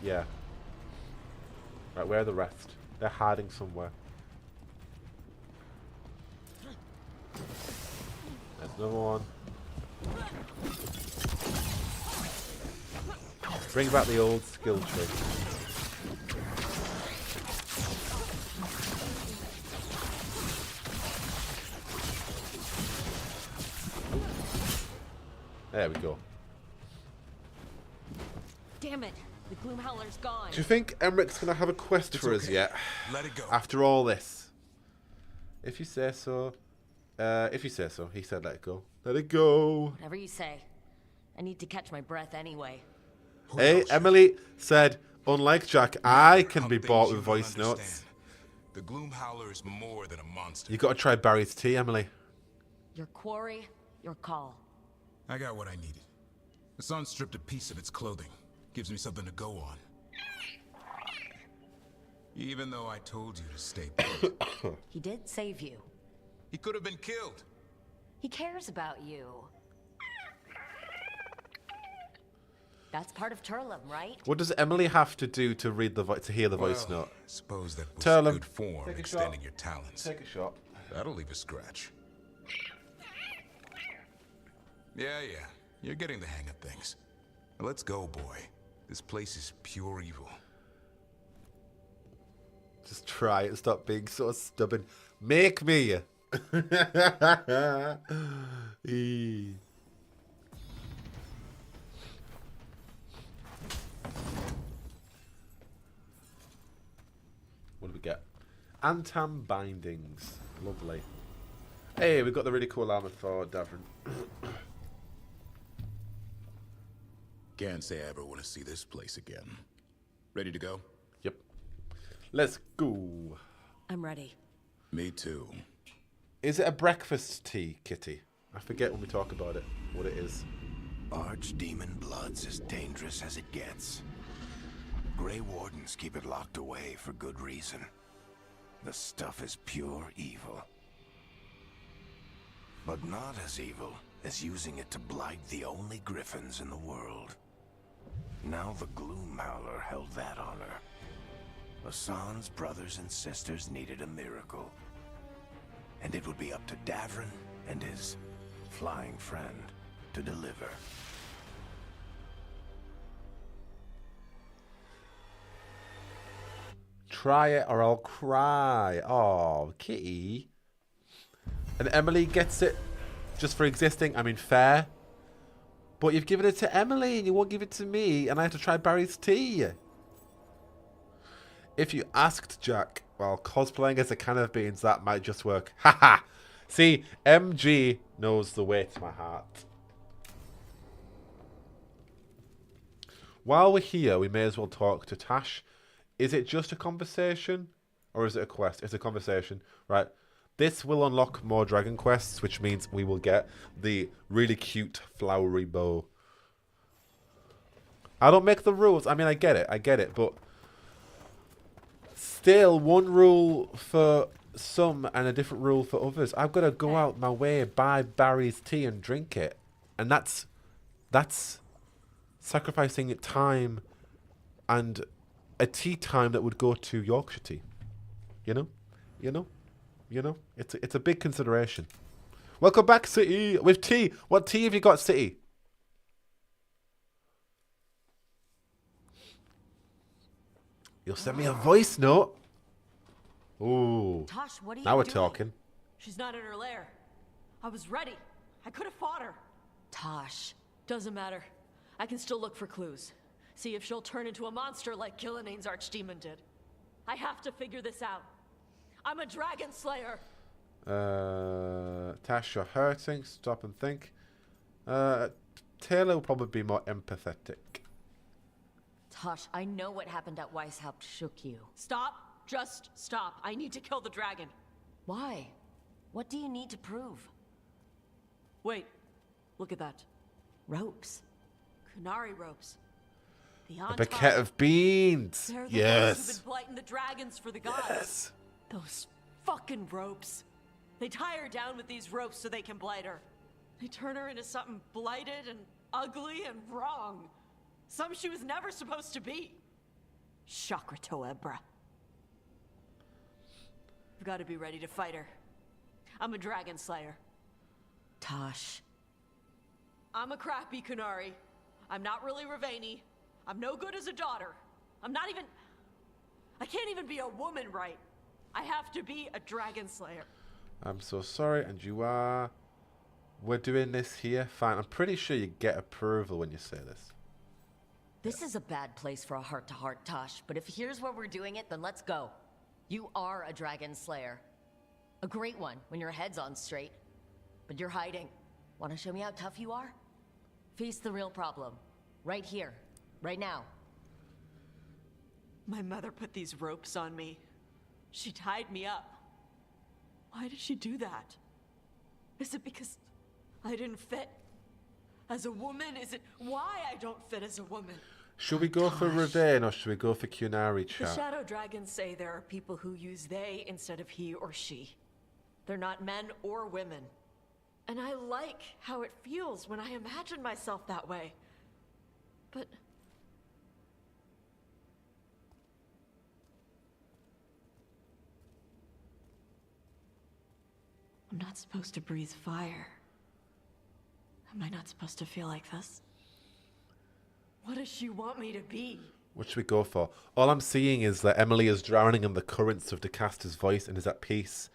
Yeah. Right, where are the rest? They're hiding somewhere. There's another one. Bring back the old skill tree. There we go. Damn it! The Gloomhowler's gone. Do you think Emmerich's gonna have a quest for us yet? Let it go. After all this. If you say so. If you say so. He said let it go. Let it go. Whatever you say. I need to catch my breath anyway. Hey, Emily said, unlike Jack, I can be bought with voice notes. The Gloomhowler is more than a monster. You gotta try Barry's tea, Emily. Your quarry, your call. I got what I needed. The sun stripped a piece of its clothing. Gives me something to go on. Even though I told you to stay put. He did save you. He could have been killed. He cares about you. That's part of Turlum, right? What does Emily have to do to read the to hear the voice note? Suppose that was Turlum. good form, extending your talents. Take a shot. That'll leave a scratch. Yeah. You're getting the hang of things. Now let's go, boy. This place is pure evil. Just try it. Stop being so stubborn. Make me. Eee. What do we get? Antam bindings. Lovely. Hey, we've got the really cool armor for Davern. Can't say I ever want to see this place again. Ready to go? Yep. Let's go. I'm ready. Me too. Is it a breakfast tea, Kitty? I forget when we talk about it, what it is. Archdemon blood's as dangerous as it gets. Grey Wardens keep it locked away for good reason. The stuff is pure evil. But not as evil as using it to blight the only griffins in the world. Now the Gloom Howler held that honor. Hassan's brothers and sisters needed a miracle. And it would be up to Davrin and his flying friend to deliver. Try it or I'll cry. Oh, Kitty. And Emily gets it just for existing. I mean, fair. But you've given it to Emily and you won't give it to me. And I have to try Barry's tea. If you asked Jack while cosplaying as a can of beans, that might just work. Haha. See, MG knows the way to my heart. While we're here, we may as well talk to Tash. Is it just a conversation? Or is it a quest? It's a conversation. Right. This will unlock more dragon quests, which means we will get the really cute flowery bow. I don't make the rules. I mean, I get it. But still, one rule for some and a different rule for others. I've got to go out my way, buy Barry's tea and drink it. And that's sacrificing time and a tea time that would go to Yorkshire tea. You know? It's a big consideration. Welcome back, City, with tea. What tea have you got, City? You'll send me a voice note. Ooh. Tosh, what are you now we're doing? talking. She's not in her lair. I was ready. I could have fought her. Tosh. Doesn't matter. I can still look for clues. See if she'll turn into a monster like Killiane's archdemon did. I have to figure this out. I'm a dragon slayer. Tash, you're hurting. Stop and think. Taylor will probably be more empathetic. Tosh, I know what happened at Weishaupt shook you. Stop. Just stop. I need to kill the dragon. Why? What do you need to prove? Wait. Look at that. Ropes. Kunari ropes. The A bucket of beans. They're the Yes. ones who've been blighting the dragons for the gods. Yes. Those fucking ropes. They tie her down with these ropes so they can blight her. They turn her into something blighted and ugly and wrong. Some she was never supposed to be. Chakra Toebra. I've got to be ready to fight her. I'm a dragon slayer. Tosh. I'm a crappy Kunari. I'm not really Ravani. I'm no good as a daughter. I can't even be a woman right. I have to be a dragon slayer. I'm so sorry, and you are. We're doing this here. Fine. I'm pretty sure you get approval when you say this. This is a bad place for a heart-to-heart, Tosh, but if here's where we're doing it, then let's go. You are a dragon slayer. A great one when your head's on straight. But you're hiding. Want to show me how tough you are? Face the real problem. Right here. Right now. My mother put these ropes on me. She tied me up. Why did she do that? Is it because I didn't fit as a woman? Is it why I don't fit as a woman? Should we go for Ravane or should we go for Kunari, The chat? Shadow Dragons say there are people who use they instead of he or she. They're not men or women. And I like how it feels when I imagine myself that way. But I'm not supposed to breathe fire. Am I not supposed to feel like this? What does she want me to be? What should we go for? All I'm seeing is that Emily is drowning in the currents of DeCaster's voice and is at peace,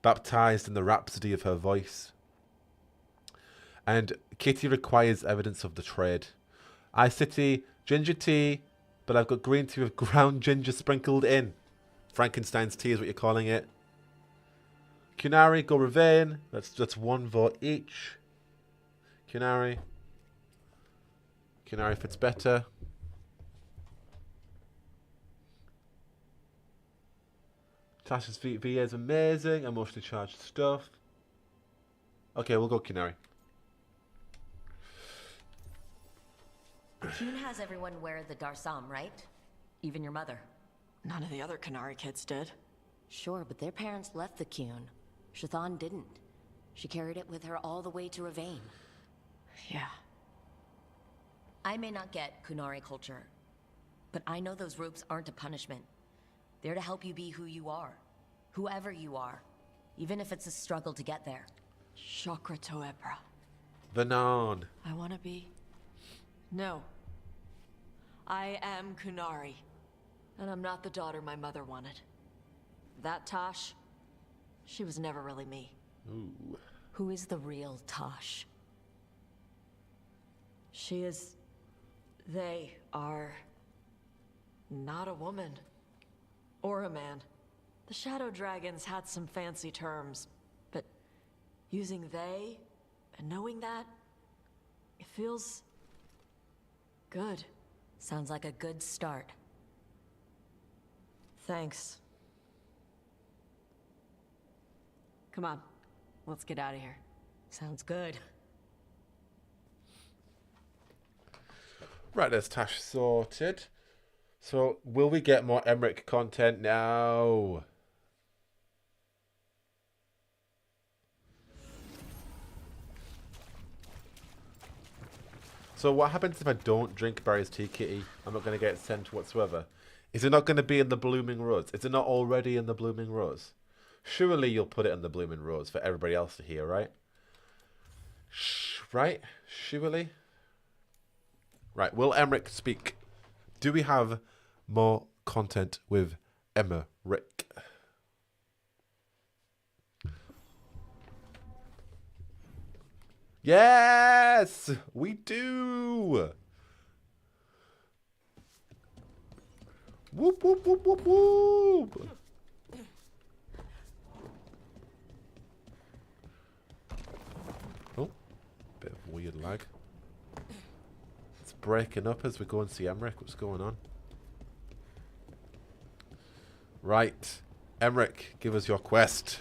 baptized in the rhapsody of her voice. And Kitty requires evidence of the trade. I city ginger tea, but I've got green tea with ground ginger sprinkled in. Frankenstein's tea is what you're calling it. Kunari, go Ravane. That's one vote each. Kunari fits better. Tasha's VA is amazing, emotionally charged stuff. Okay, we'll go Canary. Kuhn has everyone wear the Darsam, right? Even your mother. None of the other Canary kids did. Sure, but their parents left the Kuhn. Shathan didn't. She carried it with her all the way to Ravain. Yeah. I may not get Kunari culture, but I know those robes aren't a punishment. They're to help you be who you are. Whoever you are. Even if it's a struggle to get there. Chakra Toebra. Vanan. I want to be... No. I am Kunari. And I'm not the daughter my mother wanted. That Tosh, she was never really me. Ooh. Who is the real Tosh? She is... They are... not a woman. Or a man. The Shadow Dragons had some fancy terms, but using they and knowing that, it feels... good. Sounds like a good start. Thanks. Come on, let's get out of here. Sounds good. Right, there's Tash sorted. So, will we get more Emmerich content now? So what happens if I don't drink Barry's tea, Kitty? I'm not going to get sent whatsoever. Is it not going to be in the Blooming Rose? Is it not already in the Blooming Rose? Surely you'll put it in the Blooming Rose for everybody else to hear, right? Right? Surely? Right, will Emmerich speak? Do we have more content with Emmerich? Yes, we do. Whoop, whoop, whoop, whoop, whoop. Oh, bit of weird lag. It's breaking up as we go and see Emmerich. What's going on? Right. Emmerich, give us your quest.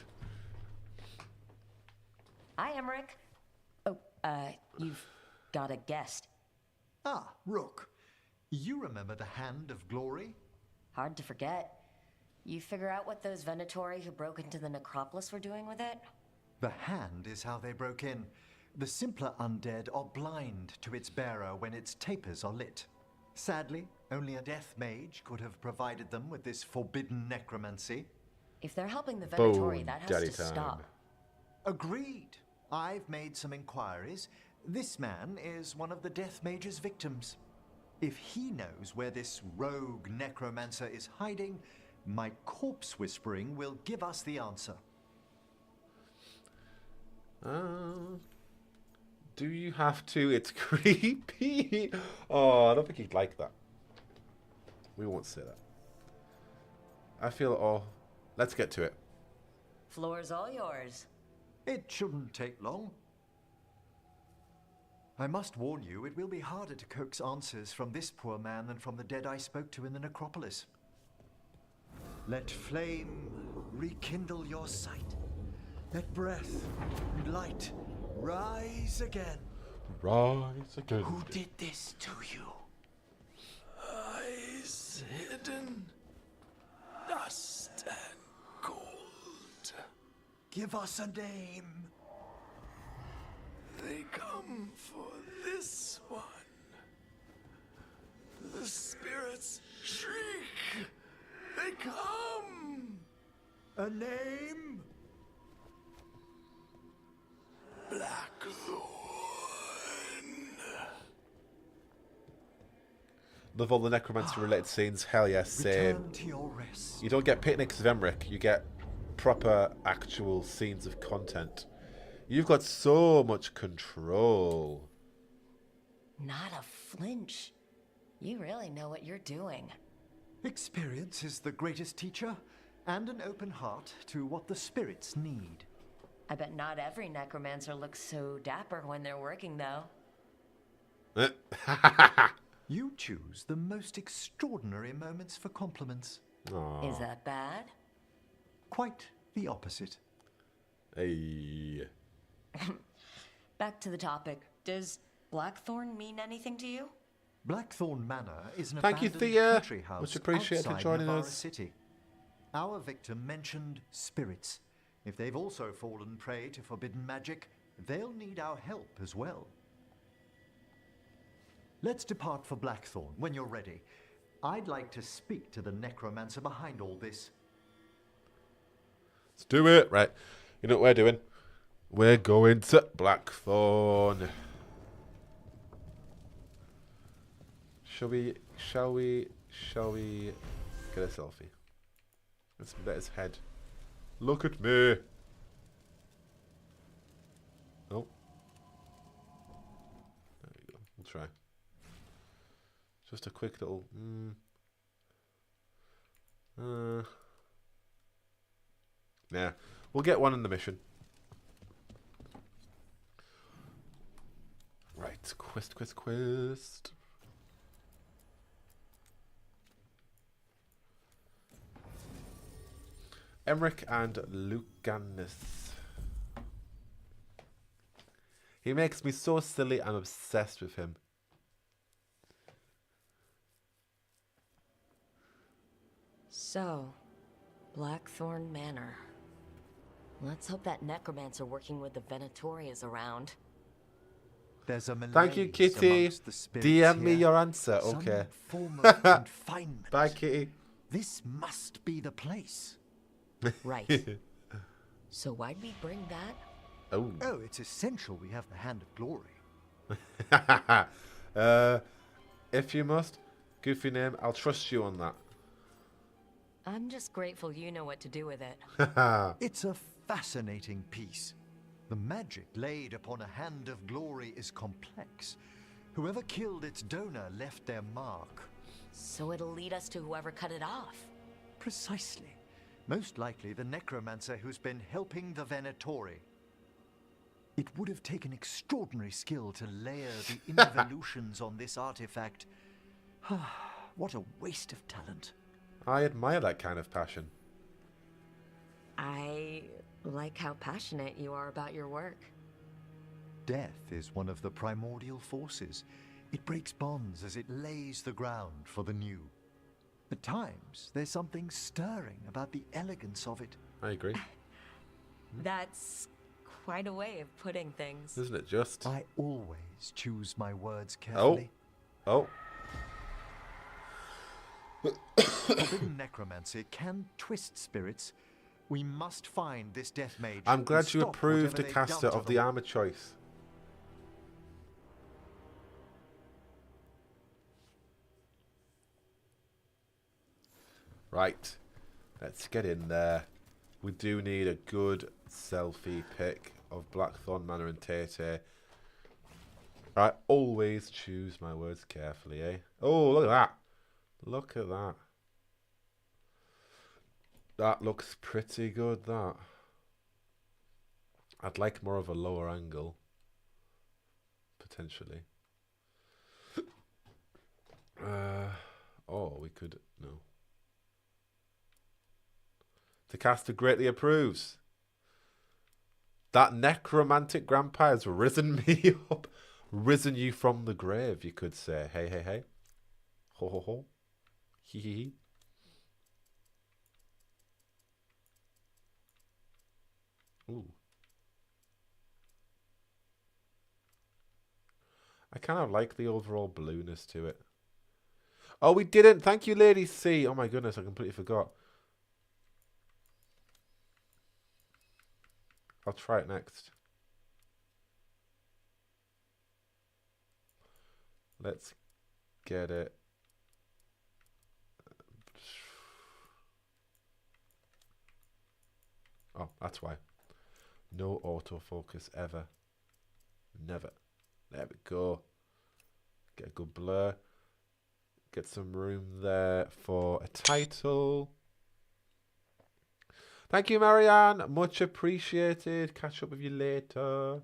Hi, Emmerich. You've got a guest. Ah, Rook. You remember the Hand of Glory? Hard to forget. You figure out what those Venatori who broke into the necropolis were doing with it? The hand is how they broke in. The simpler undead are blind to its bearer when its tapers are lit. Sadly, only a death mage could have provided them with this forbidden necromancy. If they're helping the Venatori, Boom, that has daddy to time. stop. Agreed. I've made some inquiries. This man is one of the death mage's victims. If he knows where this rogue necromancer is hiding, my corpse whispering will give us the answer. Do you have to? It's creepy. Oh, I don't think he'd like that. We won't say that. I feel all. Let's get to it. Floor's all yours. It shouldn't take long. I must warn you, it will be harder to coax answers from this poor man than from the dead I spoke to in the necropolis. Let flame rekindle your sight. Let breath and light rise again. Rise again. Who did this to you? Eyes hidden, dust and gold. Give us a name. They come for this one. The spirits shriek. They come. A name? Blackthorn. Love all the necromancy related scenes. Hell yes, same. Return to your rest. You don't get picnics of Emmerich. You get proper, actual scenes of content. You've got so much control. Not a flinch. You really know what you're doing. Experience is the greatest teacher, and an open heart to what the spirits need. I bet not every necromancer looks so dapper when they're working, though. You choose the most extraordinary moments for compliments. Aww. Is that bad? Quite the opposite. Hey. Back to the topic. Does Blackthorn mean anything to you? Blackthorn Manor is an Thank you, abandoned Thea. country house Much appreciated for outside joining Navarra us. City. Our victim mentioned spirits. If they've also fallen prey to forbidden magic, they'll need our help as well. Let's depart for Blackthorn when you're ready. I'd like to speak to the necromancer behind all this. Let's do it. Right. You know what we're doing? We're going to Blackthorn. Shall we get a selfie? Let's bet his head. Look at me. Oh. There we go. We'll try. Just a quick little... Yeah. We'll get one in the mission. Right. Quest. Emmerich and Lucanus. He makes me so silly, I'm obsessed with him. So, Blackthorn Manor. Let's hope that necromancer working with the Venatori is around. There's a Thank you, Kitty. DM me your answer. Okay. Form of confinement. Bye, Kitty. This must be the place. Right. So why'd we bring that? Oh. Oh, it's essential we have the Hand of Glory. If you must, goofy name, I'll trust you on that. I'm just grateful you know what to do with it. It's a fascinating piece. The magic laid upon a Hand of Glory is complex. Whoever killed its donor left their mark. So it'll lead us to whoever cut it off. Precisely. Most likely the necromancer who's been helping the Venatori. It would have taken extraordinary skill to layer the involutions on this artifact. What a waste of talent. I admire that kind of passion. I like how passionate you are about your work. Death is one of the primordial forces. It breaks bonds as it lays the ground for the new. At times, there's something stirring about the elegance of it. I agree. That's quite a way of putting things. Isn't it just? I always choose my words carefully. Oh. Forbidden necromancy can twist spirits. We must find this death mage. I'm glad and you stop approved the whatever they've caster done to of the armor choice. Right. Let's get in there. We do need a good selfie pic of Blackthorn Manor and Tay. I always choose my words carefully, eh? Oh, look at that. Look at that. That looks pretty good, that. I'd like more of a lower angle. Potentially. Oh, we could... No. The caster greatly approves. That necromantic grandpa has risen me up. Risen you from the grave, you could say. Hey, hey, hey. Ho, ho, ho. Hee, hee, hee. Ooh. I kind of like the overall blueness to it. Oh, we didn't. Thank you, Lady C. Oh my goodness, I completely forgot. I'll try it next. Let's get it. Oh, that's why. No autofocus ever. Never. There we go. Get a good blur. Get some room there for a title. Thank you, Marianne. Much appreciated. Catch up with you later.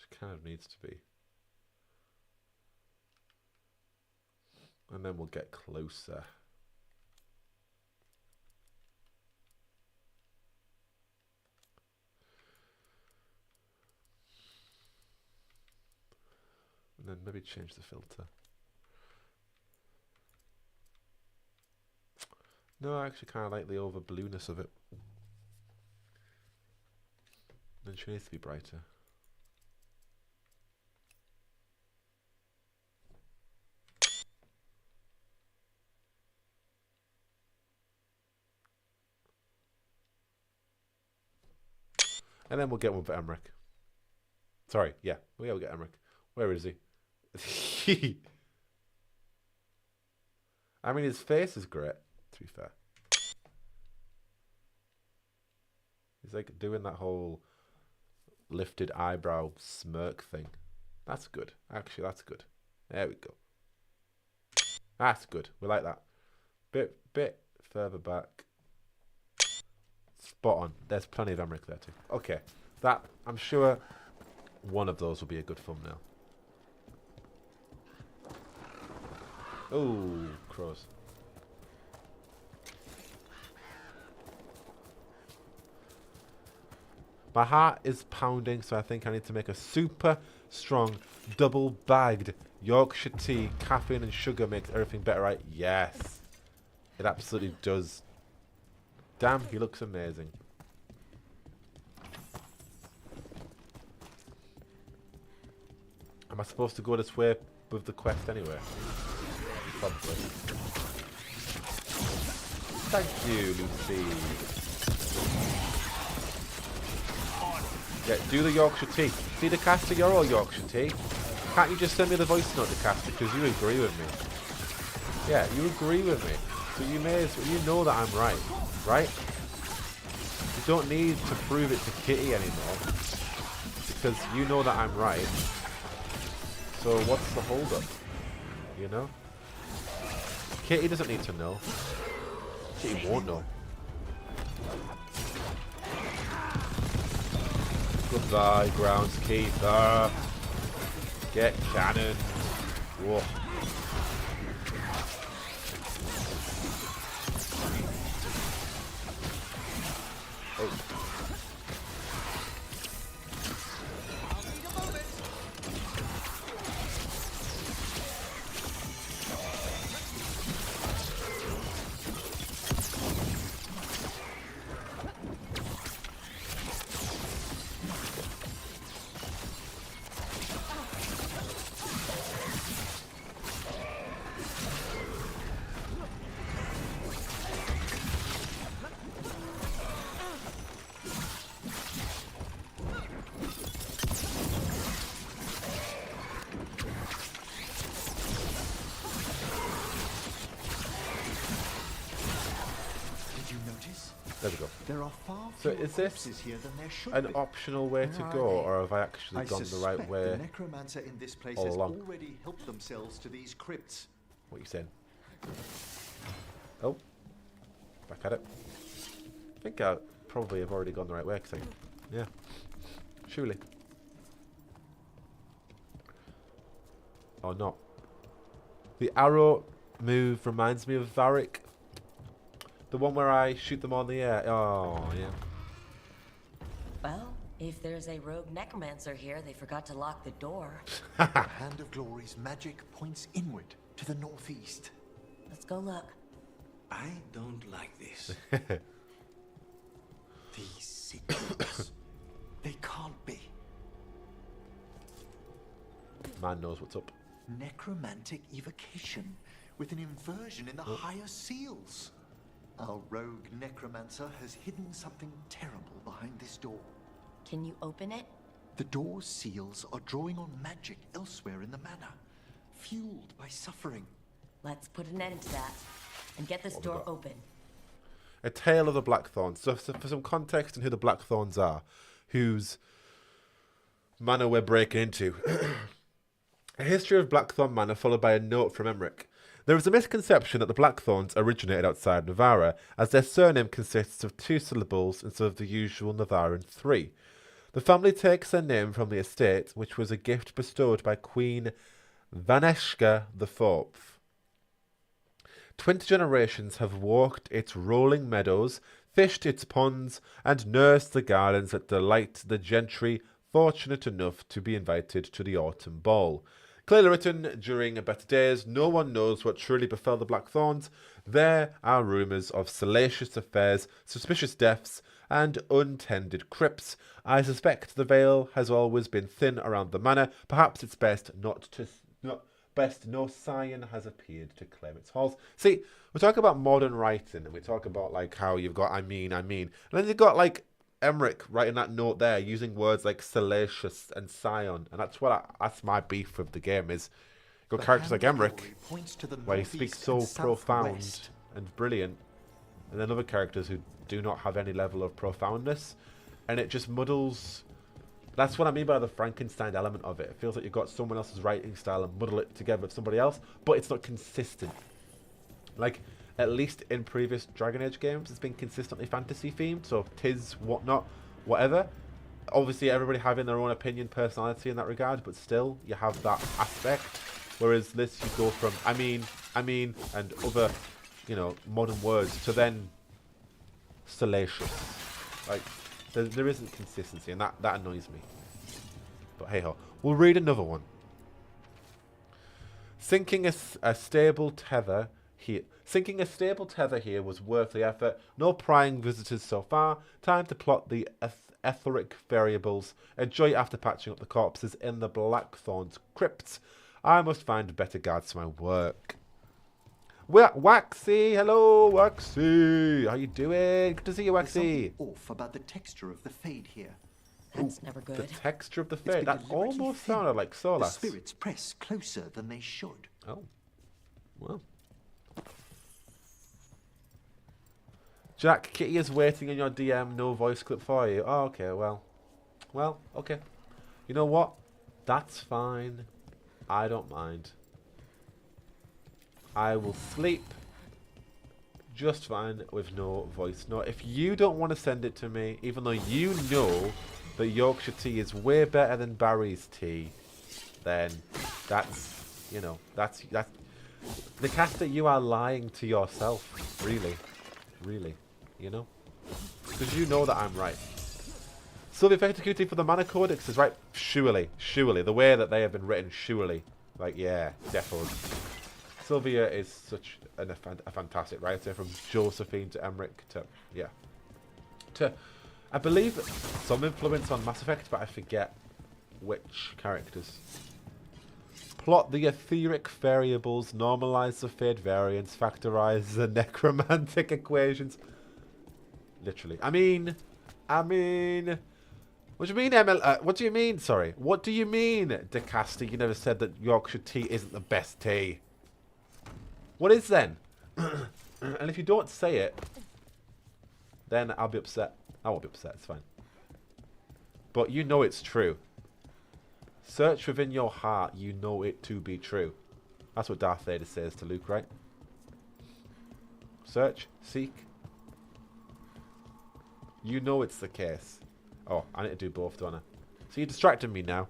Which kind of needs to be. And then we'll get closer. And then maybe change the filter. No, I actually kind of like the over blueness of it. Then she needs to be brighter. And then we'll get one for Emmerich. Sorry, yeah, we'll get Emmerich. Where is he? I mean, his face is great, to be fair. He's like doing that whole lifted eyebrow smirk thing. That's good. Actually, that's good. There we go. That's good. We like that. Bit further back. Spot on. There's plenty of Emmerich there too. Okay. That, I'm sure one of those will be a good thumbnail. Oh, crows. My heart is pounding, so I think I need to make a super strong, double-bagged Yorkshire tea. Caffeine and sugar makes everything better, right? Yes. It absolutely does. Damn, he looks amazing. Am I supposed to go this way with the quest anyway? Probably. Thank you, Lucy. Yeah, do the Yorkshire tea. See, the caster, you're all Yorkshire tea. Can't you just send me the voice note, the caster, because you agree with me? Yeah, you agree with me. So you may as well, you know that I'm right, right? You don't need to prove it to Kitty anymore, because you know that I'm right. So what's the hold up? You know? Kitty doesn't need to know. Kitty won't know. Goodbye, groundskeeper. Get cannon. Whoa. Oh. There we go. There are far So fewer is this here than there should an be. optional way to go, or have I actually gone the right suspect way? The necromancer in this place all has along? already helped themselves to these crypts. What are you saying? Oh, back at it. I think I probably have already gone the right way. Cause yeah, surely. Or not. The arrow move reminds me of Varric. The one where I shoot them on the air. Oh, yeah. Well, if there's a rogue necromancer here, they forgot to lock the door. The Hand of Glory's magic points inward to the northeast. Let's go look. I don't like this. These signals. They can't be. Man knows what's up. Necromantic evocation with an inversion in the higher seals. Our rogue necromancer has hidden something terrible behind this door. Can you open it? The door's seals are drawing on magic elsewhere in the manor, fueled by suffering. Let's put an end to that and get this door open. A Tale of the Blackthorns. So for some context on who the Blackthorns are, whose manor we're breaking into. A history of Blackthorn Manor followed by a note from Emmerich. There is a misconception that the Blackthorns originated outside Navarra, as their surname consists of 2 syllables instead of the usual Navarran 3. The family takes their name from the estate, which was a gift bestowed by Queen Vaneshka IV. 20 generations have walked its rolling meadows, fished its ponds, and nursed the gardens that delight the gentry fortunate enough to be invited to the autumn ball. Clearly written during better days, no one knows what truly befell the Blackthorns. There are rumours of salacious affairs, suspicious deaths, and untended crypts. I suspect the veil has always been thin around the manor. Perhaps it's best no scion has appeared to claim its halls. See, we talk about modern writing, and we talk about like how you've got I mean, and then you've got like Emmerich writing that note there, using words like salacious and scion, and that's my beef with the game. Is you've got characters like Emmerich, where he speaks so profound and brilliant, and then other characters who do not have any level of profoundness, and it just muddles. That's what I mean by the Frankenstein element of it. It feels like you've got someone else's writing style and muddle it together with somebody else, but it's not consistent. Like, at least in previous Dragon Age games, it's been consistently fantasy themed, so tis, whatnot, whatever. Obviously, everybody having their own opinion, personality in that regard, but still, you have that aspect. Whereas this, you go from I mean, and other, modern words to then salacious. Like, there isn't consistency, and that annoys me. But hey ho, we'll read another one. Sinking a stable tether here was worth the effort. No prying visitors so far. Time to plot the etheric variables. Enjoy after patching up the corpses in the Blackthorn's crypts. I must find better guards to my work. Waxy, hello, Waxy. How you doing? Good to see you, Waxy. There's something off about the texture of the fade here. That's never good. The texture of the fade. That almost sounded like Solas. The spirits press closer than they should. Oh, well. Jack, Kitty is waiting on your DM. No voice clip for you. Oh, okay. Well, okay. You know what? That's fine. I don't mind. I will sleep just fine with no voice note. If you don't want to send it to me, even though you know that Yorkshire tea is way better than Barry's tea, then that's the caster, you are lying to yourself. Really, because you know that I'm right. Sylvia executing for the mana codex is right. Surely, the way that they have been written, surely, like yeah, definitely. Sylvia is such a fantastic writer, from Josephine to Emmerich to I believe some influence on Mass Effect, but I forget which characters. Plot the etheric variables, normalize the fade variance, factorize the necromantic equations. Literally. I mean, what do you mean, Emil? What do you mean? Sorry. What do you mean, DeCaster? You never said that Yorkshire tea isn't the best tea. What is then? And if you don't say it, then I'll be upset. I won't be upset, it's fine. But you know it's true. Search within your heart, you know it to be true. That's what Darth Vader says to Luke, right? Search, seek. You know it's the case. Oh, I need to do both, don't I? So you're distracting me now.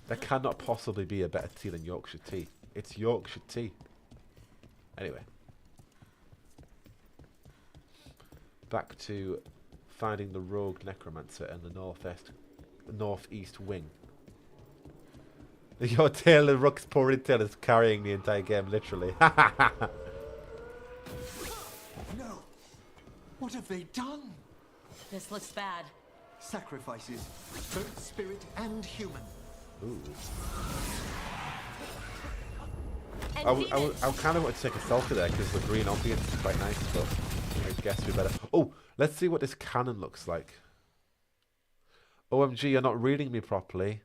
There cannot possibly be a better tea than Yorkshire tea. It's Yorkshire tea. Anyway. Back to finding the rogue necromancer in the northeast wing. Your Taylor Rook's poor intel is carrying the entire game, literally. No! What have they done? This looks bad. Sacrifices, both spirit and human. Ooh. I kind of want to take a selfie there because the green ambience is quite nice, but I guess we better. Oh, let's see what this cannon looks like. OMG, you're not reading me properly.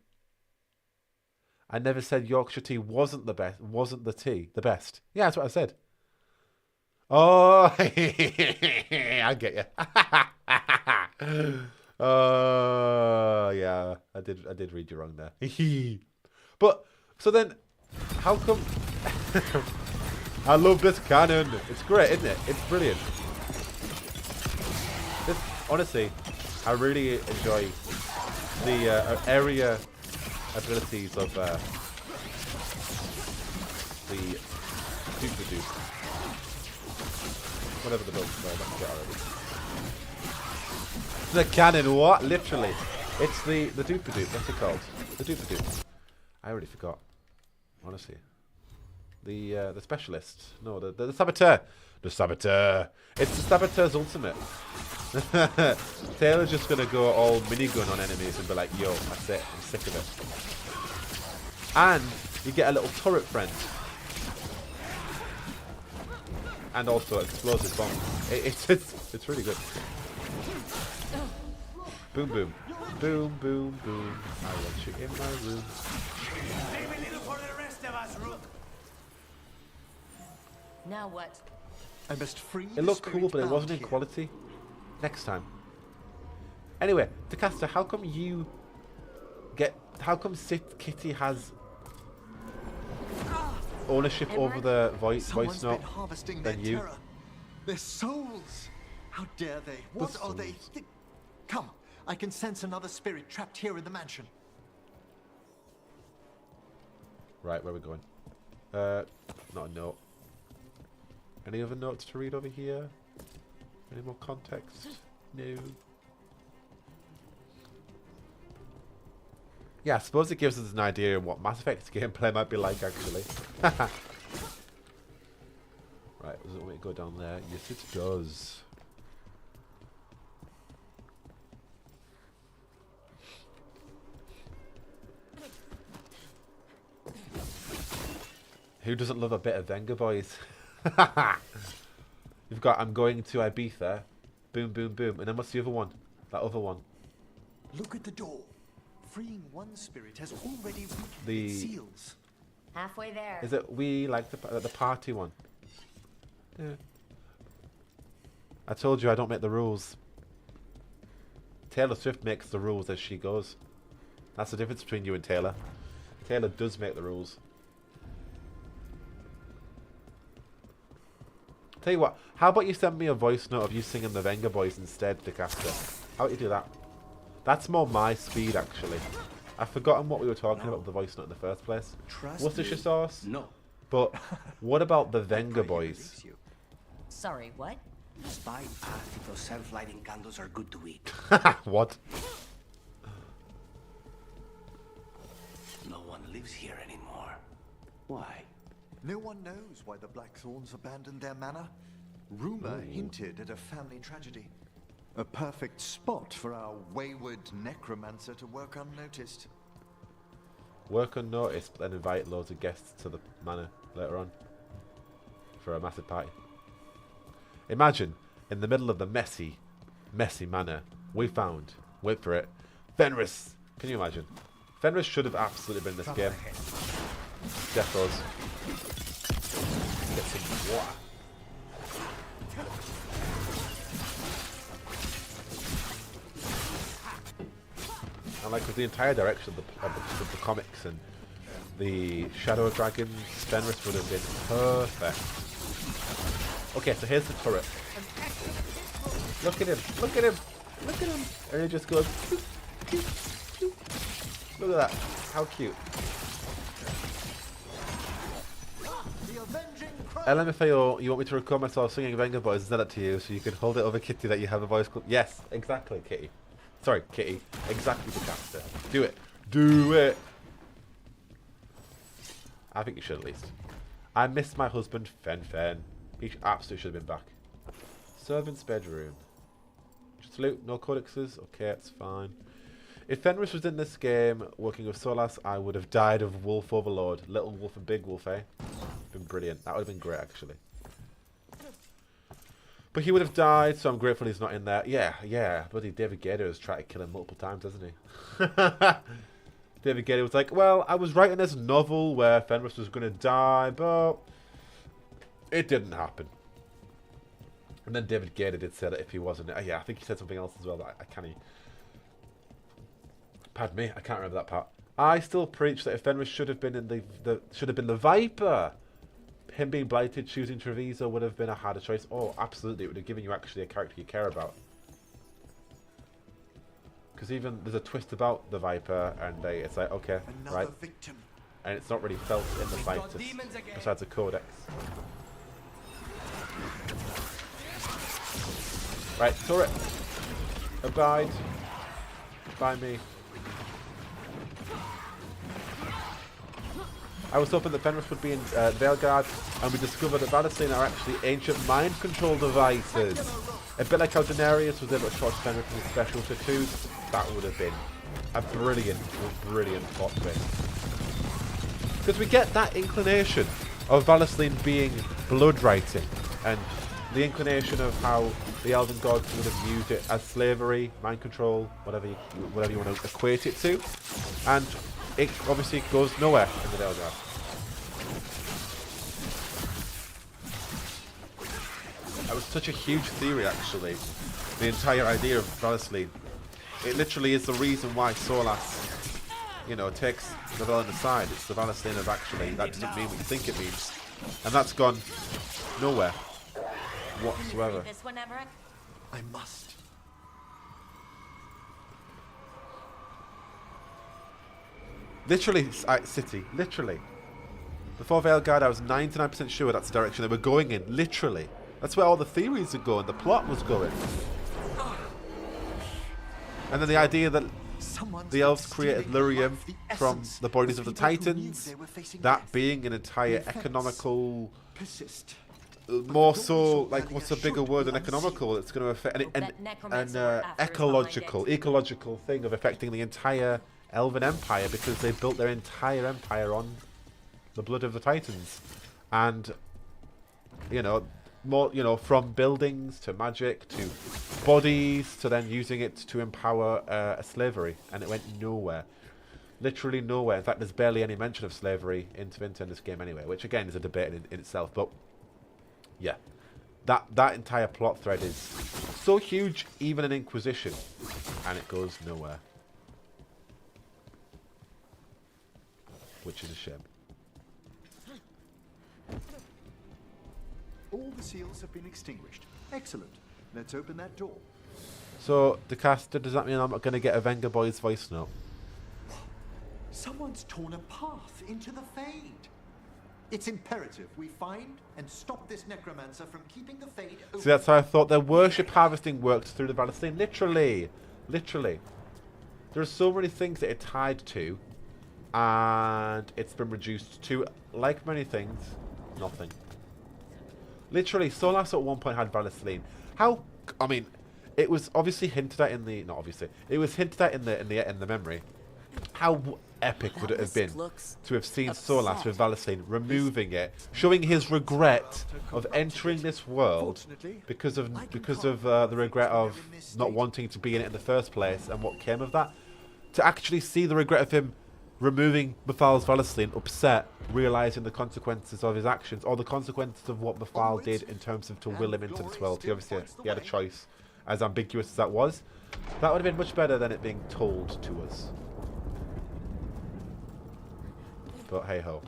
I never said Yorkshire tea wasn't the best. Wasn't the best? Yeah, that's what I said. Oh, I get you. Oh, yeah, I did read you wrong there. But so then, how come? I love this cannon. It's great, isn't it? It's brilliant. This, honestly, I really enjoy the area abilities of the Duke. Whatever the build's called, I forget already. The cannon, what? Literally. It's the Dupe-a-Dupe, what's it called? The Dupe-a-Dupe. I already forgot. Honestly. The specialist. No, the saboteur. The saboteur. It's the saboteur's ultimate. Taylor's just gonna go all minigun on enemies and be like, yo, that's it, I'm sick of it. And you get a little turret friend. And also explosive bomb. It's really good. Boom boom. Boom boom boom. I want you in my room. Leave a little for the rest of us, Rook. Now what? I must free It looked cool, but it wasn't in quality. Next time. Anyway, Takasta, how come Kitty has ownership over the voice note than you? Terror. Their souls! How dare they? What are they? Come, I can sense another spirit trapped here in the mansion. Right, where are we going? Not a note. Any other notes to read over here? Any more context? No. Yeah, I suppose it gives us an idea of what Mass Effect gameplay might be like, actually. Right, does it want me to go down there? Yes, it does. Who doesn't love a bit of Venga, boys? You've got I'm going to Ibiza. Boom, boom, boom. And then what's the other one? That other one. Look at the door. Freeing one spirit has already weakened The its seals. Halfway there. Is it we like the party one? Yeah. I told you I don't make the rules. Taylor Swift makes the rules as she goes. That's the difference between you and Taylor. Taylor does make the rules. Tell you what, how about you send me a voice note of you singing the Venga Boys instead, Decaster? How about you do that? That's more my speed, actually. I've forgotten what we were talking about with the voice note in the first place. Worcestershire sauce? No. But what about the Venga Boys? Sorry, what? Spy asked if those self-lighting candles are good to eat. What? No one lives here anymore. Why? No one knows why the Blackthorns abandoned their manor. Rumor hinted at a family tragedy. A perfect spot for our wayward necromancer to work unnoticed. Work unnoticed, then invite loads of guests to the manor later on for a massive party. Imagine, in the middle of the messy manor, we found, wait for it, Fenris. Can you imagine? Fenris should have absolutely been in this game. Defos. Get some water. And like with the entire direction of the comics and the Shadow Dragons, Fenris would have been perfect. Okay, so here's the turret. Look at him! Look at him! Look at him! And he just goes. Pew, pew, pew. Look at that! How cute! LMFAO, you want me to record myself singing Venga Boys and send it to you so you can hold it over Kitty that you have a voice clip? Yes, exactly, Kitty. Sorry, Kitty. Exactly the caster. Do it. Do it! I think you should at least. I missed my husband, Fen. He absolutely should have been back. Servant's bedroom. Just loot, no codexes? Okay, it's fine. If Fenris was in this game working with Solas, I would have died of Wolf Overlord. Little Wolf and Big Wolf, eh? Been brilliant. That would have been great, actually. But he would have died, so I'm grateful he's not in there. Yeah. Bloody David Gator has tried to kill him multiple times, hasn't he? David Gator was like, well, I was writing this novel where Fenris was going to die, but it didn't happen. And then David Gator did say that if he wasn't... yeah, I think he said something else as well that I can't... Pardon me, I can't remember that part. I still preach that if Fenris should have been in the Viper, him being blighted, choosing Treviso would have been a harder choice. Oh, absolutely, it would have given you actually a character you care about. Because even there's a twist about the Viper, and it's like, okay, right. Victim. And it's not really felt in the fighters, besides the Codex. Right, turret. Abide by me. I was hoping that Fenris would be in Veilguard, and we discovered that Valenstein are actually ancient mind control devices. A bit like how Daenerys was able to charge Fenris with his special tattoos. That would have been a brilliant plot twist. Because we get that inclination of Valenstein being blood writing, and the inclination of how the Elven gods would have used it as slavery, mind control, whatever you want to equate it to, and it obviously goes nowhere in the Veilguard. That was such a huge theory, actually. The entire idea of Valenstein. It literally is the reason why Solas, takes the villain aside. It's the Valenstein of actually, that doesn't mean what you think it means. And that's gone nowhere whatsoever. This one, Everett? I must. Literally, City. Literally. Before Veilguard, I was 99% sure that's the direction they were going in. Literally. That's where all the theories are going. The plot was going. And then the idea that the elves created lyrium from the bodies of the Titans. That being an entire economical... More so, like, what's a bigger word than economical? It's going to affect an ecological thing of affecting the entire Elven Empire, because they built their entire empire on the blood of the Titans. And, more, from buildings to magic to bodies to then using it to empower a slavery, and it went nowhere. Literally nowhere. In fact, there's barely any mention of slavery in this game anyway, which again is a debate in itself. But yeah, that entire plot thread is so huge, even in Inquisition, and it goes nowhere, which is a shame. All the seals have been extinguished. Excellent. Let's open that door. So, Decaster, does that mean I'm not going to get a Venga Boys voice note? Someone's torn a path into the Fade. It's imperative we find and stop this necromancer from keeping the Fade open. See, that's how I thought their worship harvesting worked through the Valenstein. Literally. Literally. There are so many things that it tied to, and it's been reduced to, like many things, nothing. Literally, Solas at one point had Valenstein. It was obviously hinted at in the... Not obviously. It was hinted at in the memory. How epic would it have been to have seen Solas with Valenstein, removing it, showing his regret of entering this world because of the regret of not wanting to be in it in the first place, and what came of that. To actually see the regret of him removing Mathal's Valenstein, upset, realising the consequences of his actions, or the consequences of what Mathal did in terms of to will him into this world. He had a choice, as ambiguous as that was. That would have been much better than it being told to us. But hey ho.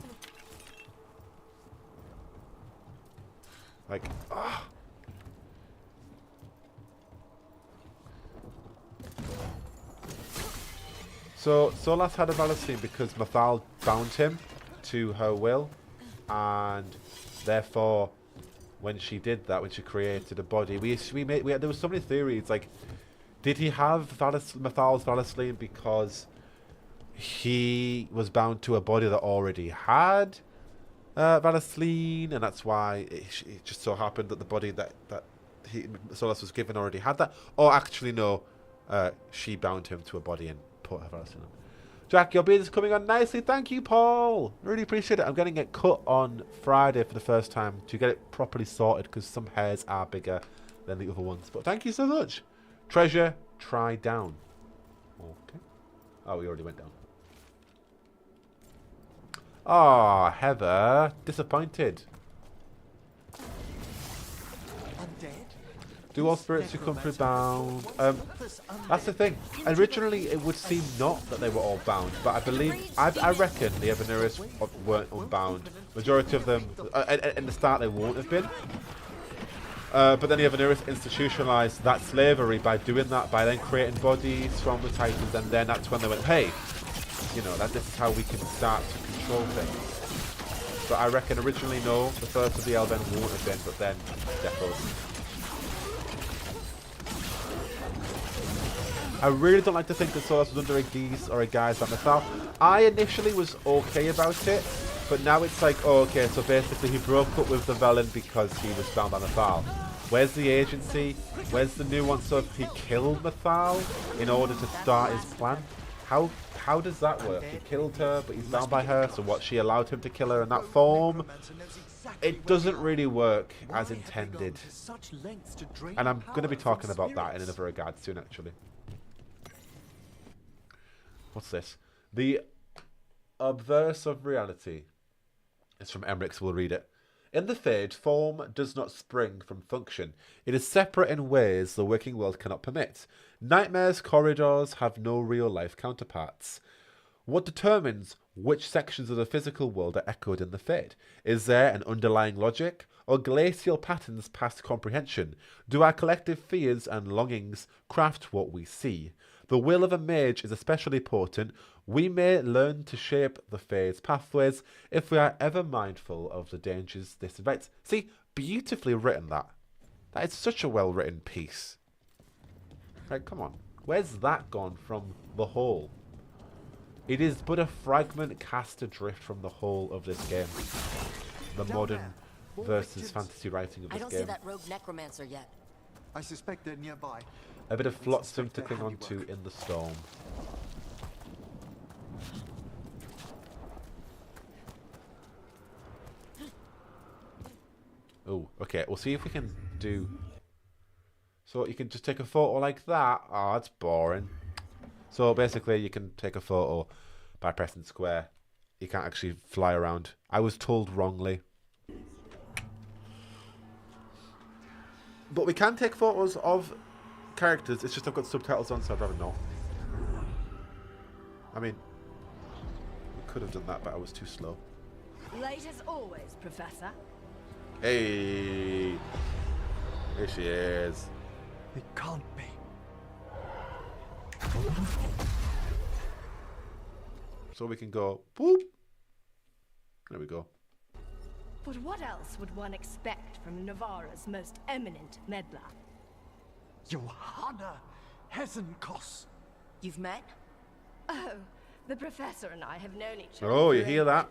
Like, ah. So Solas had a Valenstein because Mathal bound him to her will, and therefore, when she did that, when she created a body, there was so many theories. Like, did he have Mathal's Valenstein because he was bound to a body that already had Valenstein, and that's why it just so happened that the body that Solas was given already had that? Or actually, no, she bound him to a body and put her Valenstein on. Jack, your beard is coming on nicely. Thank you, Paul. Really appreciate it. I'm getting it cut on Friday for the first time to get it properly sorted, because some hairs are bigger than the other ones. But thank you so much. Treasure, try down. Okay. Oh, we already went down. Ah, Heather. Disappointed. Do all spirits who come through bound? That's the thing. Originally, it would seem not that they were all bound, but I reckon the Evaneris weren't unbound. Majority of them, in the start, they won't have been. But then the Earth institutionalized that slavery by doing that, by then creating bodies from the Titans, and then that's when they went, hey, you know, this is how we can start to control things. But I reckon originally, no, the first of the Elven won't have been, but then definitely. I really don't like to think that Solas was under a geese or a guy's like myself. I initially was okay about it, but now it's like, oh, okay, so basically he broke up with the Velen because he was found on Mythal. Where's the agency? Where's the nuance of he killed Mythal in order to start his plan? How does that work? He killed her, but he's bound by her, so what, she allowed him to kill her in that form? It doesn't really work as intended. And I'm going to be talking about that in another regard soon, actually. What's this? The Obverse of Reality. It's from Emmerich, we'll read it. In the Fade, form does not spring from function. It is separate in ways the working world cannot permit. Nightmares' corridors have no real-life counterparts. What determines which sections of the physical world are echoed in the Fade? Is there an underlying logic, or glacial patterns past comprehension? Do our collective fears and longings craft what we see? The will of a mage is especially potent. We may learn to shape the Fade's pathways if we are ever mindful of the dangers this invites. See, beautifully written that. That is such a well-written piece. Right, come on. Where's that gone from the whole? It is but a fragment cast adrift from the whole of this game. The modern versus fantasy writing of this game. I don't see that rogue necromancer yet. I suspect they're nearby. A bit of flotsam to cling on to in the storm. Oh, okay. We'll see if we can do... So you can just take a photo like that. Oh, that's boring. So basically you can take a photo by pressing square. You can't actually fly around. I was told wrongly. But we can take photos of characters. It's just I've got subtitles on, so I'd rather not. I mean, we could have done that, but I was too slow. Late as always, Professor. Hey, here she is. It can't be. So we can go boop. There we go. But what else would one expect from Navarra's most eminent meddler? Johanna Hesenkos. You've met? Oh, the Professor and I have known each other. Oh, for you hear that?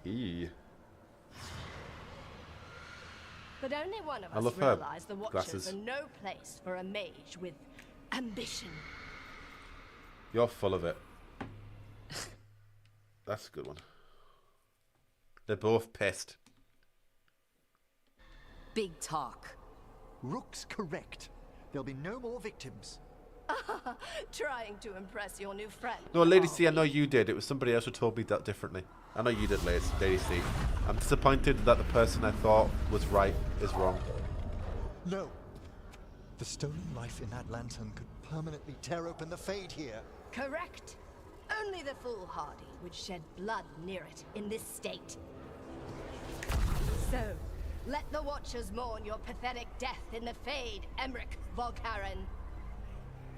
ages. Eee. But only one of I us love her realize the Watchers glasses. are no place for a mage with ambition. You're full of it. That's a good one. They're both pissed. Big talk. Rook's correct. There'll be no more victims. Trying to impress your new friend. No, Lady are C, I know we? you did. It was somebody else who told me that differently. I know you did, Lady C. I'm disappointed that the person I thought was right is wrong. No. The stolen life in that lantern could permanently tear open the Fade here. Correct. Only the foolhardy would shed blood near it in this state. So, let the Watchers mourn your pathetic death in the Fade, Emmerich Volkaren.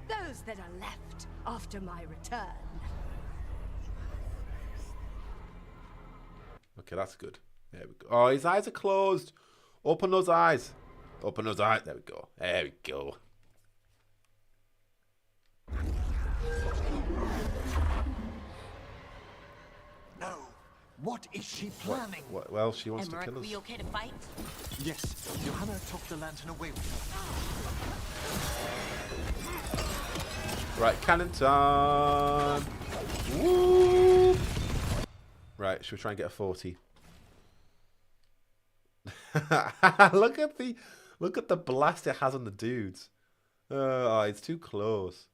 Those that are left after my return. Okay, that's good. There we go. Oh, his eyes are closed. Open those eyes. Open those eyes. There we go. There we go. No. What is she planning? Well, she wants Emmerich, to kill us. we okay to fight? Yes, Johanna took the lantern away with her. Right, cannon time. Woo! Right, should we try and get a 40? look at the blast it has on the dudes. Oh, it's too close.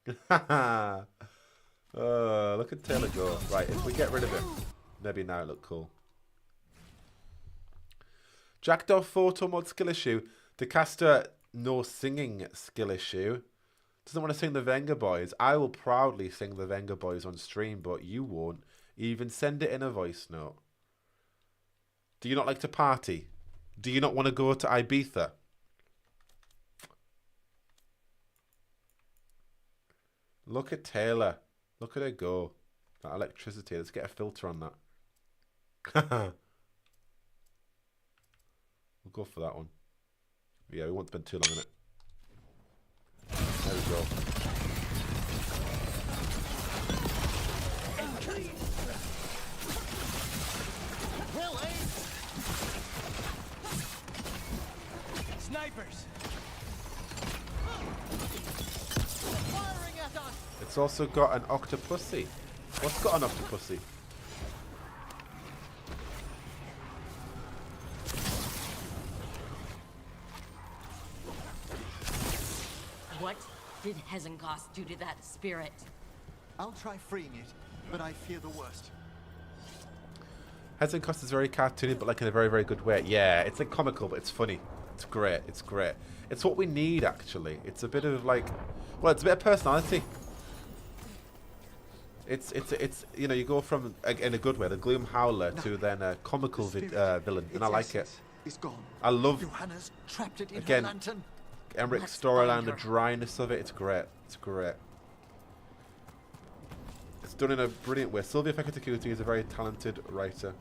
Look at Taylor go. Right, if we get rid of him, maybe now it look cool. Jackdaw photo mod skill issue. The caster no singing skill issue. Doesn't want to sing the Venga Boys. I will proudly sing the Venga Boys on stream, but you won't. Even send it in a voice note. Do you not like to party? Do you not want to go to Ibiza? Look at Taylor. Look at her go. That electricity. Let's get a filter on that. We'll go for that one. Yeah, we won't spend too long on it. There we go. Snipers! It's also got an octopussy. What's got an octopussy? What did Hezenkos do to that spirit? I'll try freeing it, but I fear the worst. Hezenkos is very cartoony, but like in a very, very good way. Yeah, it's like comical, but it's funny. It's great. It's great. It's what we need, actually. It's a bit of like, well, it's a bit of personality. It's you know, you go from in a good way, the Gloom Howler, to then a comical villain, and I like it. I love again Emmerich's storyline, the dryness of it. It's great. It's great. It's done in a brilliant way. Sylvia Fekete is a very talented writer,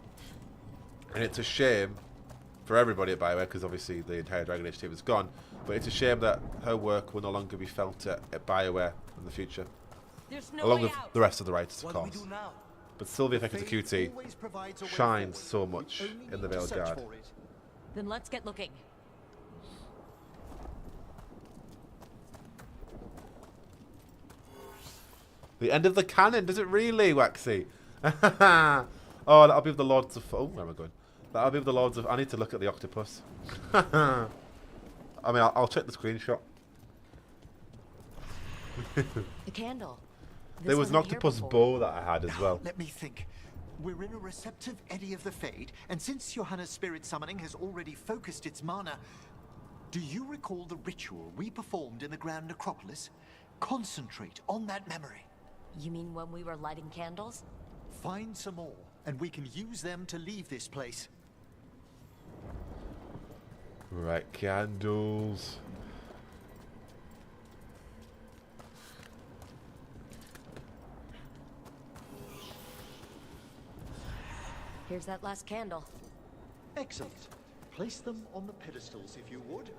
and it's a shame for everybody at BioWare, because obviously the entire Dragon Age team is gone. But it's a shame that her work will no longer be felt at BioWare in the future. No along with the rest of the writers, of course. But Sylvia Fekete shines so much in the Veilguard. Then let's get looking. The end of the canon, does it really, Waxy? Oh, that'll be of the Lords of... Oh, where am I going? That'll be of the Lords of... I need to look at the octopus. I mean, I'll check the screenshot. The candle. There was an octopus bow that I had as well. Let me think. We're in a receptive eddy of the Fade, and since Johanna's spirit summoning has already focused its mana, do you recall the ritual we performed in the Grand Necropolis? Concentrate on that memory. You mean when we were lighting candles? Find some more, and we can use them to leave this place. Right, candles. Here's that last candle. Excellent. Place them on the pedestals, if you would.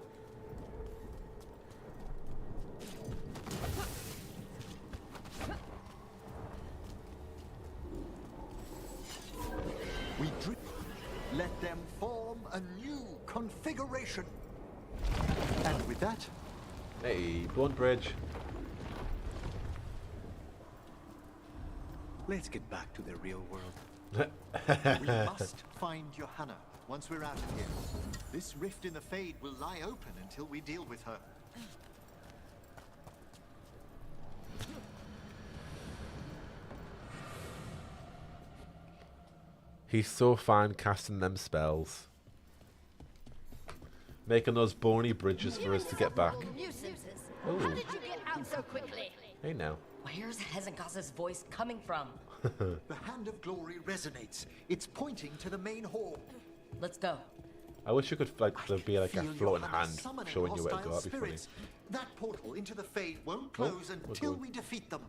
We drip. Let them form a new configuration. And with that... Hey, Blunt Bridge. Let's get back to the real world. We must find Johanna once we're out of here. This rift in the Fade will lie open until we deal with her. He's so fine casting them spells. Making those bony bridges for us to get back. How did you get out so quickly? Hey now. Where's Hezenkos' voice coming from? The Hand of Glory resonates. It's pointing to the main hall. Let's go. I wish you could like there'd be like a floating hand showing you where to go. That'd be funny. That portal into the Fade won't close until we defeat them.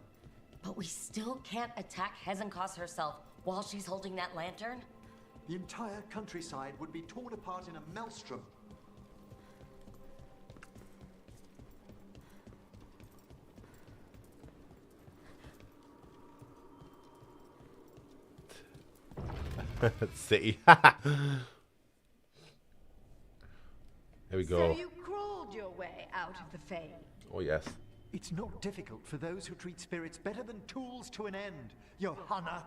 But we still can't attack Hezenkos herself while she's holding that lantern? The entire countryside would be torn apart in a maelstrom. City. Here we go. So you crawled your way out of the Fade. Oh yes. It's not difficult for those who treat spirits better than tools to an end, Johanna.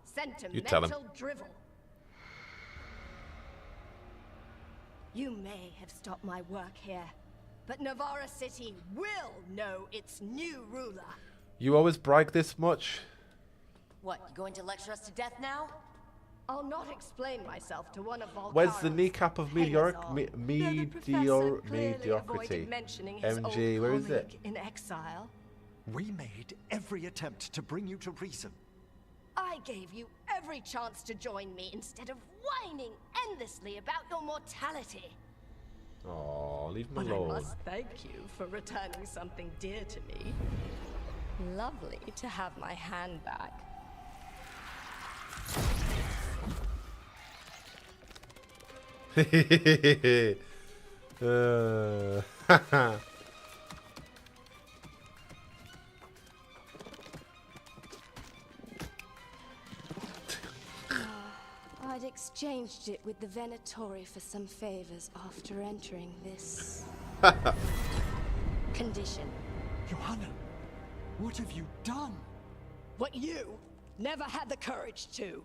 Sentimental drivel. You may have stopped my work here, but Navarra City will know its new ruler. You always brag this much? What, you going to lecture us to death now? I'll not explain myself to one of Volcara's. Where's the kneecap of mediocrity? MG, where is it? In exile. We made every attempt to bring you to reason. I gave you every chance to join me instead of whining endlessly about your mortality. Oh, leave me But alone. I must thank you for returning something dear to me. Lovely to have my hand back. I'd exchanged it with the Venatori for some favors after entering this condition. Johanna, what have you done? What you never had the courage to.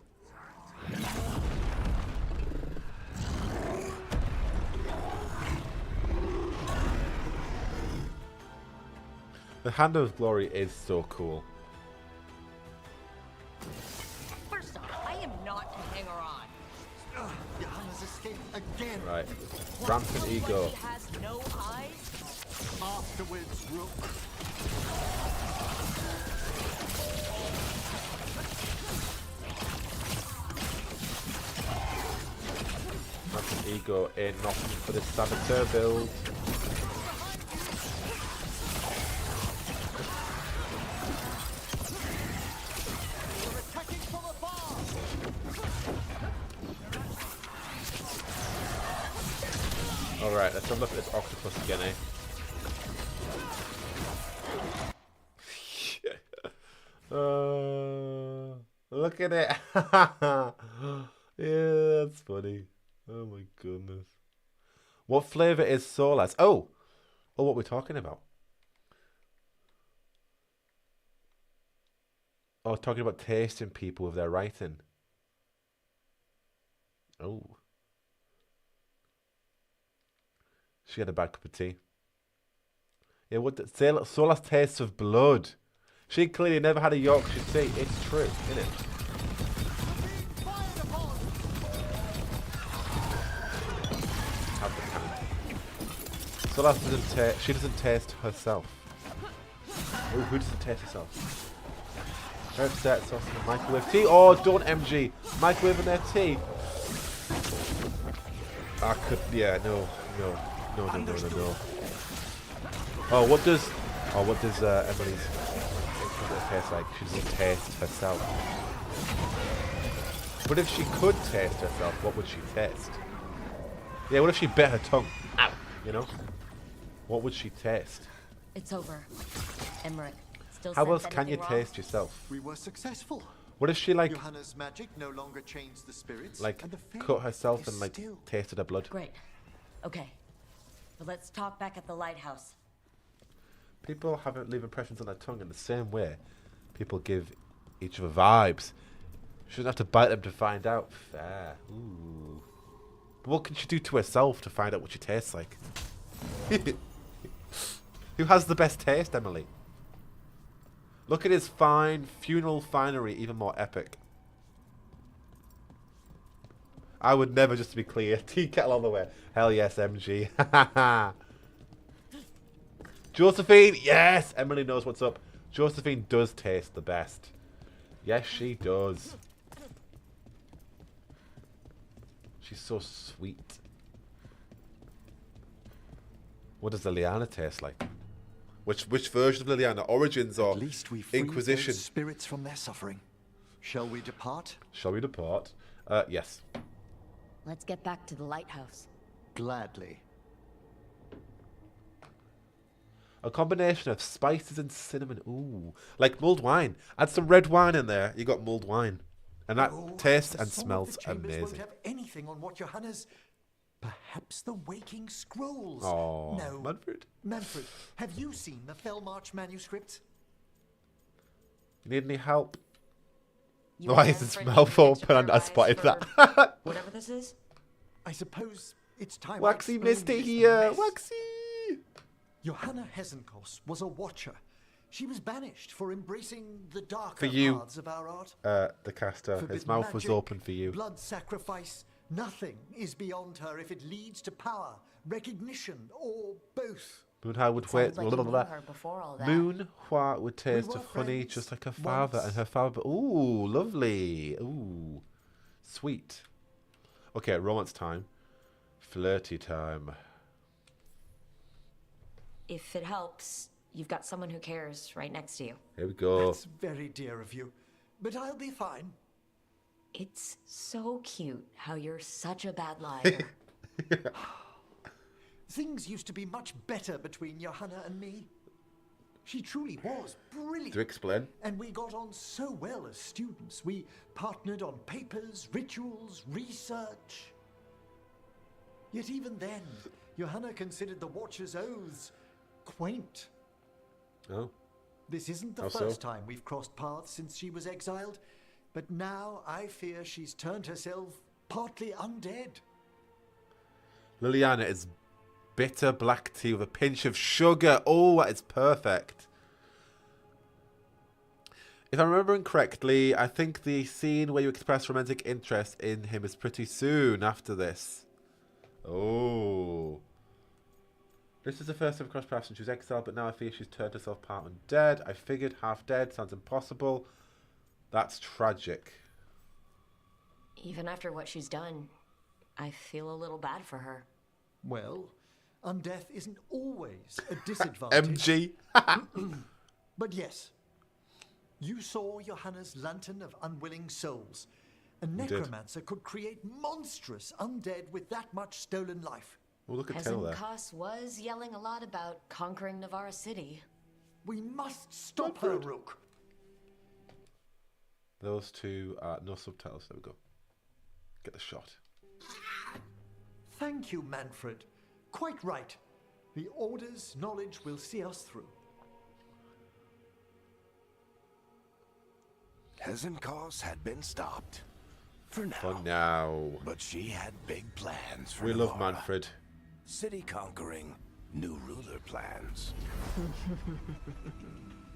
The Hand of Glory is so cool. First off, I am not a hanger-on. Johanna's escaped again. Right. Rampant ego. He has no eyes. Afterwards, Rook. Rampant ego ain't nothing for this saboteur build. Alright, let's have a look at this octopus again, eh? Look at it. Yeah, that's funny. Oh my goodness. What flavour is Solas? Oh, what we're talking about. Oh, talking about tasting people with their writing. Oh. She had a bad cup of tea. Yeah, what Solas tastes of blood. She clearly never had a Yorkshire tea. It's true, isn't it? Have the cannon. Solas doesn't taste. She doesn't taste herself. Oh, who doesn't taste herself? They're upset. Sauce in the microwave tea. Oh, don't MG. Microwave in their tea. I could. Yeah, no. Oh, what does Emily's taste like? She doesn't taste herself. But if she could taste herself, what would she taste? Yeah, what if she bit her tongue? Ow! You know? What would she taste? It's over. Emmerich, still How sense else can you anything wrong? taste yourself? We were successful. What if she like Johanna's magic no longer changed the spirits. like and the fate cut herself is and like still. tasted her blood? Great. Okay. But let's talk back at the lighthouse. People haven't leave impressions on their tongue in the same way people give each other vibes. She doesn't have to bite them to find out. Fair. Ooh. But what can she do to herself to find out what she tastes like? Who has the best taste, Emily? Look at his fine funeral finery, even more epic. I would never, just to be clear, tea kettle all the way. Hell yes, MG. Josephine, yes! Emily knows what's up. Josephine does taste the best. Yes, she does. She's so sweet. What does Liliana taste like? Which version of Liliana? Origins or At least we freed Inquisition? those spirits from their suffering. Shall we depart? Shall we depart? Yes. Let's get back to the lighthouse. Gladly. A combination of spices and cinnamon. Ooh. Like mulled wine. Add some red wine in there. You got mulled wine. And that tastes and Some of smells the chambers amazing. won't have anything on what Johanna's... Perhaps the Waking Scrolls. Oh, no. Manfred. Manfred, have you seen the Felmarch manuscript? You need any help? You Why and is his Manfred mouth need to open? I extra spotted eyes that. for Whatever this is. I suppose it's time Waxy I explained missed it this here. mess. Waxy. Johanna Hesenkos was a watcher. She was banished for embracing the darker For you, paths of our art. the caster. His Forbidden mouth was magic, open for you. Blood sacrifice. Nothing is beyond her if it leads to power, recognition, or both. Moonhua would wait. Sounds like you knew her before all that. Moonhua would taste were of honey friends just like her father, once. and her father. Ooh, lovely. Ooh, sweet. Okay, romance time. Flirty time. If it helps, You've got someone who cares right next to you. Here we go. That's very dear of you. But I'll be fine. It's so cute how you're such a bad liar. Things used to be much better between Johanna and me. She truly was brilliant. To explain. And we got on so well as students. We partnered on papers, rituals, research. Yet even then, Johanna considered the Watcher's oaths quaint. Oh. This isn't the first time we've crossed paths since she was exiled, but now I fear she's turned herself partly undead. Liliana is bitter black tea with a pinch of sugar. Oh, it's perfect. If I'm remembering correctly, I think the scene where you express romantic interest in him is pretty soon after this. Oh. This is the first time I've crossed paths since she was exiled, but now I fear she's turned herself part undead. I figured half dead sounds impossible. That's tragic. Even after what she's done, I feel a little bad for her. Well, undeath isn't always a disadvantage. MG. But yes, you saw Johanna's lantern of unwilling souls. A necromancer could create monstrous undead with that much stolen life. Well, look at Taylor there. Kos was yelling a lot about conquering Navarra City. We must stop her, Rook. Those two are no subtitles. There we go. Get the shot. Thank you, Manfred. Quite right. The Order's knowledge will see us through. Hezenkos had been stopped. For now. For now. But she had big plans for We love Navarra. Manfred. City conquering, new ruler plans.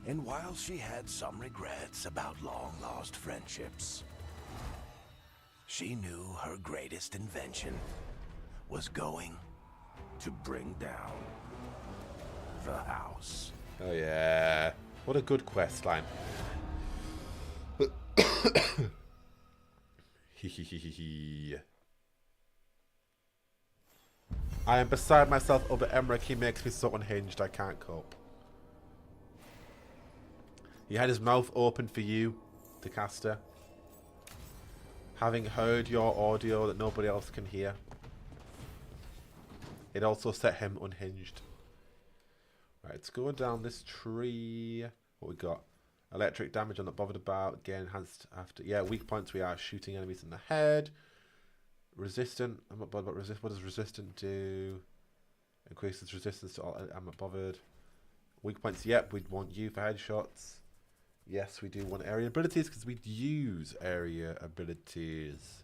And while she had some regrets about long-lost friendships, she knew her greatest invention was going to bring down the house. Oh yeah. What a good quest line. I am beside myself over Emmerich. He makes me so unhinged I can't cope. He had his mouth open for you, DeCaster. Having heard your audio that nobody else can hear. It also set him unhinged. Right, let's go down this tree. What we got? Electric damage I'm not bothered about. Again, enhanced after. Yeah, weak points we are shooting enemies in the head. Resistant. I'm not bothered about resist. What does resistant do? Increases resistance to all. I'm not bothered. Weak points. Yep, we'd want you for headshots. Yes, we do want area abilities because we'd use area abilities.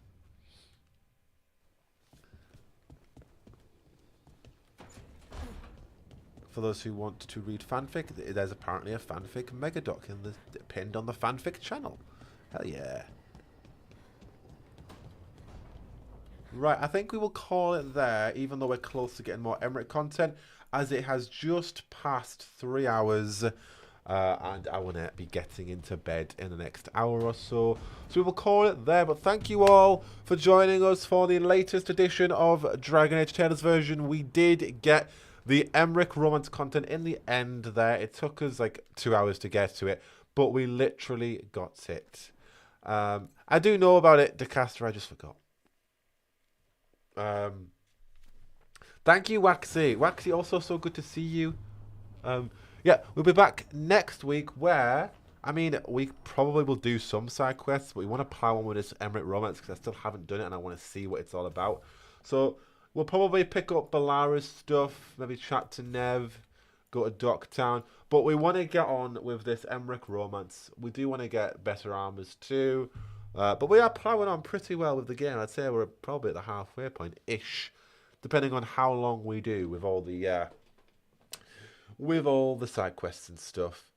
For those who want to read fanfic, there's apparently a fanfic megadoc pinned on the fanfic channel. Hell yeah. Right, I think we will call it there, even though we're close to getting more Emmerich content, as it has just passed 3 hours, and I want to be getting into bed in the next hour or so. So we will call it there, but thank you all for joining us for the latest edition of Dragon Age Taylor's version. We did get the Emmerich romance content in the end there. It took us like 2 hours to get to it, but we literally got it. I do know about it, DeCaster, I just forgot. Thank you, Waxy. Waxy, also so good to see you. Yeah, we'll be back next week where, I mean, we probably will do some side quests, but we want to plow on with this Emmerich romance because I still haven't done it and I want to see what it's all about. So we'll probably pick up Balara's stuff, maybe chat to Nev, go to Docktown. But we want to get on with this Emmerich romance. We do want to get better armors too. But we are plowing on pretty well with the game. I'd say we're probably at the halfway point-ish, depending on how long we do with all the side quests and stuff.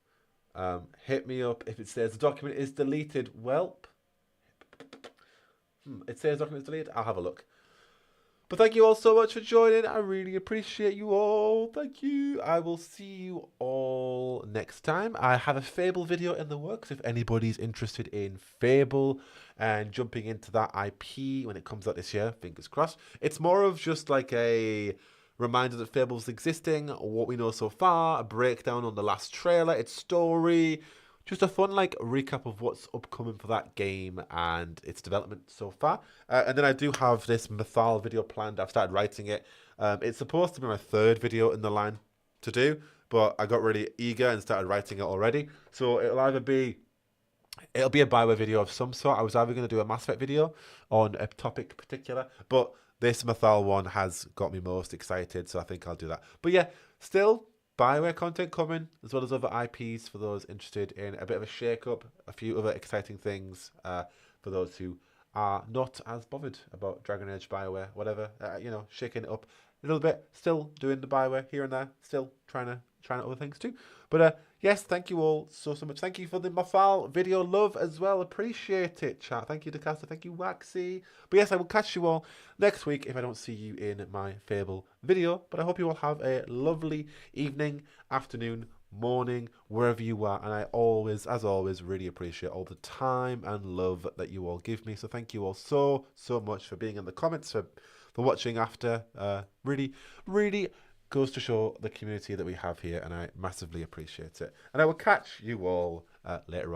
Hit me up if it says the document is deleted. Welp. It says document is deleted. I'll have a look. But thank you all so much for joining. I really appreciate you all. Thank you. I will see you all next time. I have a Fable video in the works if anybody's interested in Fable and jumping into that IP when it comes out this year. Fingers crossed. It's more of just like a reminders of Fables existing, what we know so far, a breakdown on the last trailer, its story, just a fun like recap of what's upcoming for that game and its development so far. And then I do have this Mythal video planned. I've started writing it. It's supposed to be my third video in the line to do, but I got really eager and started writing it already. So it'll be a Bioware video of some sort. I was either going to do a Mass Effect video on a topic in particular, but this Mythal one has got me most excited, so I think I'll do that. But yeah, still Bioware content coming, as well as other IPs for those interested in a bit of a shake-up, a few other exciting things for those who are not as bothered about Dragon Age, Bioware, whatever, you know, shaking it up a little bit, still doing the Bioware here and there, still trying other things too. But yes, thank you all so much. Thank you for the Mythal video love as well. Appreciate it, chat. Thank you, Decasta. Thank you, Waxy. But yes, I will catch you all next week if I don't see you in my Fable video. But I hope you all have a lovely evening, afternoon, morning, wherever you are. And I always, as always, really appreciate all the time and love that you all give me. So thank you all so much for being in the comments, for watching after. Really goes to show the community that we have here, and I massively appreciate it. And I will catch you all later on.